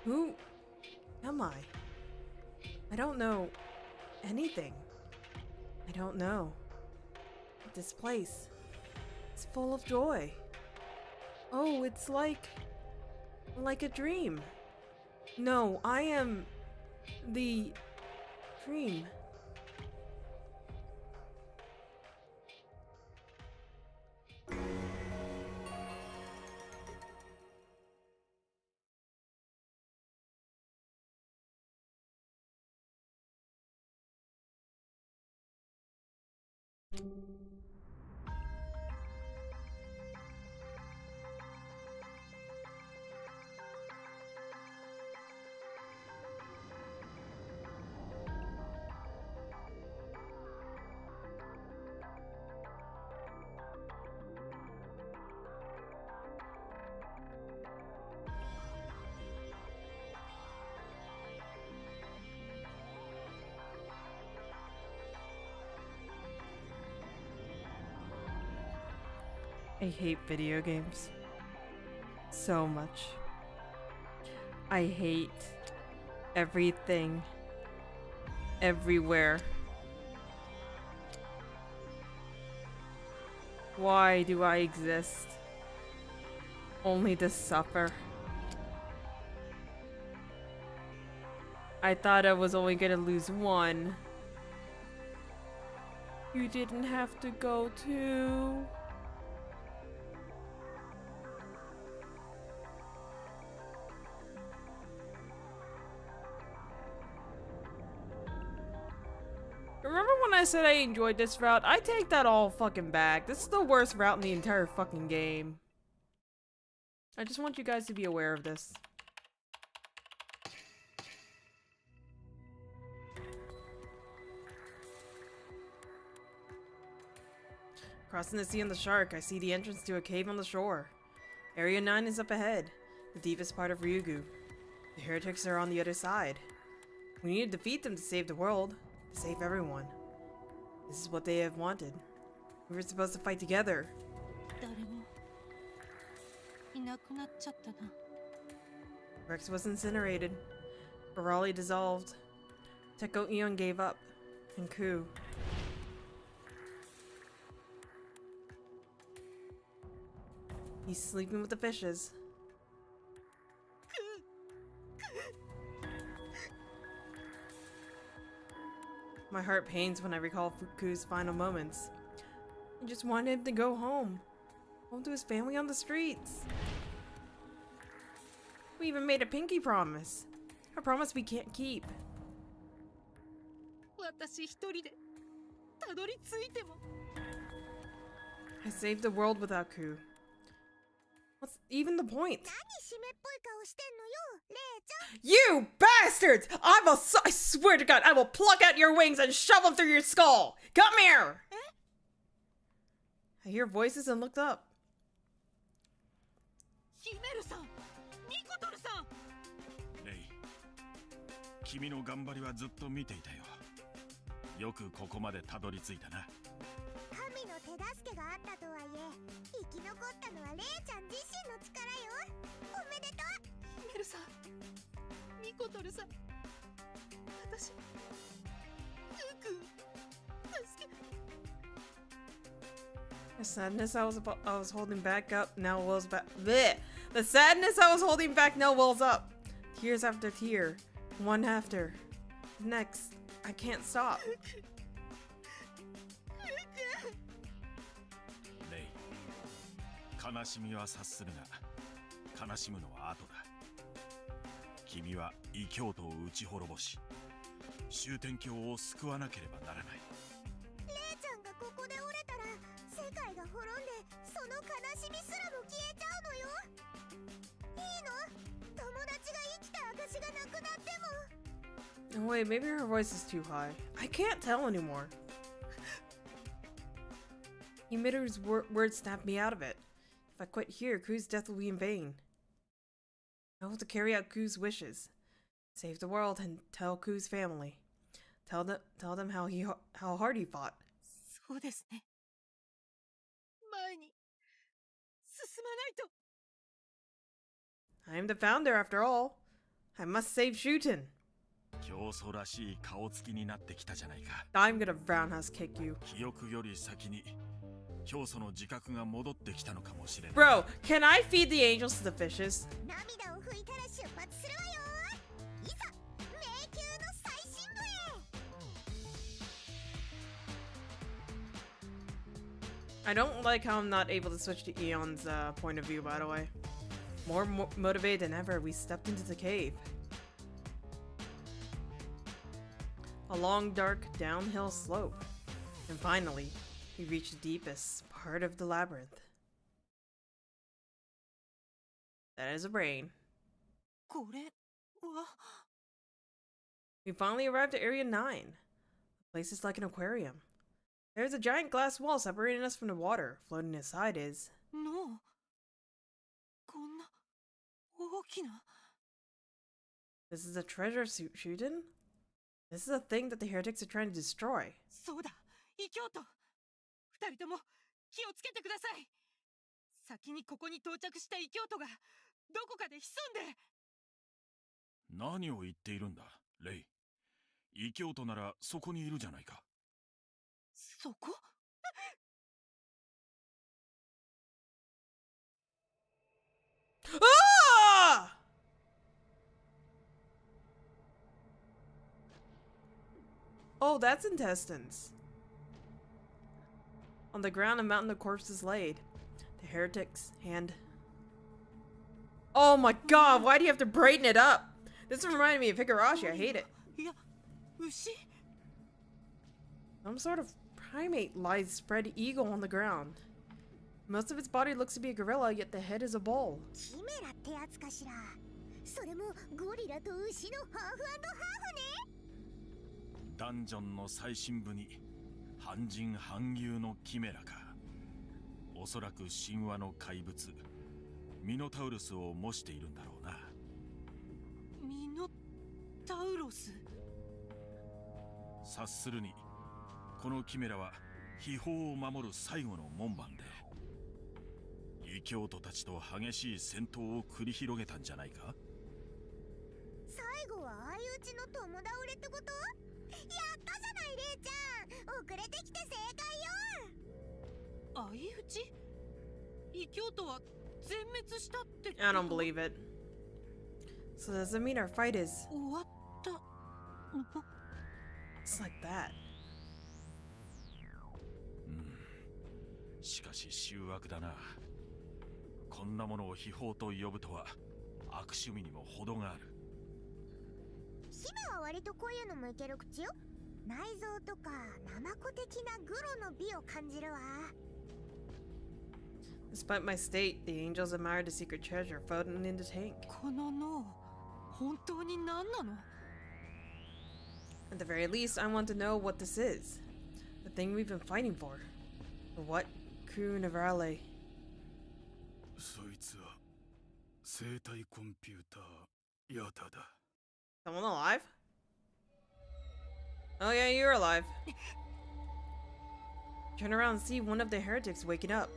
Who am I? I don't know anything. I don't know. But this place is full of joy. Oh, it's like a dream. No, I am the dream. I hate video games so much. I hate everything, everywhere. Why do I exist? Only to suffer. I thought I was only gonna lose one. You didn't have to go too. Remember when I said I enjoyed this route? I take that all fucking back. This is the worst route in the entire fucking game. I just want you guys to be aware of this. Crossing the sea on the Shark, I see the entrance to a cave on the shore. Area 9 is up ahead, the deepest part of Ryugu. The heretics are on the other side. We need to defeat them to save the world. To save everyone. This is what they have wanted. We were supposed to fight together. 誰もいなくなっちゃったな。 Rex was incinerated. Barali dissolved. Teko Eon gave up. And Ku. He's sleeping with the fishes. My heart pains when I recall Ku's final moments. I just wanted him to go home. Home to his family on the streets. We even made a pinky promise. A promise we can't keep. 私一人でたどり着いても I saved the world without Ku. What's even the point? 何湿っぽい顔してんのよ、レイちゃん。 You bastards! I swear to God, I will pluck out your wings and shove them through your skull! Come here! I hear voices and looked up. ヒメルさん、ミコトルさん。レイ、君の頑張りはずっと見ていたよ。よくここまでたどり着いたな。神の手助けがあったとはいえ、生き残ったのはレイちゃん自身の力よ。おめでとう。ヒメルさん、ミコトルさん。私、クー君、助け。The sadness I was holding back up now wells back. Bleh! The sadness I was holding back now wells up. Tears after tear, one after the next. I can't stop. レイ、悲しみは察するが、悲しむのは後だ。君は異教徒を打ち滅ぼし、終天教を救わなければならない。レイちゃんがここで折れたら、世界が滅んで、その悲しみすらも消えちゃうのよ。いいの？友達が生きた証がなくなっても。Oh, wait, maybe her voice is too high. I can't tell anymore. Emitters' words snapped me out of it. If I quit here, Ku's death will be in vain. I have to carry out Ku's wishes. Save the world and tell Ku's family. Tell them how hard he fought. そうですね。前に進まないと。I am the founder after all. I must save Shuten. 教祖らしい顔つきになってきたじゃないか。I'm gonna roundhouse kick you. 記憶より先に教祖の自覚が戻ってきたのかもしれない。 Bro, can I feed the angels to the fishes? 涙を拭いたら出発するわよ。いざ迷宮の最深部へ。 I don't like how I'm not able to switch to Eon's point of view, by the way. More motivated than ever, we stepped into the cave. A long, dark, downhill slope. And finally, we reached the deepest part of the labyrinth. That is a brain. これは We finally arrived at Area 9. The place is like an aquarium. There's a giant glass wall separating us from the water. Floating inside is... のこんな大きな This is a treasure suit, Shuten? This is a thing that the heretics are trying to destroy. そうだ異教徒二人とも気をつけてください先にここに到着した異教徒がどこかで潜んで何を言っているんだ、レイ。異教徒ならそこにいるじゃないか。そこ Ah! Oh, that's intestines. On the ground, a mountain of corpses laid. The heretic's hand. Oh my god, why do you have to braiden it up? This reminded me of Higurashi, I hate it. いや牛 Some sort of primate lies spread eagle on the ground. Most of its body looks to be a gorilla, yet the head is a bull. キメラってやつかしら。それもゴリラと牛のハーフ&ハーフね。ダンジョンの最深部に半人半牛のキメラか。おそらく神話の怪物ミノタウルスを模しているんだろうな。ミノタウロス察するにこのキメラは秘宝を守る最後の門番で異教徒たちと激しい戦闘を繰り広げたんじゃないか。最後は相打ちの友倒れってこと？たじゃないレイちゃん、遅れてきて正解よ。相打ち？異教徒は全滅したってこと？ I don't believe it. So does that mean our fight is 終わった。it's like that? しかし醜悪だな。こんなものを秘宝と呼ぶとは悪趣味にも程がある。姫は割とこういうのもいける口よ。内臓とかナマコ的なグロの美を感じるわ。Despite my state, the angels admired the secret treasure floating in the tank. この脳、本当に何なの？ At the very least, I want to know what this is. The thing we've been fighting for. For what? Crew Navarale. そいつは生体コンピューターヤタだ。 Someone alive? Oh yeah, you're alive. Turn around and see one of the heretics waking up.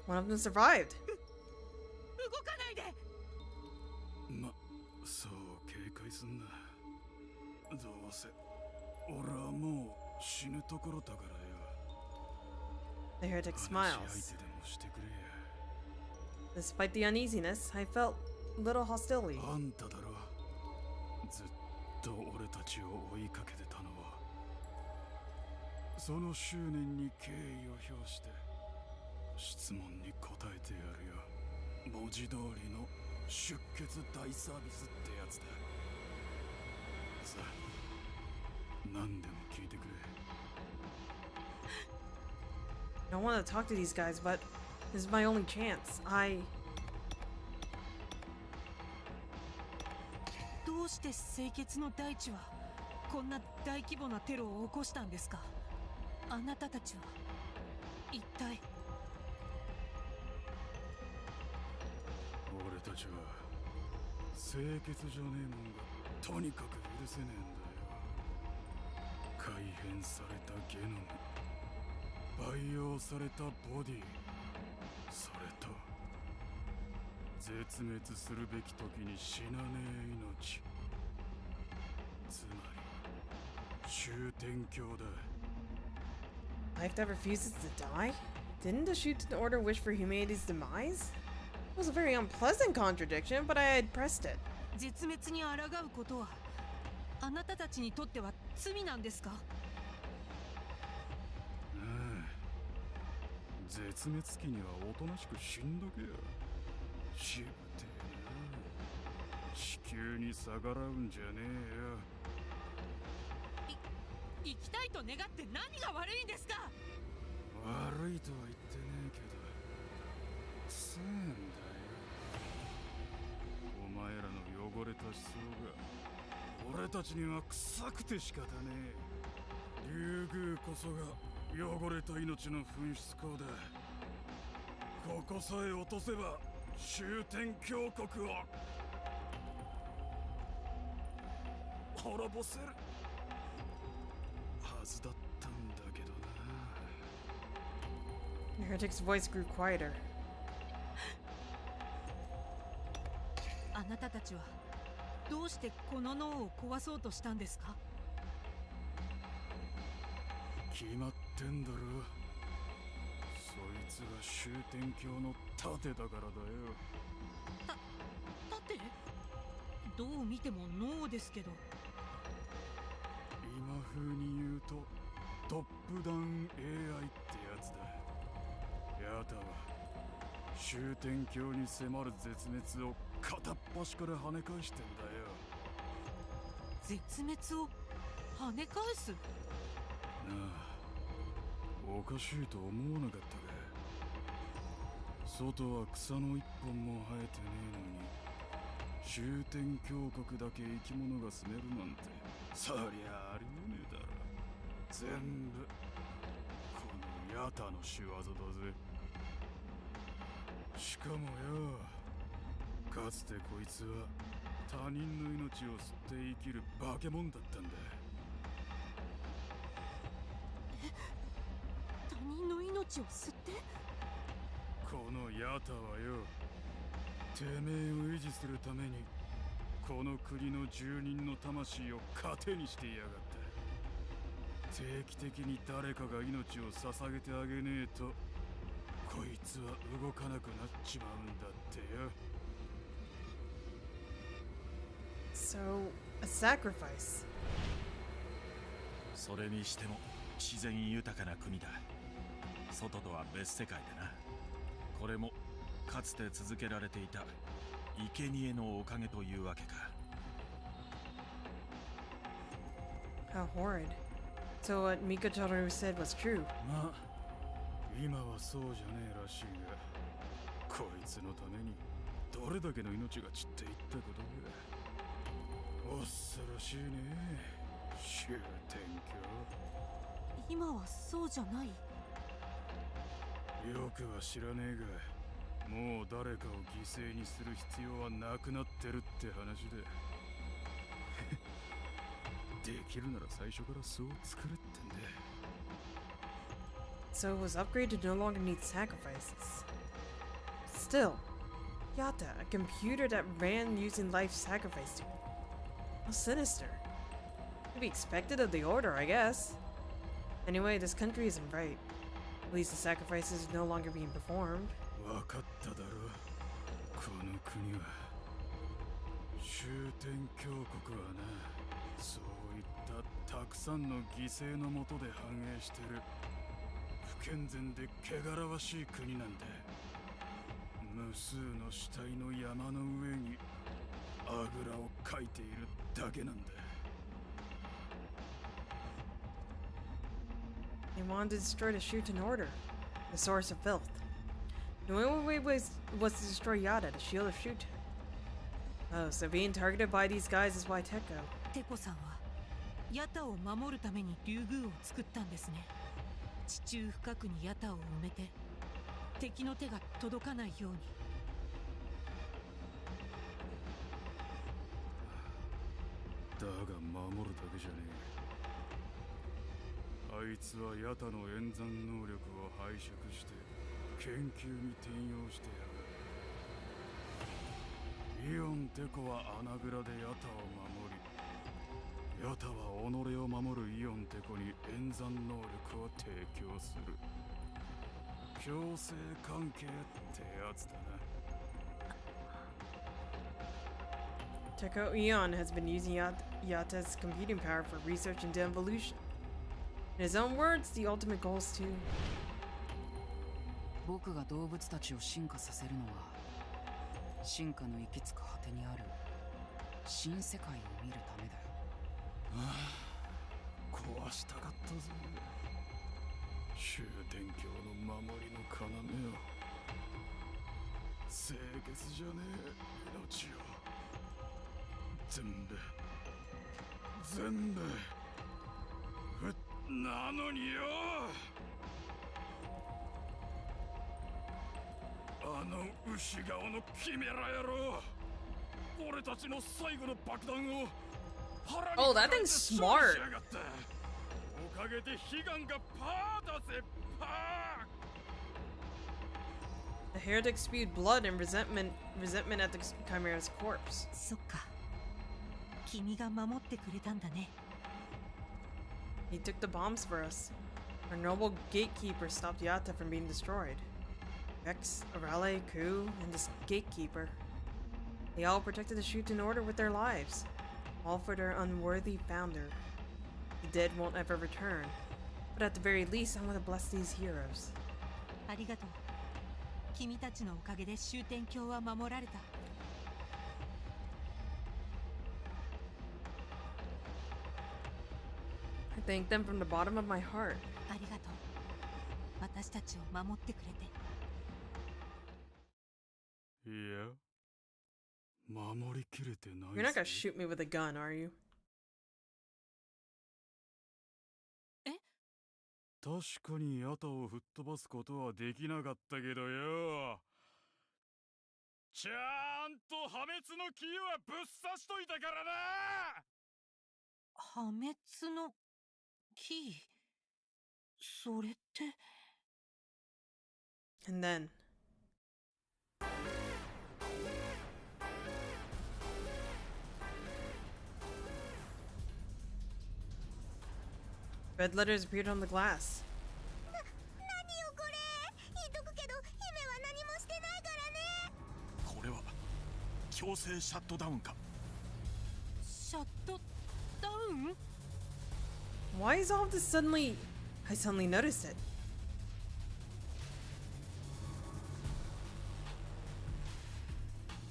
One of them survived. 動かないで。そう警戒すんな。どうせ俺はもう死ぬところだからよ。 The heretic 話し smiles. 相手でもしてくれや。 Despite the uneasiness, I felt a little hostility. あんただろ。ずっと俺たちを追いかけてたのはその執念に敬意を表して質問に答えてやるよ。文字通りの出血大サービスってやつだ。さあ何でも聞いてくれ。 I don't want to talk to these guys, but this is my only chance. どうして清潔の大地はこんな大規模なテロを起こしたんですか？あなたたちは一体。俺たちは清潔じゃねえもんがとにかく許せねえんだよ。改変されたゲノム、培養されたボディ、それと絶滅するべき時に死なねえ命、つまり終点鏡だ。 life that refuses to die? Didn't the Shuten order wish for humanity's demise? It was a very unpleasant contradiction, but I had pressed it. 絶滅に抗うことはあなたたちにとっては罪なんですか？ああ、絶滅期にはおとなしく死んどけよ。しぶてえな。地球に逆らうんじゃねえよ。生きたいと願って何が悪いんですか？悪いとは言ってねえけど、くせえんだよ。お前らの汚れた思想が俺たちには臭くて仕方ねえ。竜宮こそが汚れた命の噴出口だ。ここさえ落とせば終点峡谷を滅ぼせるはずだったんだけどな。 The heretic's voice grew quieter. あなたたちはどうしてこの脳を壊そうとしたんですか？決まってんだろ。そいつが終点鏡の盾だからだよ。盾？どう見ても脳ですけど。今風に言うとトップダウン AI ってやつだ。ヤタは終点鏡に迫る絶滅を片っ端から跳ね返してんだよ。絶滅を跳ね返す？なあ、おかしいと思わなかったか。外は草の一本も生えてねえのに終点峡谷だけ生き物が住めるなんて、そりゃありえねえだろ。全部このヤタの仕業だぜ。しかもよ、かつてこいつは他人の命を吸って生きる化け物だったんだ。他人の命を吸って？このヤタはよ、てめえを維持するためにこの国の住人の魂を糧にしていやがった。定期的に誰かが命を捧げてあげねえとこいつは動かなくなっちまうんだってよ。 So, a sacrifice. それにしても自然豊かな国だ。外とは別世界だな。これもかつて続けられていた生贄のおかげというわけか。 How horrid. So what Mikotaru said was true. まあ今はそうじゃねえらしいが、こいつのためにどれだけの命が散っていったことが恐ろしいね、終天今はそうじゃない。よくは知らねえが、もう誰かを犠牲にする必要はなくなってるって話でできるなら最初からそう作れってんだ。 So it was upgraded to no longer need sacrifices. Still, Yata, a computer that ran using life sacrifice tool. How sinister. To be expected of the Order, I guess. Anyway, this country isn't right. At least the sacrifices are no longer being performed. わかっただろ、この国は終天教国はな、そういったたくさんの犠牲のもとで繁栄してる不健全で汚らわしい国なんだ。無数の死体の山の上にあぐらをかいているだけなんだ。 They wanted to destroy the Shuten Order, the source of filth. The only way was to destroy Yada, the shield of Shuten. Oh, so being targeted by these guys is why Teko. テコさんはヤタを守るために竜宮を作ったんですね。地中深くにヤタを埋めて敵の手が届かないように。だが守るだけじゃねえ。あいつはヤタの演算能力を拝借して研究に転用してやがる。イオンテコは穴蔵でヤタを守り、ヤタは己を守るイオンテコに演算能力を提供する。共生関係ってやつだな。 Teko Eon has been using Yata's computing power for research into evolution. In his own words, the ultimate goal is to... 僕が動物たちを進化させるのは、進化の行き着く果てにある新世界を見るためだよ。壊したかったぜ、終天教の守りの要を。清潔じゃねえ命を全部なのによ、あの牛顔のキメラ野郎、俺たちの最後の爆弾を腹に Oh, that thing's smart. おかげで悲願がパーだぜ、パー。 The heretic spewed blood and resentment at the Chimera's corpse. そっか、君が守ってくれたんだね。 He took the bombs for us. Our noble gatekeeper stopped Yata from being destroyed. Rex, Arale, Ku, and this gatekeeper. They all protected the Shuten Order with their lives, all for their unworthy founder. The dead won't ever return, but at the very least, I want to bless these heroes. ありがとう。君たちのおかげで終天教は守られた。I thank them from the bottom of my heart. ありがとう。私たちを守ってくれて。いや、守りきれてない You're not gonna ぜ。 shoot me with a gun, are you? 確かにヤタを吹っ飛ばすことはできなかったけどよ、ちゃんと破滅のキーはぶっ刺しといたからな。破滅のキー、それって。 And then, Red letters appeared on the glass. 何よこれ。言っとくけど姫は何もしてないからね。これは強制シャットダウンか。シャットダウン？ Why is all of this suddenly... I suddenly noticed it.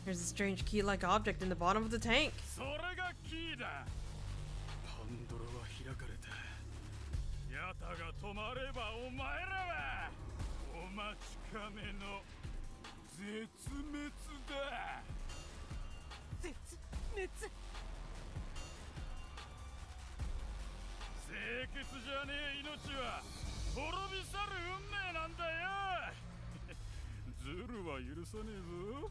There's a strange key-like object in the bottom of the tank. それがキーだ。ハンドルは開かれた。ヤタが止まればお前らはお待ちかねの絶滅だ。絶滅？清潔じゃねえ命は滅び去る運命なんだよ。ズルは許さねえぞ。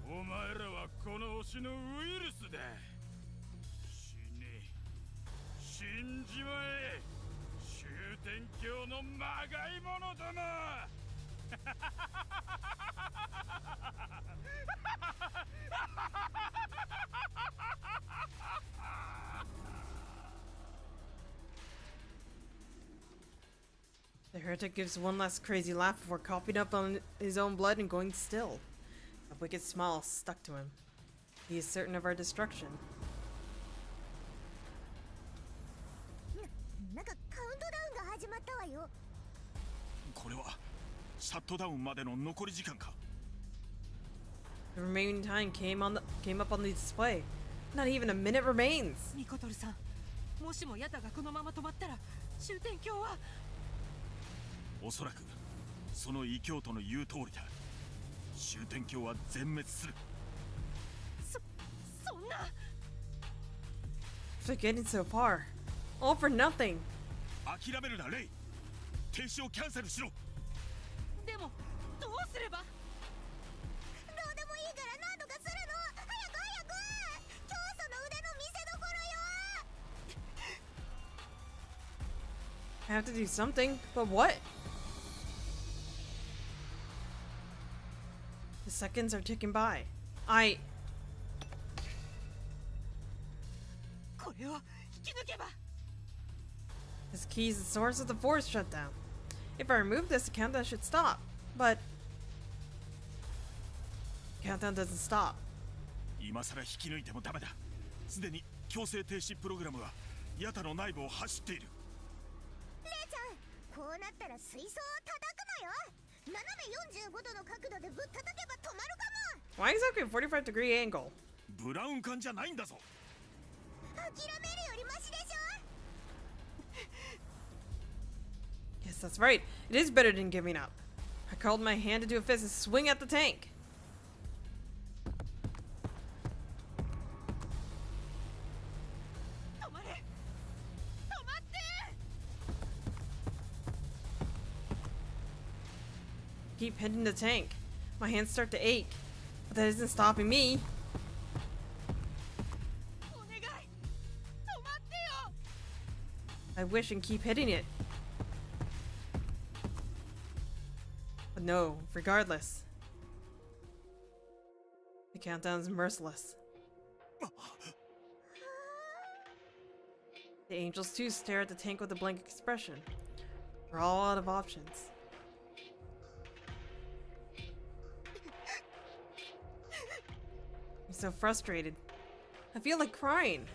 お前らはこの星のウイルスだ。死ね。死んじまえ。終天教のまがい者ども。The heretic gives one last crazy laugh before coughing up on his own blood and going still. A wicked smile stuck to him. He is certain of our destruction. なんかカウントダウンが始まったわよ。これはシャットダウンまでの残り時間か。 The remaining time came up on the display. Not even a minute remains. ニコトルさん、もしもヤタがこのまま止まったら終点鏡は。おそらくその異教徒の言う通りだ。終天教は全滅する。そんな。 After getting so far, all for nothing. 諦めるなレイ。停止をキャンセルしろ。でもどうすれば？どうでもいいから何とかするの。早く早く。教祖の腕の見せ所よ。 I have to do something, but what? The seconds are ticking by. これを引き抜けば。 This key is the source of the force shutdown. If I remove this, the countdown should stop. But... the countdown doesn't stop. 今さら引き抜いてもダメだ。すでに強制停止プログラムはヤタの内部を走っている。レイちゃん、こうなったら水槽を叩くのよ。斜め45度の角度でぶったたけば止まるかも。 Why exactly a 45-degree angle? ブラウン管じゃないんだぞ。諦めるよりマシでしょ。 Yes, that's right. It is better than giving up. I curled my hand into a fist and swing at the tank. Keep hitting the tank. My hands start to ache, but that isn't stopping me. I wish and keep hitting it. But no, regardless. The countdown is merciless. The angels too stare at the tank with a blank expression. We're all out of options. I'm so frustrated. I feel like crying.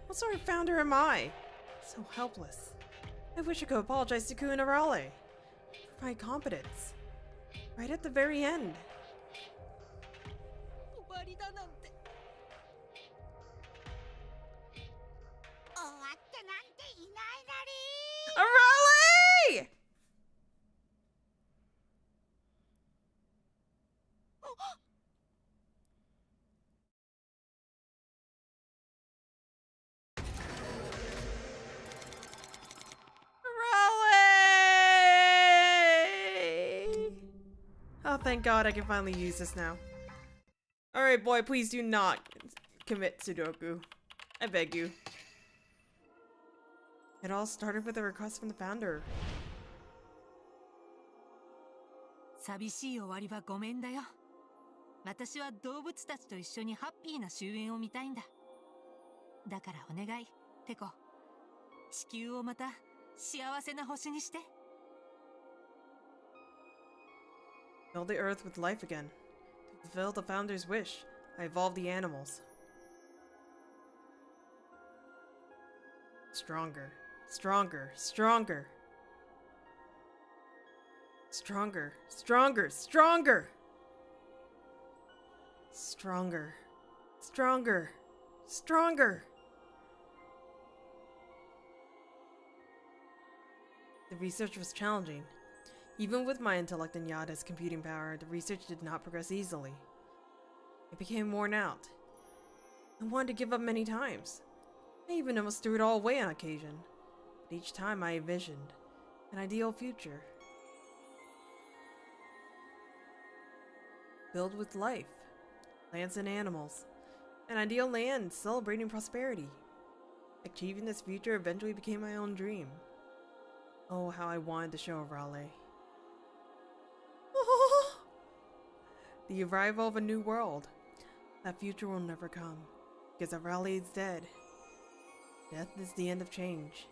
What sort of founder am I? So helpless. I wish I could apologize to Ku and Arale for my incompetence. Right at the very end. 終わりだなんて。終わってなんていないなり。 Arale! Oh, thank God I can finally use this now. Alright, boy, please do not commit Sudoku. I beg you. It all started with a request from the founder. 寂しい終わりはごめんだよ。私は動物たちと一緒にハッピーな終焉を見たいんだ。だからお願い、テコ。地球をまた幸せな星にして。 Fill the earth with life again. To fulfill the founder's wish, I evolved the animals. Stronger. Stronger. Stronger. Stronger. Stronger. Stronger. Stronger. Stronger. Stronger. The research was challenging. Even with my intellect and Yada's computing power, the research did not progress easily. It became worn out. I wanted to give up many times. I even almost threw it all away on occasion. But each time I envisioned an ideal future. Filled with life, plants and animals. An ideal land celebrating prosperity. Achieving this future eventually became my own dream. Oh, how I wanted to show Raleigh. The arrival of a new world. That future will never come, because Raleigh is dead. Death is the end of change.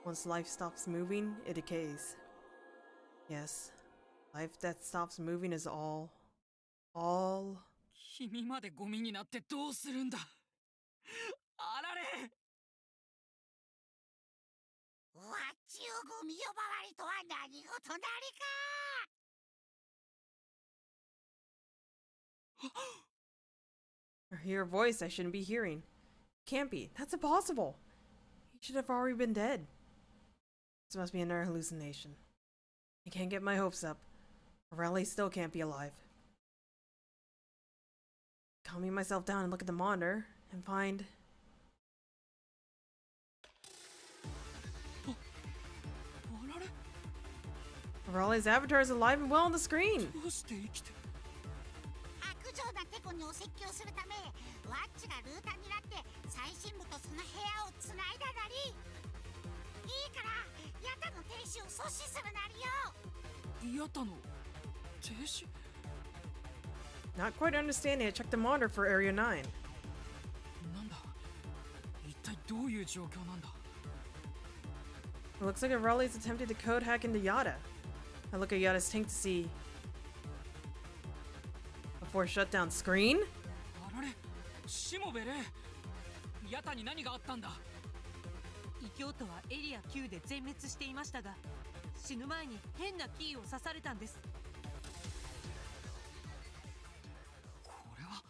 Once life stops moving, it decays. Yes, life that stops moving is all. 君までゴミになってどうするんだ。あられ。わっちゅうゴミ呼ばわりとは何事なりか。 Or hear a voice I shouldn't be hearing. Can't be. That's impossible. He should have already been dead. This must be another hallucination. I can't get my hopes up. Raleigh still can't be alive. Calming myself down and look at the monitor and find... Raleigh's avatar is alive and well on the screen! 悪女なテコにお説教するため、ワッチがルーターになって最深部とその部屋をつないだなり。いいから、ヤタの停止を阻止するなりよ。ヤタの停止? Not quite understanding, I checked the monitor for Area 9. なんだ一体どういう状況なんだ? It looks like Raleigh's attempted to code hack into Yada. I look at Yada's tank to see... Before shutdown screen? あられ、しもべれ。ヤタに何があったんだ? 異教徒はエリア9で全滅していましたが、死ぬ前に変なキーを刺されたんです。これは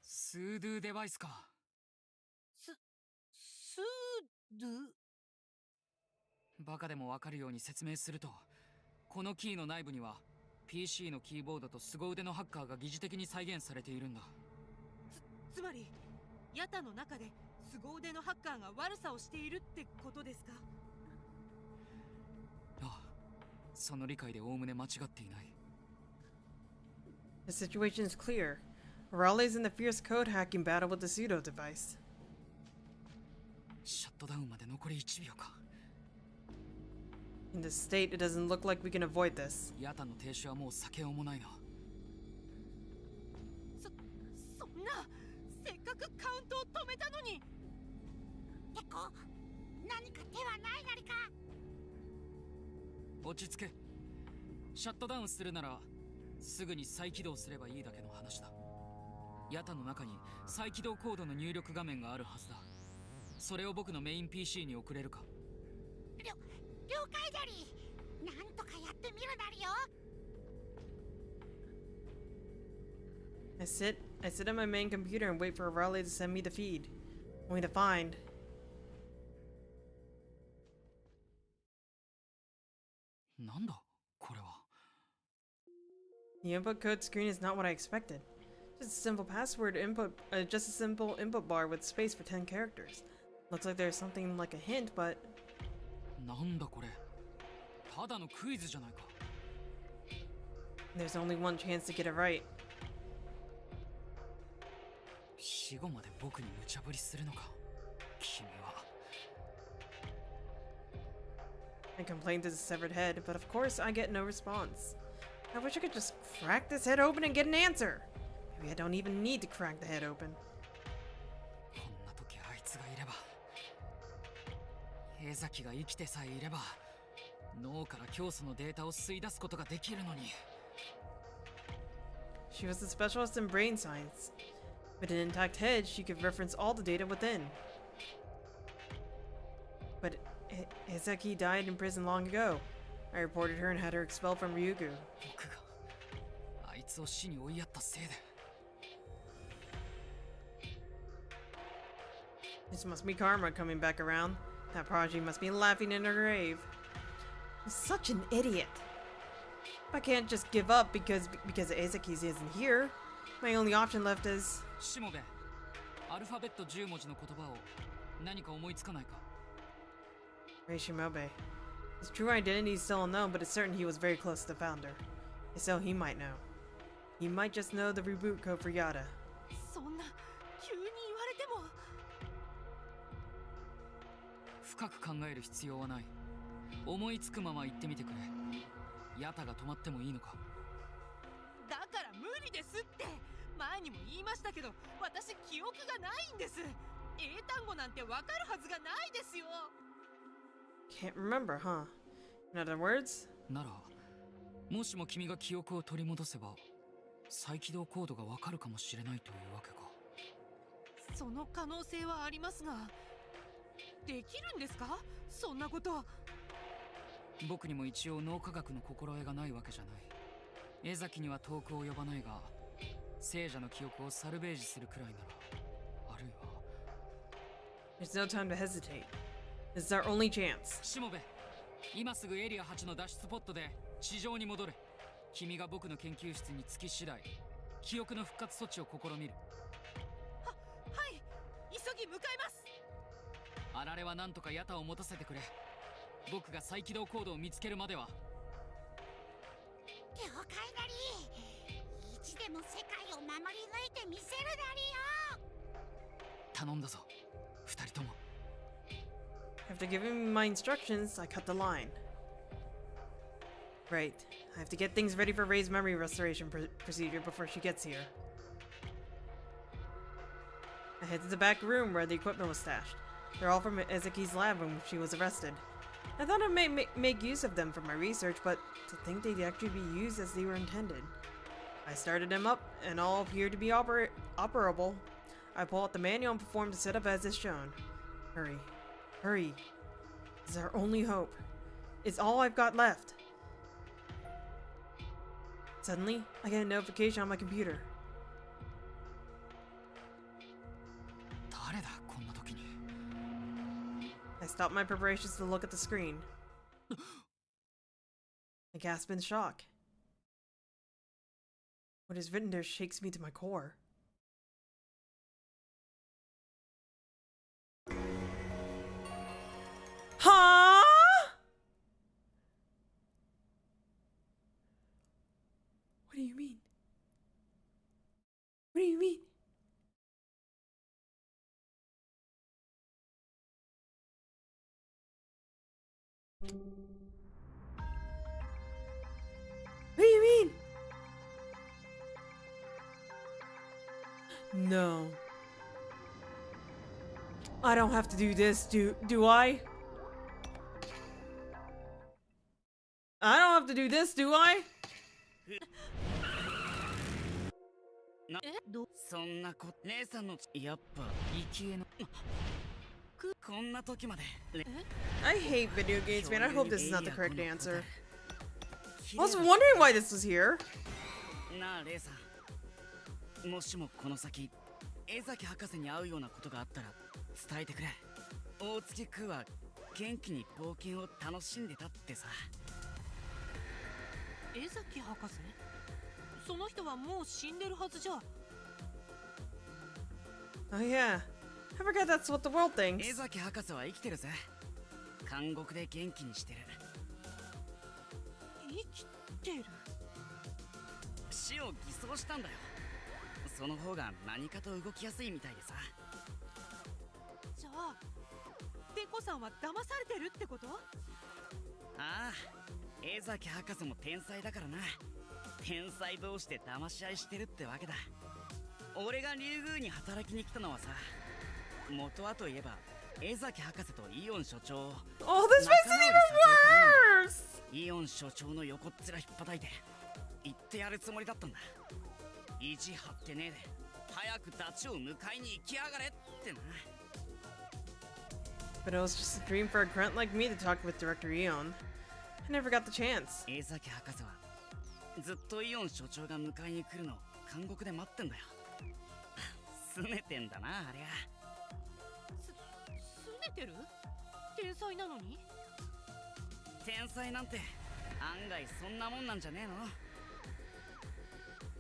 スードゥデバイスか。スードゥ？バカでもわかるように説明すると、このキーの内部には PC のキーボードと凄腕のハッカーが疑似的に再現されているんだ。つまりヤタの中で凄腕のハッカーが悪さをしているってことですか？ああ、その理解でおおむね間違っていない。The situation is clear. Raleigh's in the fierce code hacking battle with the pseudo device. シャットダウンまで残り1秒か。In this state, it doesn't look like we can avoid this. ヤタの停止はもう避けようもないな。そんな、せっかくカウントを止めたのに。テコ、何か手はないなりか。落ち着け。シャットダウンするならすぐに再起動すればいいだけの話だ。ヤタの中に再起動コードの入力画面があるはずだ。それを僕のメイン PC に送れるか？了解だり。なんとかやってみるなりよ。I sit at my main computer and wait for Raleigh to send me the feed. Only to find... The input code screen is not what I expected. Just a simple password input, just a simple input bar with space for 10 characters. Looks like there's something like a hint, but... なんだこれ。ただのクイズじゃないか。There's only one chance to get it right. 死後まで僕に無茶ぶりするのか、君は。I complained to the severed head, but of course I get no response. I wish I could just crack this head open and get an answer. Maybe I don't even need to crack the head open. こんな時あいつがいれば。江崎が生きてさえいれば脳から教祖のデータを吸い出すことができるのに。 She was a specialist in brain science. With an intact head, she could reference all the data within. But Izaki died in prison long ago. I reported her and had her expelled from Ryugu. 僕があいつを死に追いやったせいで。 This must be karma coming back around. That prodigy must be laughing in her grave. He's such an idiot. I can't just give up because Izaki isn't here. My only option left is... しもべ、アルファベット10文字の言葉を何か思いつかないか。 Ray Shimobe. His true identity is still unknown, but it's certain he was very close to the founder. If so, he might know. He might just know the reboot code for Yada. そんな急に言われても。深く考える必要はない。思いつくまま言ってみてくれ。ヤタが止まってもいいのか。だから無理ですって。前にも言いましたけど、私記憶がないんです。英単語なんてわかるはずがないですよ。 Can't remember, huh? In other words? なら、もしも君が記憶を取り戻せば、再起動コードがわかるかもしれないというわけか。その可能性はありますが、できるんですか？そんなこと。僕にも一応脳科学の心得がないわけじゃない。江崎には遠く及ばないが、聖者の記憶をサルベージするくらいなら、あるいは。There's no time to hesitate. This is our only chance. しもべ、今すぐエリア8の脱出ポットで地上に戻れ。君が僕の研究室に着き次第、記憶の復活措置を試みる。はい、急ぎ向かいます。あられはなんとかヤタを持たせてくれ。僕が再起動コードを見つけるまでは。了解なり。意地でも世界を守り抜いてみせるなりよ。頼んだぞ、二人とも。After giving me my instructions, I cut the line. Right. I have to get things ready for Ray's memory restoration procedure before she gets here. I head to the back room where the equipment was stashed. They're all from Ezeki's lab when she was arrested. I thought I'd make use of them for my research, but to think they'd actually be used as they were intended. I started them up, and all appeared to be operable. I pull out the manual and perform the setup as is shown. Hurry. Hurry. This is our only hope. It's all I've got left. Suddenly, I get a notification on my computer. 誰だ、こんな時に。I stop my preparations to look at the screen. I gasp in shock. What is written there shakes me to my core. Huh? What do you mean? What do you mean? What do you mean? No. I don't have to do this, do I? I don't have to do this, do I? そんなこ姉さんのやっぱ生きえのこんな時まで I hate video games, man. I hope this is not the correct answer. I was wondering why this was here. なあレイさん、もしもこの先江崎博士に会うようなことがあったら伝えてくれ。大月くは元気に冒険を楽しんでたってさ。江崎博士？その人はもう死んでるはずじゃ。Oh yeah. I forgot that's what the world 江 thinks. 崎博士は生きてるぜ。監獄で元気にしてる。生きてる？死を偽装したんだよ。その方が何かと動きやすいみたいでさ。じゃあデコさんは騙されてるってこと？ああ、江崎博士も天才だからな。天才同士で騙し合いしてるってわけだ。俺が竜宮に働きに来たのはさ、元はといえば江崎博士とイオン所長 Oh, this makes it even worse! イオン所長の横っ面引っ叩いて言ってやるつもりだったんだ。意地張ってねえで早くダチを迎えに行きやがれってな。 But it was just a dream for a grunt like me to talk with Director Eon. I never got the chance. 江崎博士はずっとイオン所長が迎えに来るのを監獄で待ってんだよ。拗ねてんだなありゃ。拗ねてる？天才なのに？天才なんて案外そんなもんなんじゃねえの。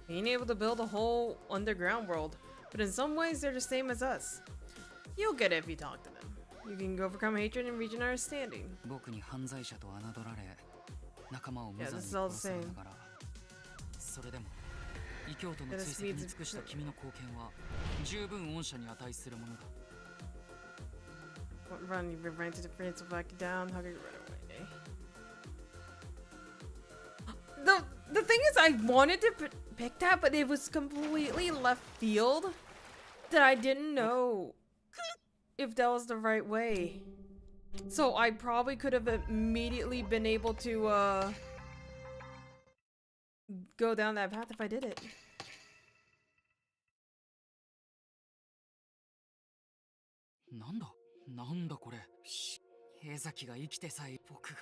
Being able to build a whole underground world, but in some ways they're the same as us. You'll get it if you talk to them. You can overcome hatred and reach an understanding. 僕に犯罪者と侮られ仲間を無残 Yeah, に this is all 殺 the され same. ながらそれでも異教徒の追跡に尽くした君の貢献は十分恩赦に値するものだ。 Run, you've been ran to the France of back down. How could you run away? The thing is, I wanted to pick that, but it was completely left field that I didn't know if that was the right way. So I probably could have immediately been able to go down that path if I did it. なんだこれ。江崎が生きてさえ僕が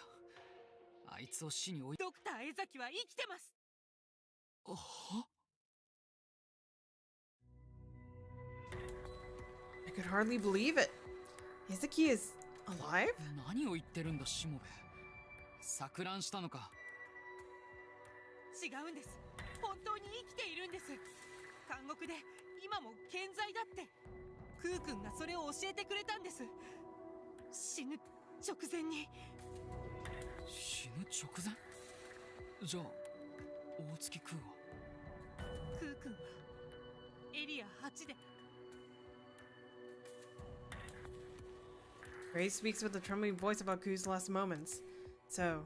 あいつを死に追い。ドクター江崎は生きてます。は？ I could hardly believe it. Izuki is alive? 何を言ってるんだしもべ。錯乱したのか。違うんです。本当に生きているんです。監獄で今も健在だって。クー君がそれを教えてくれたんです。死ぬ直前に。死ぬ直前？じゃあ大月クーは？クー君はエリア8で。Ray speaks with a trembling voice about Ku's last moments. So,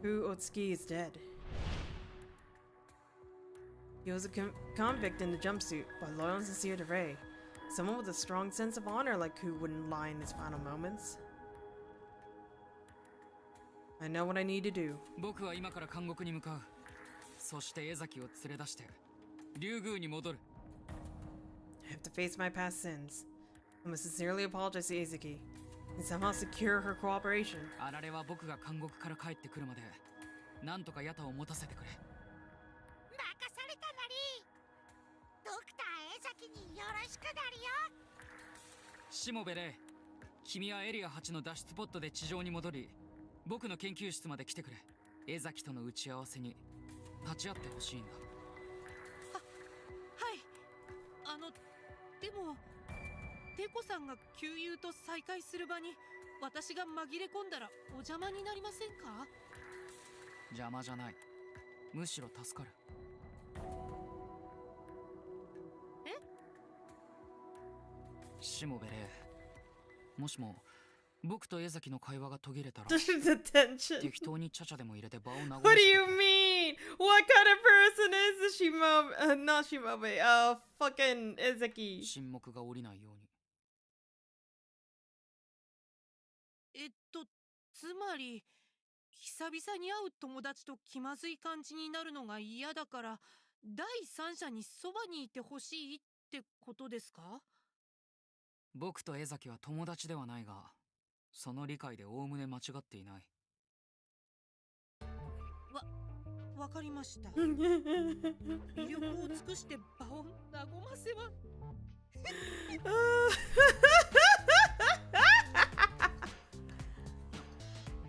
Ku Otsuki is dead. He was a convict in the jumpsuit, but loyal and sincere to Ray. Someone with a strong sense of honor like Ku wouldn't lie in his final moments. I know what I need to do. 僕は今から監獄に向かう。そして江崎を連れ出して竜宮に戻る。I have to face my past sins. I must sincerely apologize to Izuki and somehow secure her cooperation. あられは僕が監獄から帰ってくるまでなんとかヤタを持たせてくれ。任されたなり。ドクター江崎によろしくなるよ。しもべれ、君はエリア8の脱出ポットで地上に戻り僕の研究室まで来てくれ。江崎との打ち合わせに立ち会ってほしいんだ。はい。でもテコさんが旧友と再会する場に私が紛れ込んだらお邪魔になりませんか？邪魔じゃない。むしろ助かる。え？しもべれ、もしも僕と江崎の会話が途切れたら Detention. 適当にチャチャでも入れて場を和ま What せ do て you くれ。 mean? What kind of person is the Shimobe? Not Shimobe. Fucking Izuki. 沈黙が降りないように。つまり久々に会う友達と気まずい感じになるのが嫌だから第三者にそばにいてほしいってことですか？僕と江崎は友達ではないが、その理解でおおむね間違っていない。わかりました。魅力を尽くして場を和ませは。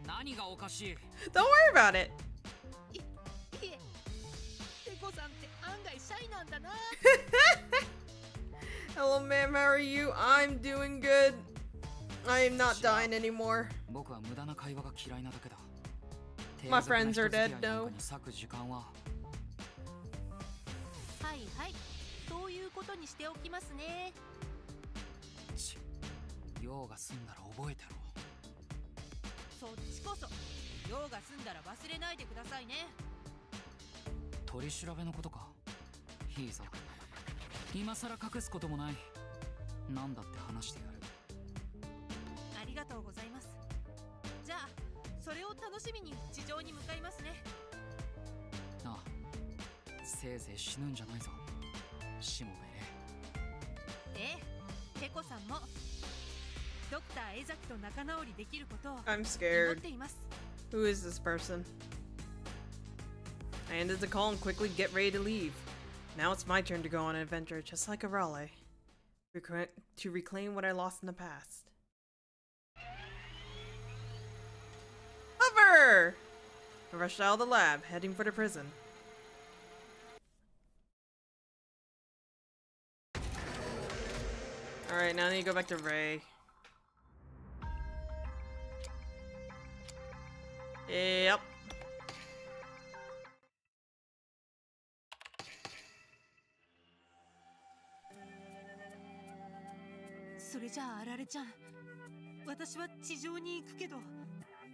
何がおかしい？ Don't worry about it. いえ、テコさんって案外シャイなんだな。Hello, ma'am. How are you? I'm doing good. I am not dying anymore. 僕は無駄な会話が嫌いなだけだ。 My friends are dead, 低俗な人付き合いなん no. かに割く時間は。はいはい、そういうことにしておきますね。用が済んだら覚えてろ。そっちこそ用が済んだら忘れないでくださいね。取り調べのことか。いいぞ。今さら隠すこともない。なんだって話してやる。しみに地上に向かいますね。なあ、せいぜい死ぬんじゃないぞ、しもべれ。ええ、テコさんもドクター江崎と仲直りできることを I'm 祈っ scared. ています。 Who is this person? I ended the call and quickly get ready to leave. Now it's my turn to go on an adventure, just like Arale, to reclaim what I lost in the past. Hover! I rushed out of the lab, heading for the prison. Alright, now I need to go back to Ray. Yep. それじゃああられちゃん、私は地上に行くけど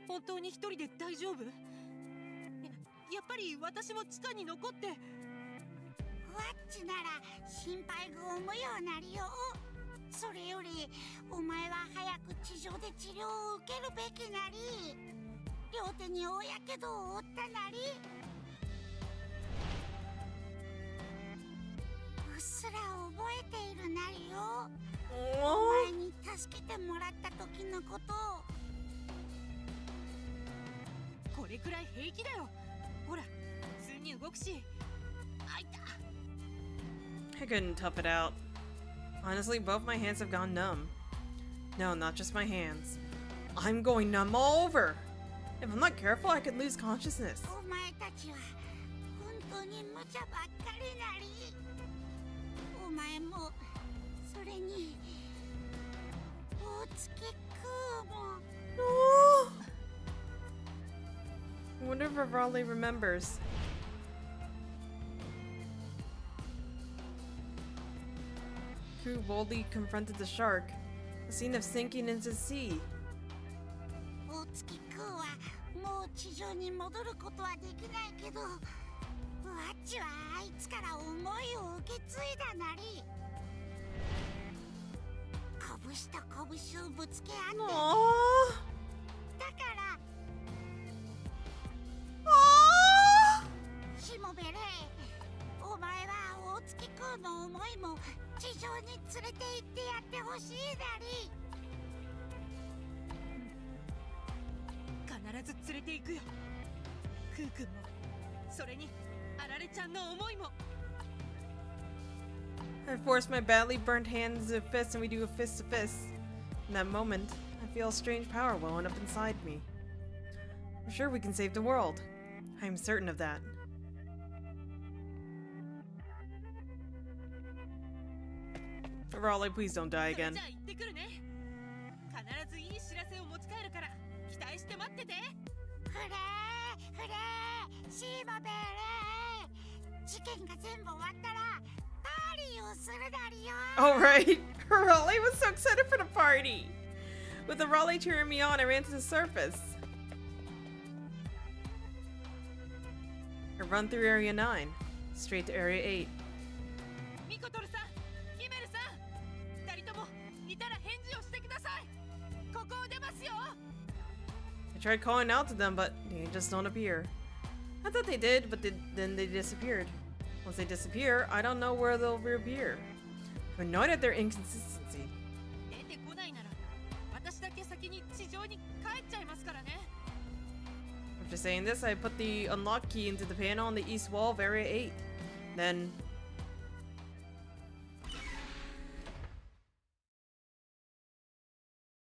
本当に一人で大丈夫？やっぱり私も地下に残って。ワッチなら心配が重いようなりよ。それよりお前は早く地上で治療を受けるべきなり。両手に大やけどを負ったなり。うっすら覚えているなりよ。お前に助けてもらった時のことを。これくらい平気だよ。ほら、普通に動くし。あいた。 I couldn't tough it out. Honestly, both my hands have gone numb. No, not just my hands. I'm going numb all over. If I'm not careful, I could lose consciousness. お前たちは本当に無茶ばっかりなり。お前もそれに大月空も。I wonder if Raleigh remembers. Crew boldly confronted the shark, a scene of sinking into the sea. 大月空はもう地上に戻ることはできないけど、ワッチはあいつから思いを受け継いだなり。拳と拳をぶつけ合って。 Aww. だからしもべれ、お前は大月空の思いも地上に連れて行ってやってほしいなり。必ず連れて行くよ。クーくんも、それにあられちゃんの思いも。 I force my badly burnt hands into a fist and we do a fist to fist. In that moment, I feel a strange power welling up inside me. I'm sure we can save the world. I'm certain of that. Raleigh, please don't die それ again. じゃあ行ってくるね。必ずいい知らせを持ち帰るから期待して待ってて。フレーフレー、しもべれ。事件が全部終わったらパーリーをするなりよ。 Oh, right. Raleigh was so excited for the party. With the Raleigh cheering me on, I ran to the surface. I run through Area 9, straight to Area 8. ミコトルさん、ヒメルさん、二人とも似たら返事をしてください。ここを出ますよ。 I tried calling out to them, but they just don't appear. I thought they did, but then they disappeared. Once they disappear, I don't know where they'll reappear. I'm annoyed at their inconsistency. 出てこないなら私だけ先に地上に帰っちゃいますからね。 After saying this, I put the unlock key into the panel on the east wall of Area 8. Then...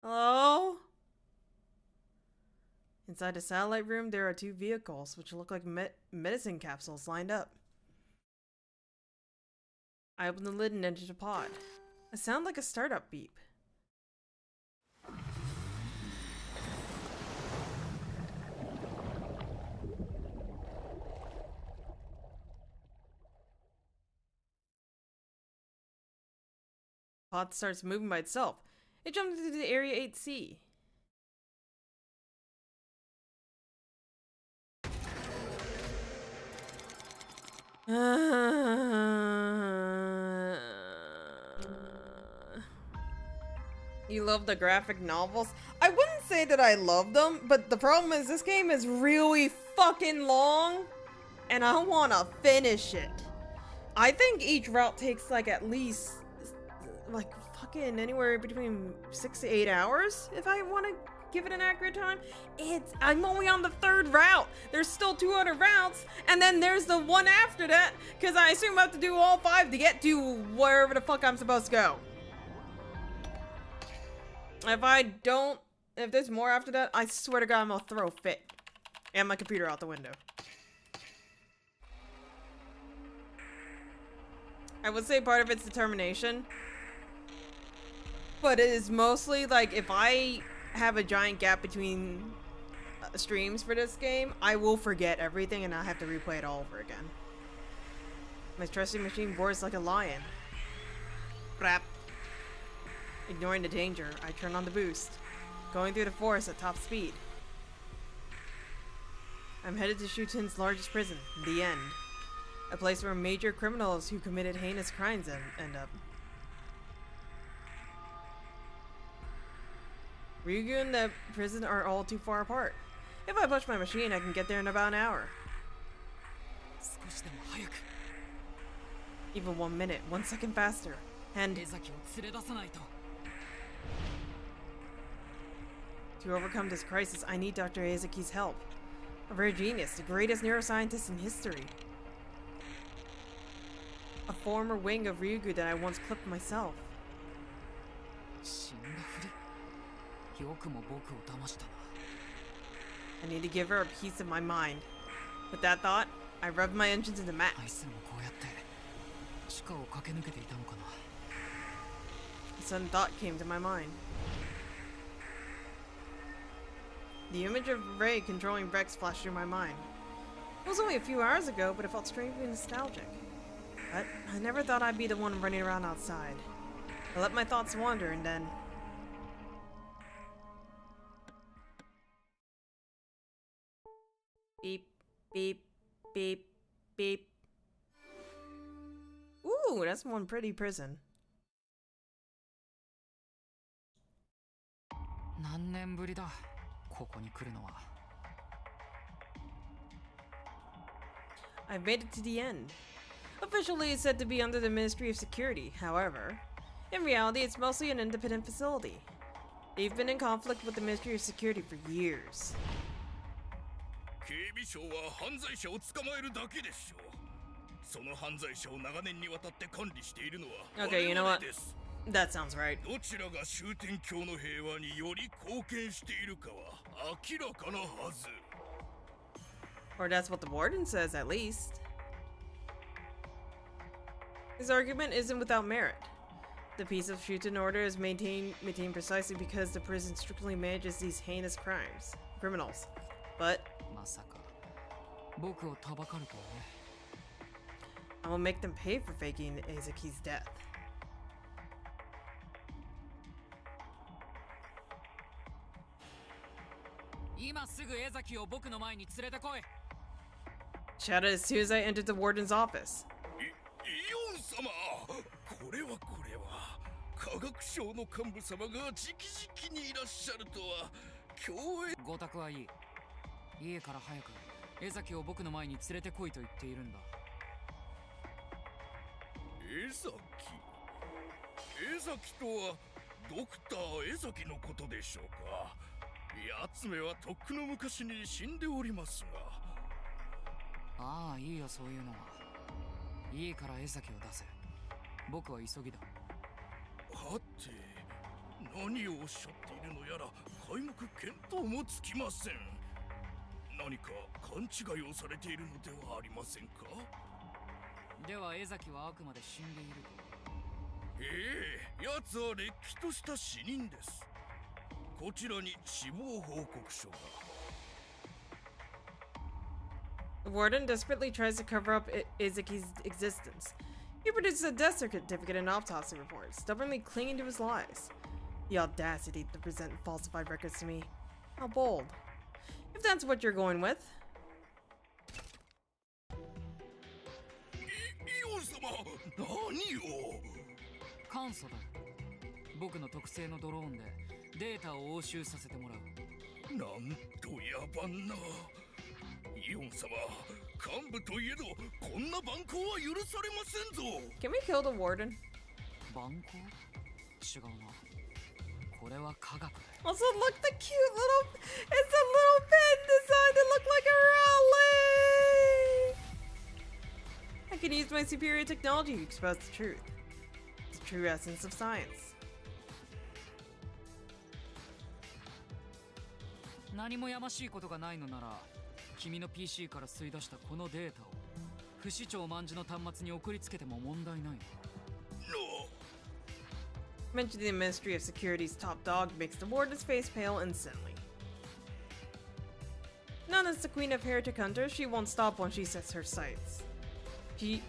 Hello? Inside the satellite room, there are two vehicles, which look like medicine capsules lined up. I open the lid and enter the pod. A sound like a startup beep. Pod starts moving by itself. It jumps into the Area 8C. You love the graphic novels? I wouldn't say that I love them, but the problem is this game is really fucking long, and I want to finish it. I think each route takes like at least like fucking anywhere between 6 to 8 hours if I want to give it an accurate time. I'm only on the 3rd route. There's still 2 other routes, and then there's the one after that, because I assume I have to do all 5 to get to wherever the fuck I'm supposed to go. If there's more after that, I swear to God, I'm gonna throw a fit. And my computer out the window. I would say part of it's determination. But it is mostly like if I have a giant gap between streams for this game, I will forget everything and I have to replay it all over again. My trusty machine roars like a lion. Brap. Ignoring the danger, I turn on the boost, going through the forest at top speed. I'm headed to Shuten's largest prison, the End. A place where major criminals who committed heinous crimes end up. Ryugu and the prison are all too far apart. If I push my machine, I can get there in about an hour. Even 1 minute, 1 second faster. And to overcome this crisis, I need Dr. Eizaki's help. A rare genius, the greatest neuroscientist in history. A former wing of Ryugu that I once clipped myself. I need to give her a piece of my mind. With that thought, I rubbed my engine to the max. A sudden thought came to my mind. The image of Ray controlling Rex flashed through my mind. It was only a few hours ago, but it felt strangely nostalgic. But I never thought I'd be the one running around outside. I let my thoughts wander and then... Beep, beep, beep, beep. Ooh, that's one pretty prison. I've made it to the End. Officially, it's said to be under the Ministry of Security. However, in reality, it's mostly an independent facility. They've been in conflict with the Ministry of Security for years. Okay, you know what? That sounds right. Or that's what the warden says, at least. His argument isn't without merit. The peace of Shuten order is maintained precisely because the prison strictly manages these heinous criminals. But I will make them pay for faking Eizaki's death. Shouted as soon as I entered the warden's office. The warden desperately tries to cover up Eizaki's existence. He produces a death certificate and autopsy report, stubbornly clinging to his lies. The audacity to present falsified records to me. How bold. If that's what you're going with. 僕の特製のドローンでデータを押収させてもらう。なんと野蛮な。イオン様、幹部といえどこんな蛮行は許されませんぞ。 Can we kill the warden? 蛮行？違うな。これは科学だよ。 Also, look the cute little. It's a little pen design that look like a rally. I can use my superior technology to expose the truth. The true essence of science. 何もやましいことがないのなら、君の PC から吸い出したこのデータを不死鳥卍の端末に送りつけても問題ない。Mentioning the Ministry of Security's top dog makes the warden's face pale instantly. Known as the Queen of Heretic Hunters, she won't stop when she sets her sights. She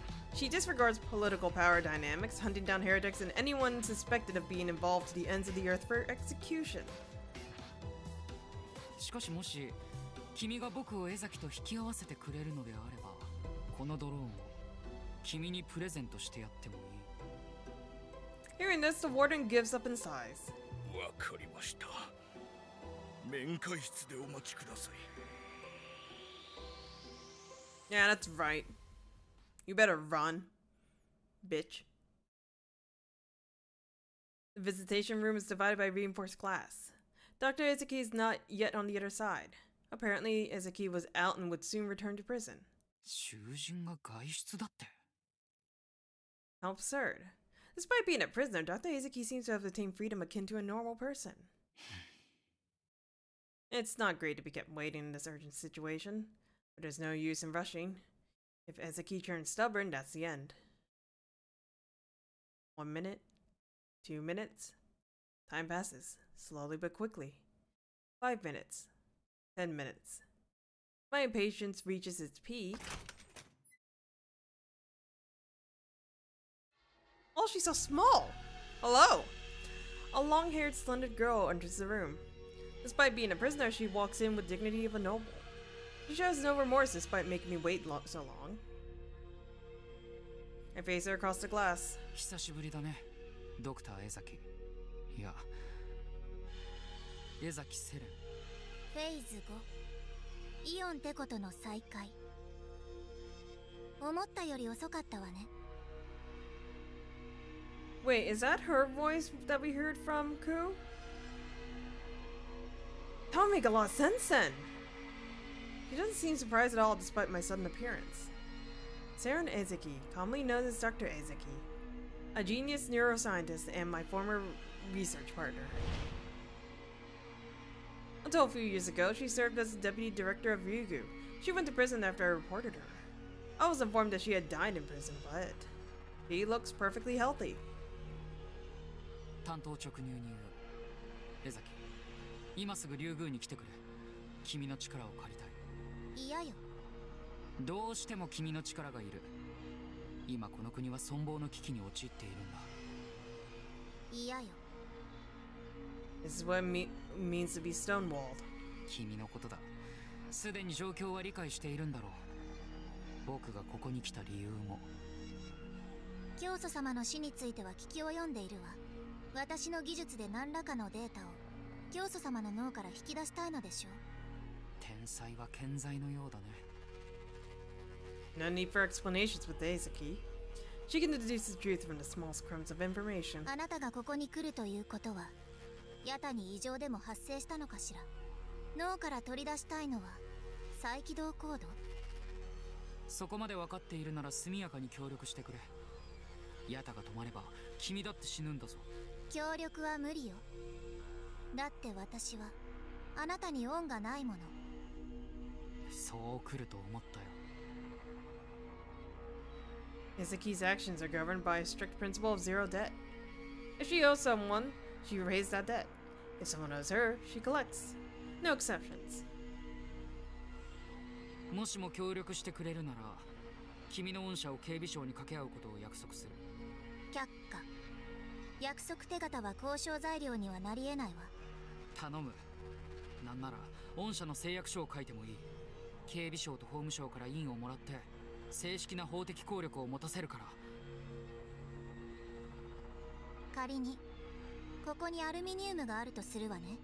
disregards political power dynamics, hunting down heretics and anyone suspected of being involved to the ends of the earth for execution. しかしもし君が僕を江崎と引き合わせてくれるのであれば、このドローンを君にプレゼントしてやってもいい。Hearing this, the warden gives up in sighs. わかりました。面会室でお待ちください。 Yeah, that's right. You better run, bitch. The visitation room is divided by reinforced glass. Dr. Izuki is not yet on the other side. Apparently, Izuki was out and would soon return to prison. 囚人が外出だって。 How absurd. Despite being a prisoner, Dr. Izuki seems to have attained freedom akin to a normal person. It's not great to be kept waiting in this urgent situation, but there's no use in rushing. If Izuki turns stubborn, that's the end. 1 minute, 2 minutes. Time passes, slowly but quickly. 5 minutes, 10 minutes. My impatience reaches its peak. Oh, she's so small! Hello! A long-haired, slender girl enters the room. Despite being a prisoner, she walks in with dignity of a noble. She shows no remorse despite making me wait so long. I face her across the glass. 久しぶりだね、ドクター江崎。いや、江崎セレン。フェーズ5、イオンテコとの再会。思ったより遅かったわね。Wait, is that her voice that we heard from Ku? That would make a lot of sense then. She doesn't seem surprised at all despite my sudden appearance. Saren Ezuki, commonly known as Dr. Ezuki, a genius neuroscientist and my former research partner. Until a few years ago, she served as the deputy director of Ryugu. She went to prison after I reported her. I was informed that she had died in prison, but she looks perfectly healthy. 担当直入に言う。江崎、今すぐ竜宮に来てくれ。君の力を借りたい。嫌よ。どうしても君の力がいる。今この国は存亡の危機に陥っているんだ。嫌よ。This is what it means to be stonewalled. 君のことだ。すでに状況は理解しているんだろう。僕がここに来た理由も。教祖様の死については聞き及んでいるわ。私の技術で何らかのデータを教祖様の脳から引き出したいのでしょう。天才は健在のようだね。No need for explanations with Ezuki. She can deduce the truth from the smallest crumbs of information. あなたがここに来るということは、ヤタに異常でも発生したのかしら。脳から取り出したいのは再起動コード。そこまで分かっているなら速やかに協力してくれ。ヤタが止まれば君だって死ぬんだぞ。協力は無理よ。だって私はあなたに恩がないもの。そう来ると思ったよ。Ezuki's actions are governed by a strict principle of zero debt. If she owes someone, she pays that debt. If someone owes her, she collects. No exceptions. もしも協力してくれるなら、君の恩赦を警備省に掛け合うことを約束する。却下。約束手形は交渉材料にはなり得ないわ。頼む。なんなら恩赦の誓約書を書いてもいい。警備省と法務省から印をもらって正式な法的効力を持たせるから。仮にここにアルミニウムがあるとするわね。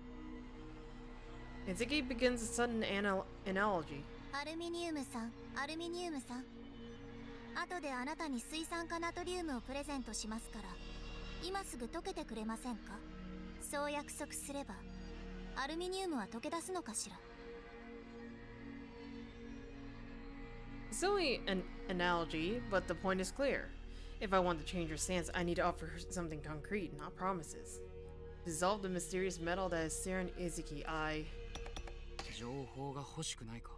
Itsuki begins a sudden analogy. アルミニウムさん、アルミニウムさん。後であなたに水酸化ナトリウムをプレゼントしますから、今すぐ溶けてくれませんか？そう約束すれば、アルミニウムは溶け出すのかしら。 It's only an analogy, but the point is clear. If I want to change her stance, I need to offer her something concrete, not promises. Dissolve the mysterious metal that is Saren Izuki. 情報が欲しくないか。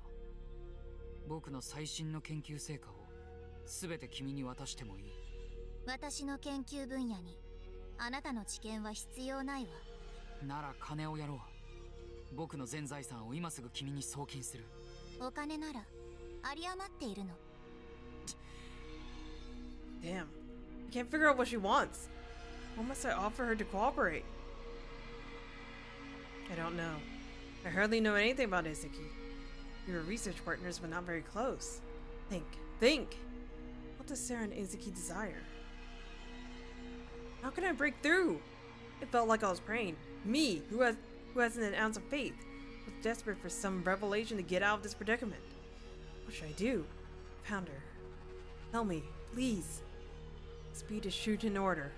僕の最新の研究成果を全て君に渡してもいい。私の研究分野にあなたの知見は必要ないわ。なら金をやろう。僕の全財産を今すぐ君に送金する。お金なら有り余っているの。 Damn. I can't figure out what she wants. What must I offer her to cooperate? I don't know. I hardly know anything about Izuki. We were research partners, but not very close. Think! What does Sarah and Izuki desire? How can I break through? It felt like I was praying. Me, who hasn't an ounce of faith, was desperate for some revelation to get out of this predicament. What should I do? Found her. Tell me, please. Speed is Shuten order.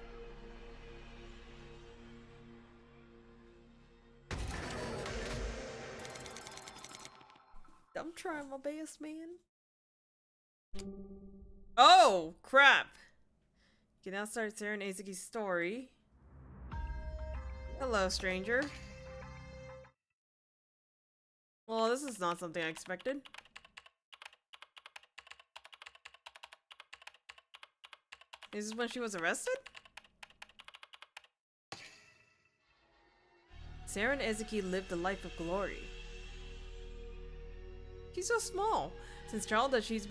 I'm trying my best, man. Oh, crap! You can now start Sarah and Izuki's story. Hello, stranger. Well, this is not something I expected. Is this when she was arrested? Sarah and Izuki lived a life of glory. She's so small. Since childhood, she's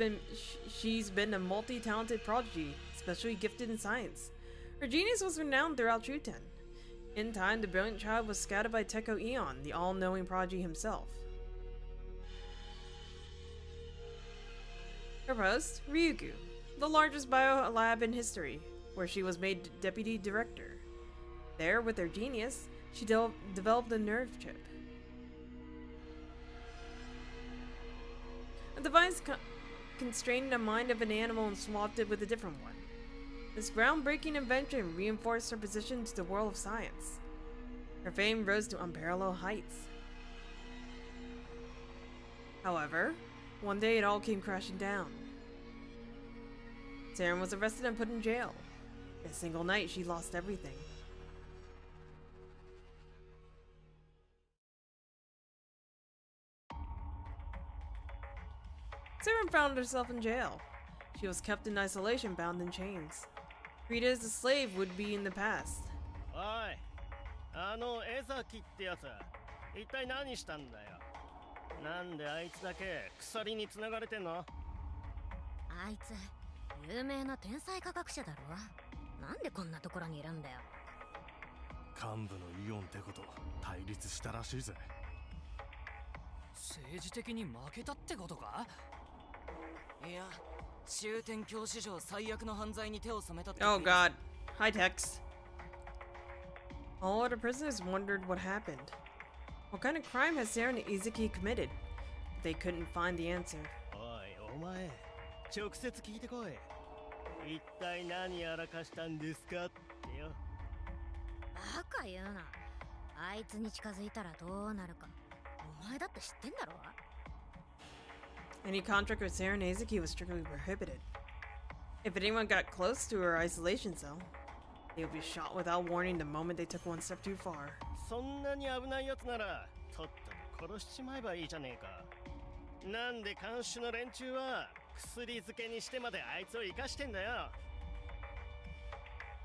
been a multi-talented prodigy, especially gifted in science. Her genius was renowned throughout Shuten. In time, the brilliant child was scouted by Teko Eon, the all-knowing prodigy himself. Her post, Ryugu, the largest bio lab in history, where she was made deputy director. There, with her genius, she developed a nerve chip. A device constrained the mind of an animal and swapped it with a different one. This groundbreaking invention reinforced her position to the world of science. Her fame rose to unparalleled heights. However, one day it all came crashing down. Saren was arrested and put in jail. In a single night, she lost everything. Saren found herself in jail. She was kept in isolation, bound in chains. Treated as a slave would be in the past. おい、江崎ってやつ、一体何したんだよ。なんであいつだけ鎖に繋がれてんの？あいつ有名な天才科学者だろ。なんでこんなところにいるんだよ。幹部のイオンってこと対立したらしいぜ。政治的に負けたってことか？いや、終点教史上最悪の犯罪に手を染めたって。 Oh god. Hi, Tex. All other prisoners wondered what happened. What kind of crime has Sarah and Izuki committed? But they couldn't find the answer. おい、お前、直接聞いてこい。一体何やらかしたんですかってよ。バカ言うな。あいつに近づいたらどうなるか。お前だって知ってんだろ。 Any contact with Sarah and Izuki was strictly prohibited. If anyone got close to her isolation cell, they would be shot without warning the moment they took one step too far. そんなに危ないやつなら、とっとと殺しちまえばいいじゃねえか。なんで看守の連中は薬漬けにしてまであいつを生かしてんだよ。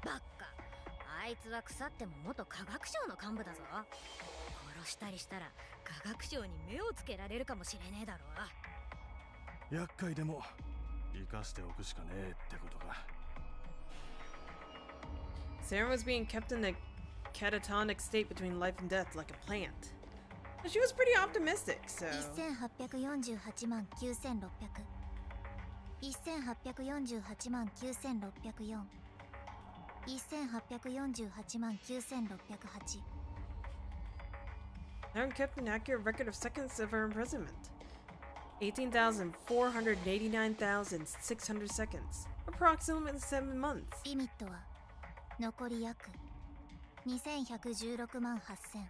バッカ。あいつは腐っても元科学省の幹部だぞ。殺したりしたら科学省に目をつけられるかもしれねえだろ。 厄介でも生かしておくしかねえってことか。 Sarah was being kept in a catatonic state between life and death like a plant. But she was pretty optimistic, so... 1848万9600 1848万9604 1848万9608 Aaron kept an accurate record of seconds of her imprisonment. 18,489,600 seconds. Approximately 7 months. リミットは残り約2116万8000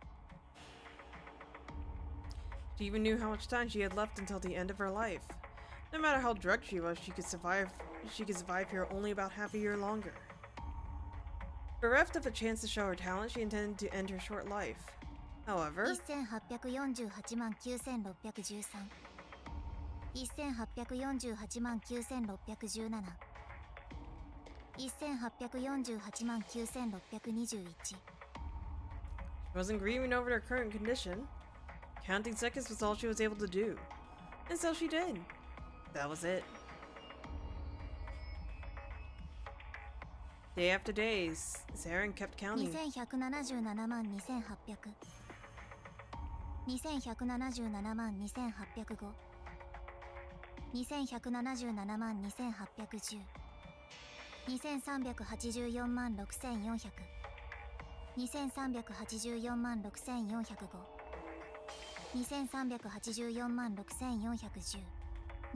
She even knew how much time she had left until the end of her life. No matter how drugged she was, she could survive here only about half a year longer. Bereft of a chance to show her talent, she intended to end her short life. However, 1848万9613 1848万9617 1848万9621 she wasn't grieving over her current condition. Counting seconds was all she was able to do. And so she did. That was it. Day after day, Saren kept counting. 2177万2800 2177万2805 2177万2810 2384万6400 2384万6405 2384万6410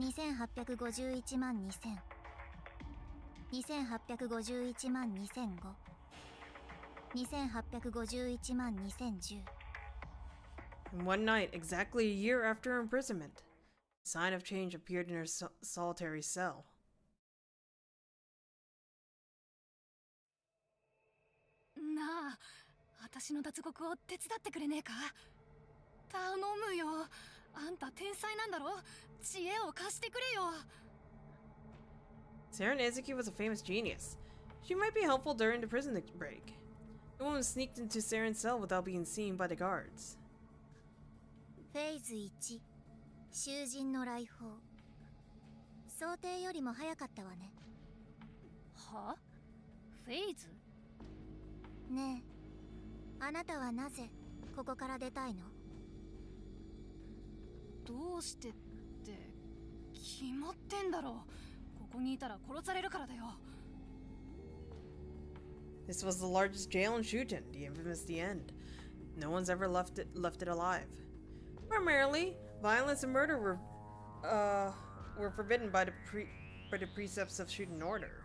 2851万2000 2851万2005 2851万2010 And one night, exactly a year after her imprisonment, a sign of change appeared in her solitary cell. なあ、私の脱獄を手伝ってくれねえか？頼むよ。あんた天才なんだろ？知恵を貸してくれよ。Saren Izuki was a famous genius. She might be helpful during the prison break. The woman sneaked into Saren's cell without being seen by the guards. フェーズ1囚人の来訪想定よりも早かったわね。は？フェイズ？ねえ、あなたはなぜここから出たいの？どうしてって決まってんだろ。ここにいたら殺されるからだよ。This was the largest jail in Shuten, the infamous The End. No one's ever left it alive. Primarily, violence and murder were forbidden by the precepts of Shuten order.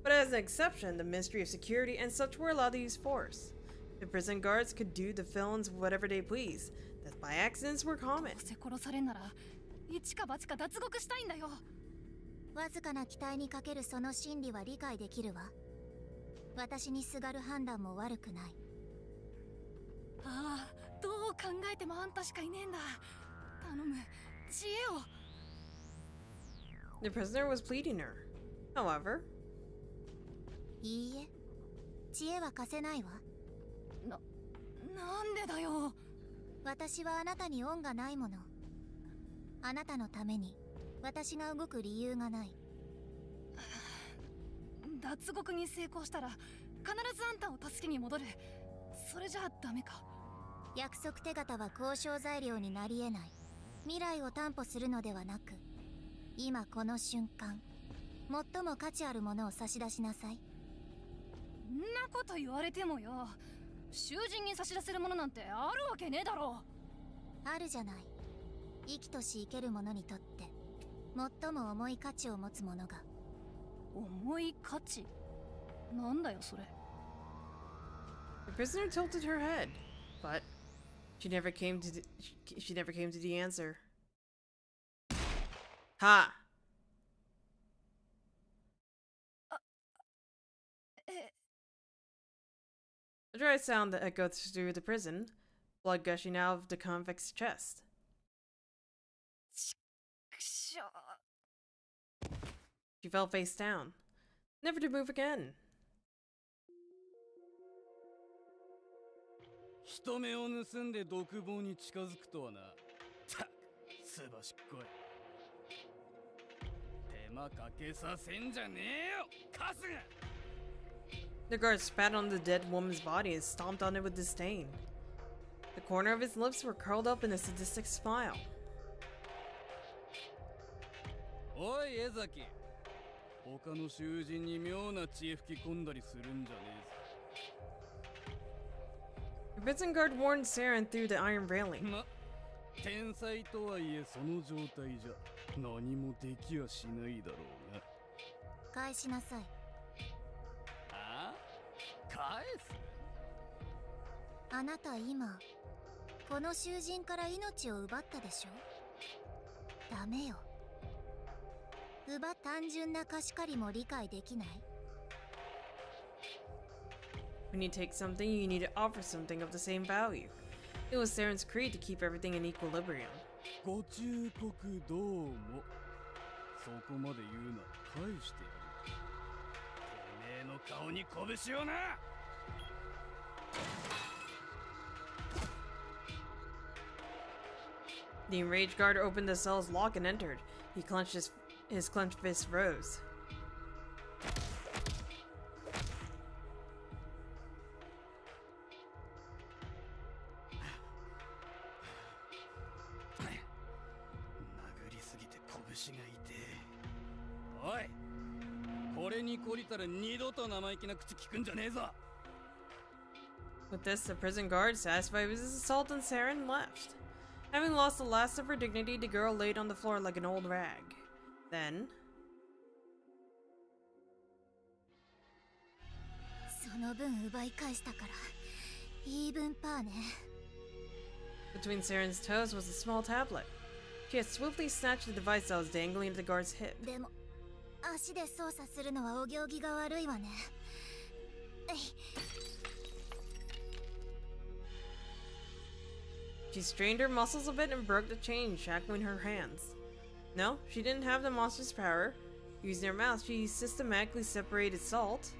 But as an exception, the Ministry of Security and such were allowed to use force. The prison guards could do the felons whatever they pleased. Death by accidents were common. どうせ殺されんなら一か八か脱獄したいんだよ。わずかな期待にかけるその心理は理解できるわ。私にすがる判断も悪くない。ああ、どう考えてもあんたしかいねえんだ。頼む、知恵を。The prisoner was pleading her. However, いいえ、知恵は貸せないわ。なんでだよ。私はあなたに恩がないもの。あなたのために私が動く理由がない。脱獄に成功したら必ずあんたを助けに戻る。それじゃあダメか。約束手形は交渉材料になり得ない。未来を担保するのではなく、今この瞬間最も価値あるものを差し出しなさい。んなこと言われてもよ。囚人に差し出せるものなんてあるわけねえだろ。あるじゃない。生きとし生けるものにとって最も重い価値を持つものが。重い価値？なんだよそれ。the prisoner tilted her head, but she never came to the answer. Ha! A dry sound that echoed through the prison, blood gushing out of the convict's chest. くしょ。She fell face down, never to move again. 人目を盗んで独房に近づくとはな。たく、すばしっこい。手間かけさせんじゃねえよ、カスが。The guard spat on the dead woman's body and stomped on it with disdain. The corner of his lips were curled up in a sadistic smile. おい江崎、他の囚人に妙な知恵吹き込んだりするんじゃね The prison guard warned Saren through the iron railing. えぞ。天才とはいえその状態じゃ何もできやしないだろうが。返しなさい。あ？返す？あなた今この囚人から命を奪ったでしょ。ダメよ。単純な貸し借りも理解できない。 When you take something, you need to offer something of the same value. It was Saren's creed to keep everything in equilibrium. ご忠告どうも。そこまで言うなら返してやる。てめえの顔に拳をな。The enraged guard opened the cell's lock and entered. He clenched his clenched fist rose. With this, the prison guard, satisfied with his assault on Saren, left. Having lost the last of her dignity, the girl laid on the floor like an old rag. Then... その分奪い返したからイーブンパーね。 Between Saren's toes was a small tablet. She had swiftly snatched the device that was dangling at the guard's hip. でも足で操作するのはお行儀が悪いわね。She strained her muscles a bit and broke the chain shackling her hands. No, she didn't have the monster's power. Using her mouth, she systematically separated salt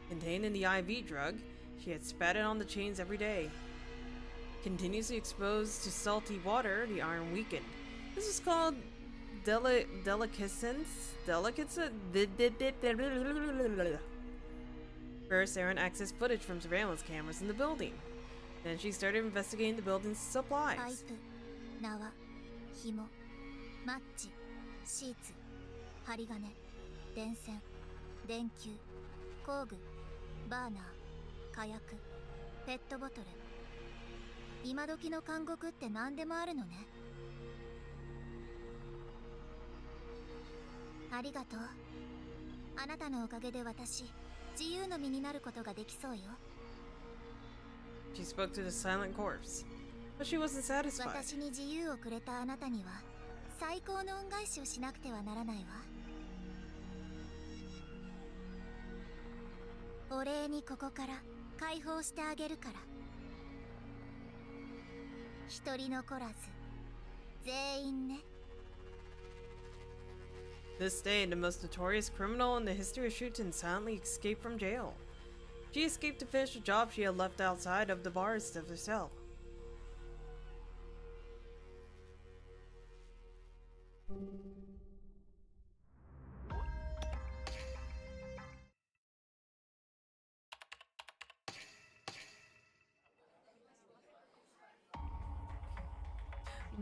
contained in the IV drug. She had spat it on the chains every day. Continuously exposed to salty water, the iron weakened. This was called delicescence. First, Aaron accessed footage from surveillance cameras in the building. Then she started investigating the building's supplies. パイプ、縄、紐、マッチ、シーツ、針金、電線、電球、工具、バーナー、火薬、ペットボトル。今時の監獄って何でもあるのね。ありがとう。あなたのおかげで私、自由の身になることができそうよ。She spoke to the silent corpse, but she wasn't satisfied. 私に自由をくれたあなたには最高の恩返しをしなくてはならないわ。お礼にここから解放してあげるから。一人残らず全員ね。 This day, the most notorious criminal in the history of Shuten silently escaped from jail. She escaped to finish the job she had left outside of the bars of her cell.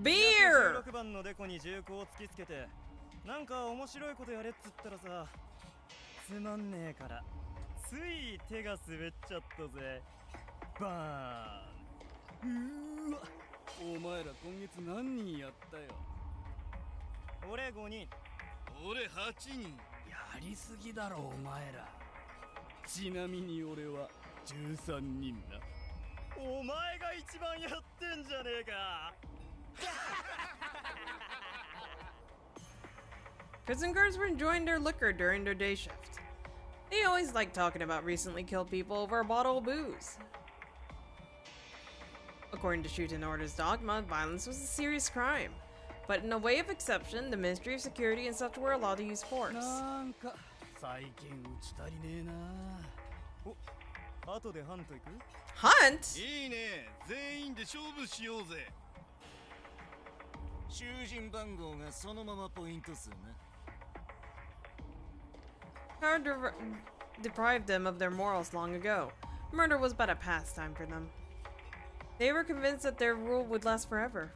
Beer! 16番のデコに銃口を突きつけてなんか面白いことやれっつったらさ、つまんねえからつい手が滑っちゃったぜ。バーン。うーわ、お前ら今月何人やったよ。俺5人。俺8人。やりすぎだろお前ら。ちなみに俺は13人な。お前が一番やってんじゃねえか。Prison guards were enjoying their liquor during their day shift. They always liked talking about recently killed people over a bottle of booze. According to Shuten Order's dogma, violence was a serious crime. But in a way of exception, the Ministry of Security and such were allowed to use force. なんか最近打ち足りねえな。お、後でハント行く？ Hunt? いいね、全員で勝負しようぜ。囚人番号がそのままポイント数な。Power deprived them of their morals long ago. Murder was but a pastime for them. They were convinced that their rule would last forever.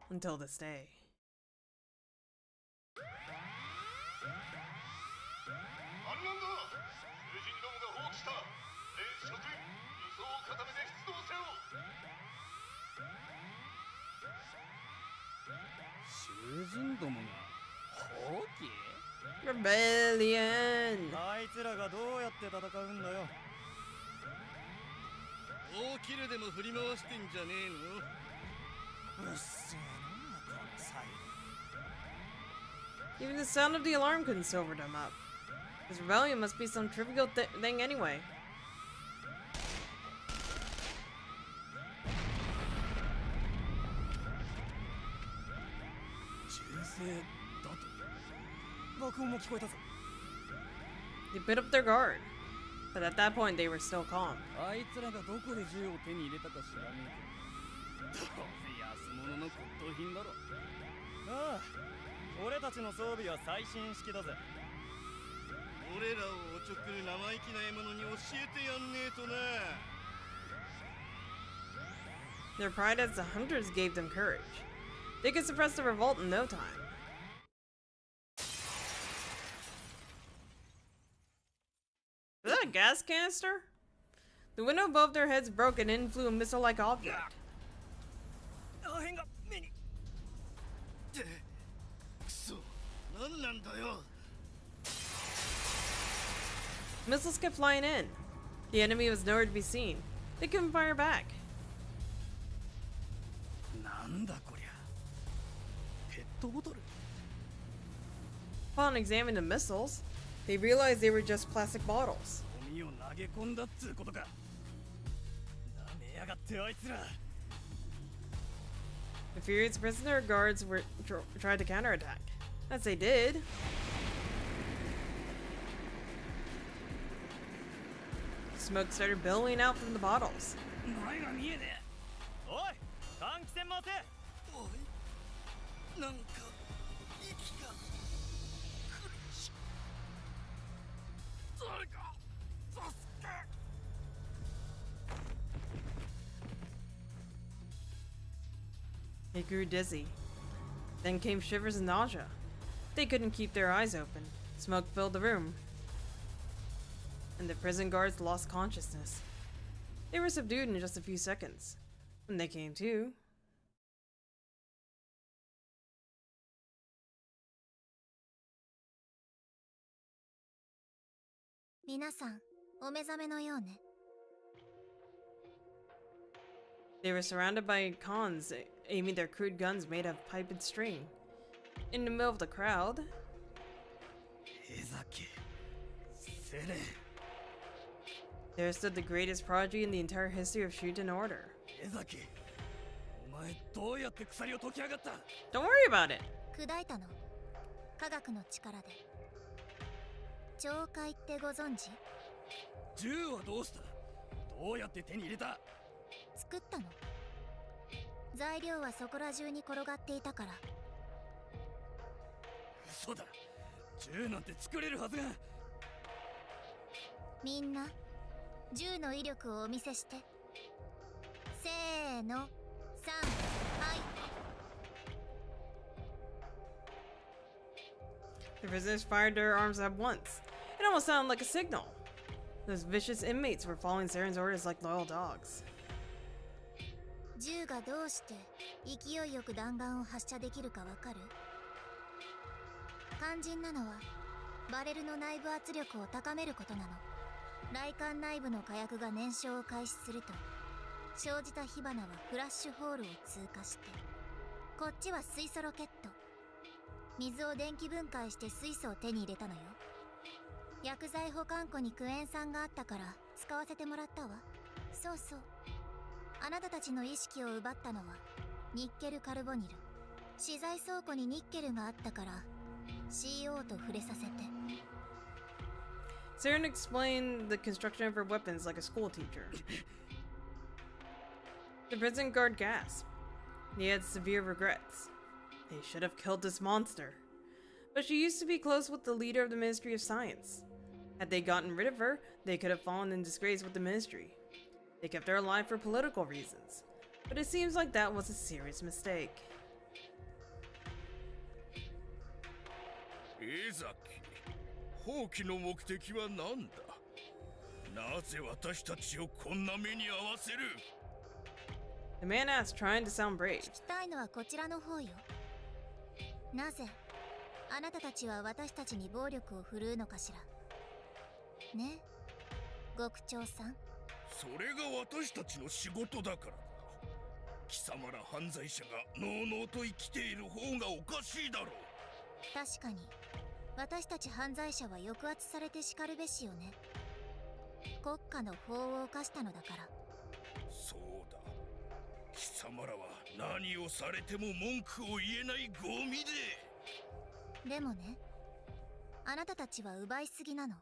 Until this day. Rebellion. あいつらがどうやって戦うんだよ。大キルでも振り回してんじゃねえの。うっせえなこのサイ Even the sound of the alarm couldn't sober them up. This rebellion must be some trivial thing anyway. They put up their guard, but at that point they were still calm. あいつらがどこで銃を手に入れたか知らねえけど。どうせ安物の骨董品だろ。ああ、俺たちの装備は最新式だぜ。俺らをおちょくる生意気な獲物に教えてやんねえとな。 Their pride as the hunters gave them courage. They could suppress the revolt in no time. Is that a gas canister? The window above their heads broke and in flew a missile-like object. 破片が目に。ってクソ、なんなんだよ。 Missiles kept flying in. The enemy was nowhere to be seen. They couldn't fire back. なんだこりゃ。ペットボトル。 Upon examining the missiles, they realized they were just plastic bottles. ゴミを投げ込んだっつうことか。なめやがってあいつら。 The furious prisoner guards were tried to counterattack. As they did, smoke started billowing out from the bottles. 前が見えねえ。おい、換気扇回せ。おい、なんか息が苦しい。誰か助け。 They grew dizzy. Then came shivers and nausea. They couldn't keep their eyes open. Smoke filled the room. And the prison guards lost consciousness. They were subdued in just a few seconds. When they came to, 皆さん、お目覚めのようね。 they were surrounded by cons aiming their crude guns made of pipe and string. In the middle of the crowd, 江崎、セレン。 there stood the greatest prodigy in the entire history of Shuten order. 江崎、お前どうやって鎖を解き上がった？ Don't worry about it. 砕いたの。科学の力で。懲戒ってご存知？銃はどうした？どうやって手に入れた？ 作ったの。材料はそこら中に転がっていたから。嘘だ。銃なんて作れるはずが。みんな、銃の威力をお見せして。せーの、3、はい。 The prisoners fired their arms at once. It almost sounded like a signal. Those vicious inmates were following Saren's orders like loyal dogs. 銃がどうして勢いよく弾丸を発射できるかわかる？肝心なのはバレルの内部圧力を高めることなの。雷管内部の火薬が燃焼を開始すると生じた火花はフラッシュホールを通過して、こっちは水素ロケット。水を電気分解して水素を手に入れたのよ。薬剤保管庫にクエン酸があったから使わせてもらったわ。そうそう、あなたたちの意識を奪ったのはニッケルカルボニル。資材倉庫にニッケルがあったから CO と触れさせて。 Saren explained the construction of her weapons like a school teacher. The prison guard gasped. He had severe regrets. They should have killed this monster. But she used to be close with the leader of the Ministry of Science. Had they gotten rid of her, they could have fallen in disgrace with the Ministry. They kept her alive for political reasons. But it seems like that was a serious mistake. 江崎、放棄の目的は何だ？なぜ私たちをこんな目に遭わせる？ The man asked, trying to sound brave. 聞きたいのはこちらの方よ。なぜあなたたちは私たちに暴力を振るうのかしらね、獄長さん。それが私たちの仕事だからだ。貴様ら犯罪者がのうのうと生きている方がおかしいだろう。確かに私たち犯罪者は抑圧されてしかるべしよね。国家の法を犯したのだから。そうだ、貴様らは何をされても文句を言えないゴミで。でもね、あなたたちは奪いすぎなの。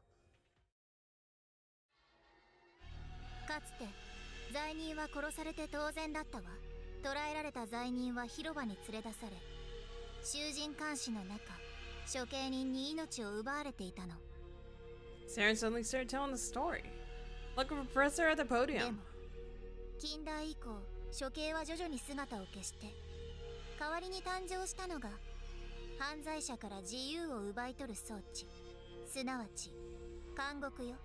かつて罪人は殺されて当然だったわ。捕らえられた罪人は広場に連れ出され、囚人監視の中、処刑人に命を奪われていたの。Saren suddenly started telling the story, like a professor at the で podium. も近代以降、処刑は徐々に姿を消して、代わりに誕生したのが犯罪者から自由を奪い取る装置、すなわち監獄よ。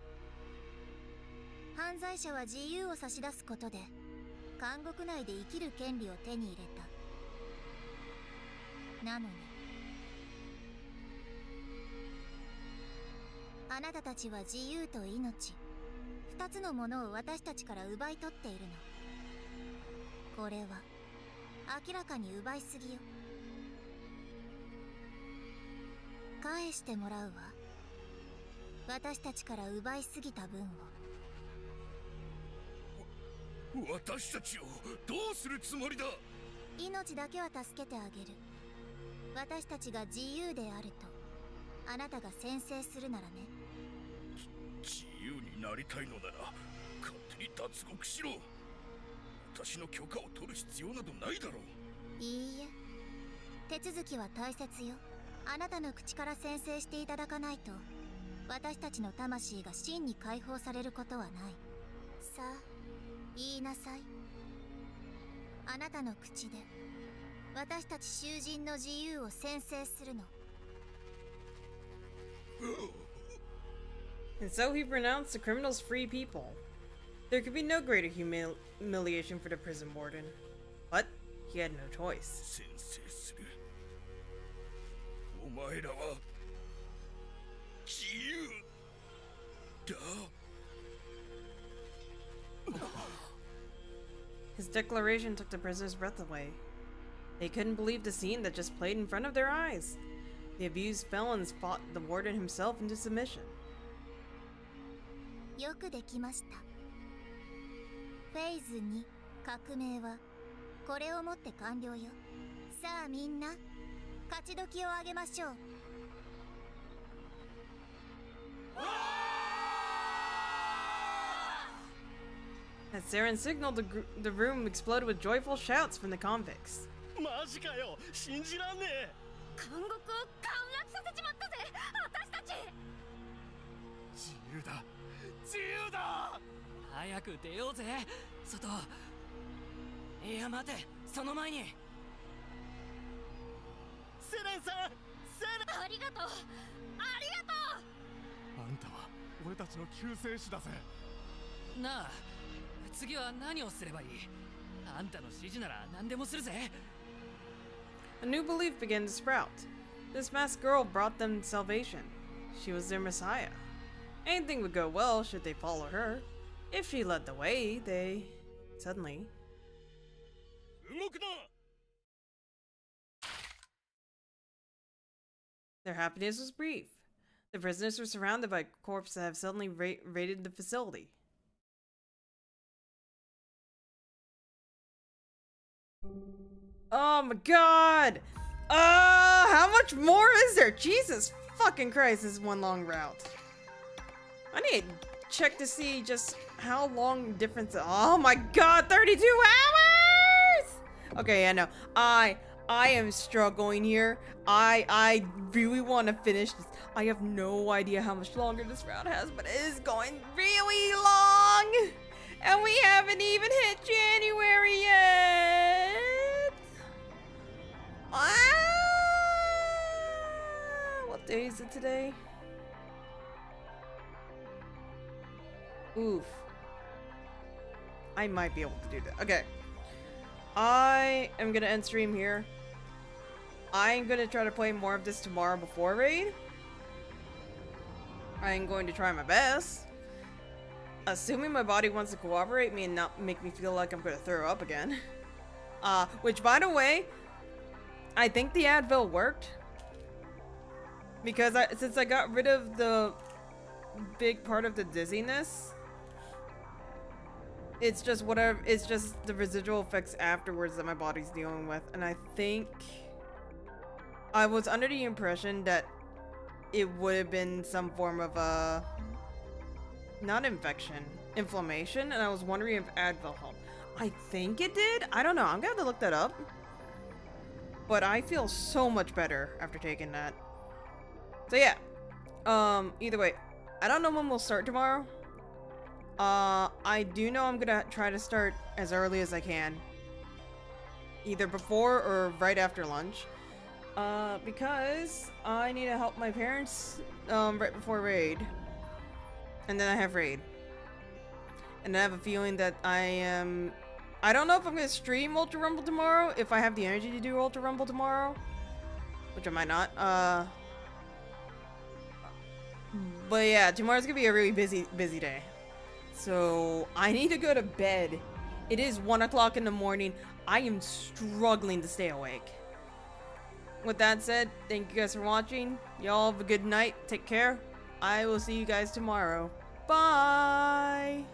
犯罪者は自由を差し出すことで監獄内で生きる権利を手に入れた。なのにあなたたちは自由と命、二つのものを私たちから奪い取っているの。これは明らかに奪いすぎよ。返してもらうわ、私たちから奪いすぎた分を。私たちをどうするつもりだ。命だけは助けてあげる。私たちが自由であるとあなたが宣誓するならね。自由になりたいのなら勝手に脱獄しろ。私の許可を取る必要などないだろう。いいえ、手続きは大切よ。あなたの口から宣誓していただかないと私たちの魂が真に解放されることはない。さあ言いなさい。あなたの口で私たち囚人の自由を宣誓するの。And so he pronounced the criminals free people. There could be no greater humiliation for the prison warden. But he had no choice. 宣誓する。お前らは自由だ。His declaration took the prisoners' breath away. They couldn't believe the scene that just played in front of their eyes. The abused felons fought the warden himself into submission. よくできました。フェーズ2、革命はこれをもって完了よ。さあみんな、勝ち時をあげましょう。As Saren signaled, the room exploded with joyful shouts from the convicts. マジかよ、信じらんねえ。監獄を陥落させちまったぜ、私たち。自由だ、自由だ。早く出ようぜ、外。いや待て、その前に。セレンさん、セレン。ありがとう、ありがとう。あんたは俺たちの救世主だぜ。なあ、次は何をすればいい？あんたの指示なら何でもするぜ。A new belief began to sprout. This masked girl brought them salvation. She was their messiah. Anything would go well should they follow her. If she led the way, they... Suddenly... 動くな。 Their happiness was brief. The prisoners were surrounded by corpses that have suddenly raided the facility. Oh my god! How much more is there? Jesus fucking Christ, this is one long route. I need to check to see just how long difference. Oh my god, 32 hours! Okay, I know. I am struggling here. I really want to finish this. I have no idea how much longer this route has, but it is going really long! And we haven't even hit January yet! What day is it today? Oof. I might be able to do that. Okay. I am gonna end stream here. I'm gonna try to play more of this tomorrow before raid. I'm going to try my best. Assuming my body wants to cooperate me and not make me feel like I'm gonna throw up again. Which, by the way, I think the Advil worked. Because since I got rid of the big part of the dizziness, it's just whatever, it's just the residual effects afterwards that my body's dealing with. And I think I was under the impression that it would have been some form of a, not infection, inflammation, and I was wondering if Advil helped. I think it did? I don't know, I'm gonna have to look that up. But I feel so much better after taking that. So yeah, either way, I don't know when we'll start tomorrow. I do know I'm gonna try to start as early as I can. Either before or right after lunch. Because I need to help my parents, right before raid. And then I have raid. And I have a feeling that I don't know if I'm gonna stream Ultra Rumble tomorrow, if I have the energy to do Ultra Rumble tomorrow. Which I might not, but yeah, tomorrow's gonna be a really busy day. So I need to go to bed. It is 1 o'clock in the morning. I am struggling to stay awake. With that said, thank you guys for watching. Y'all have a good night. Take care. I will see you guys tomorrow. Bye!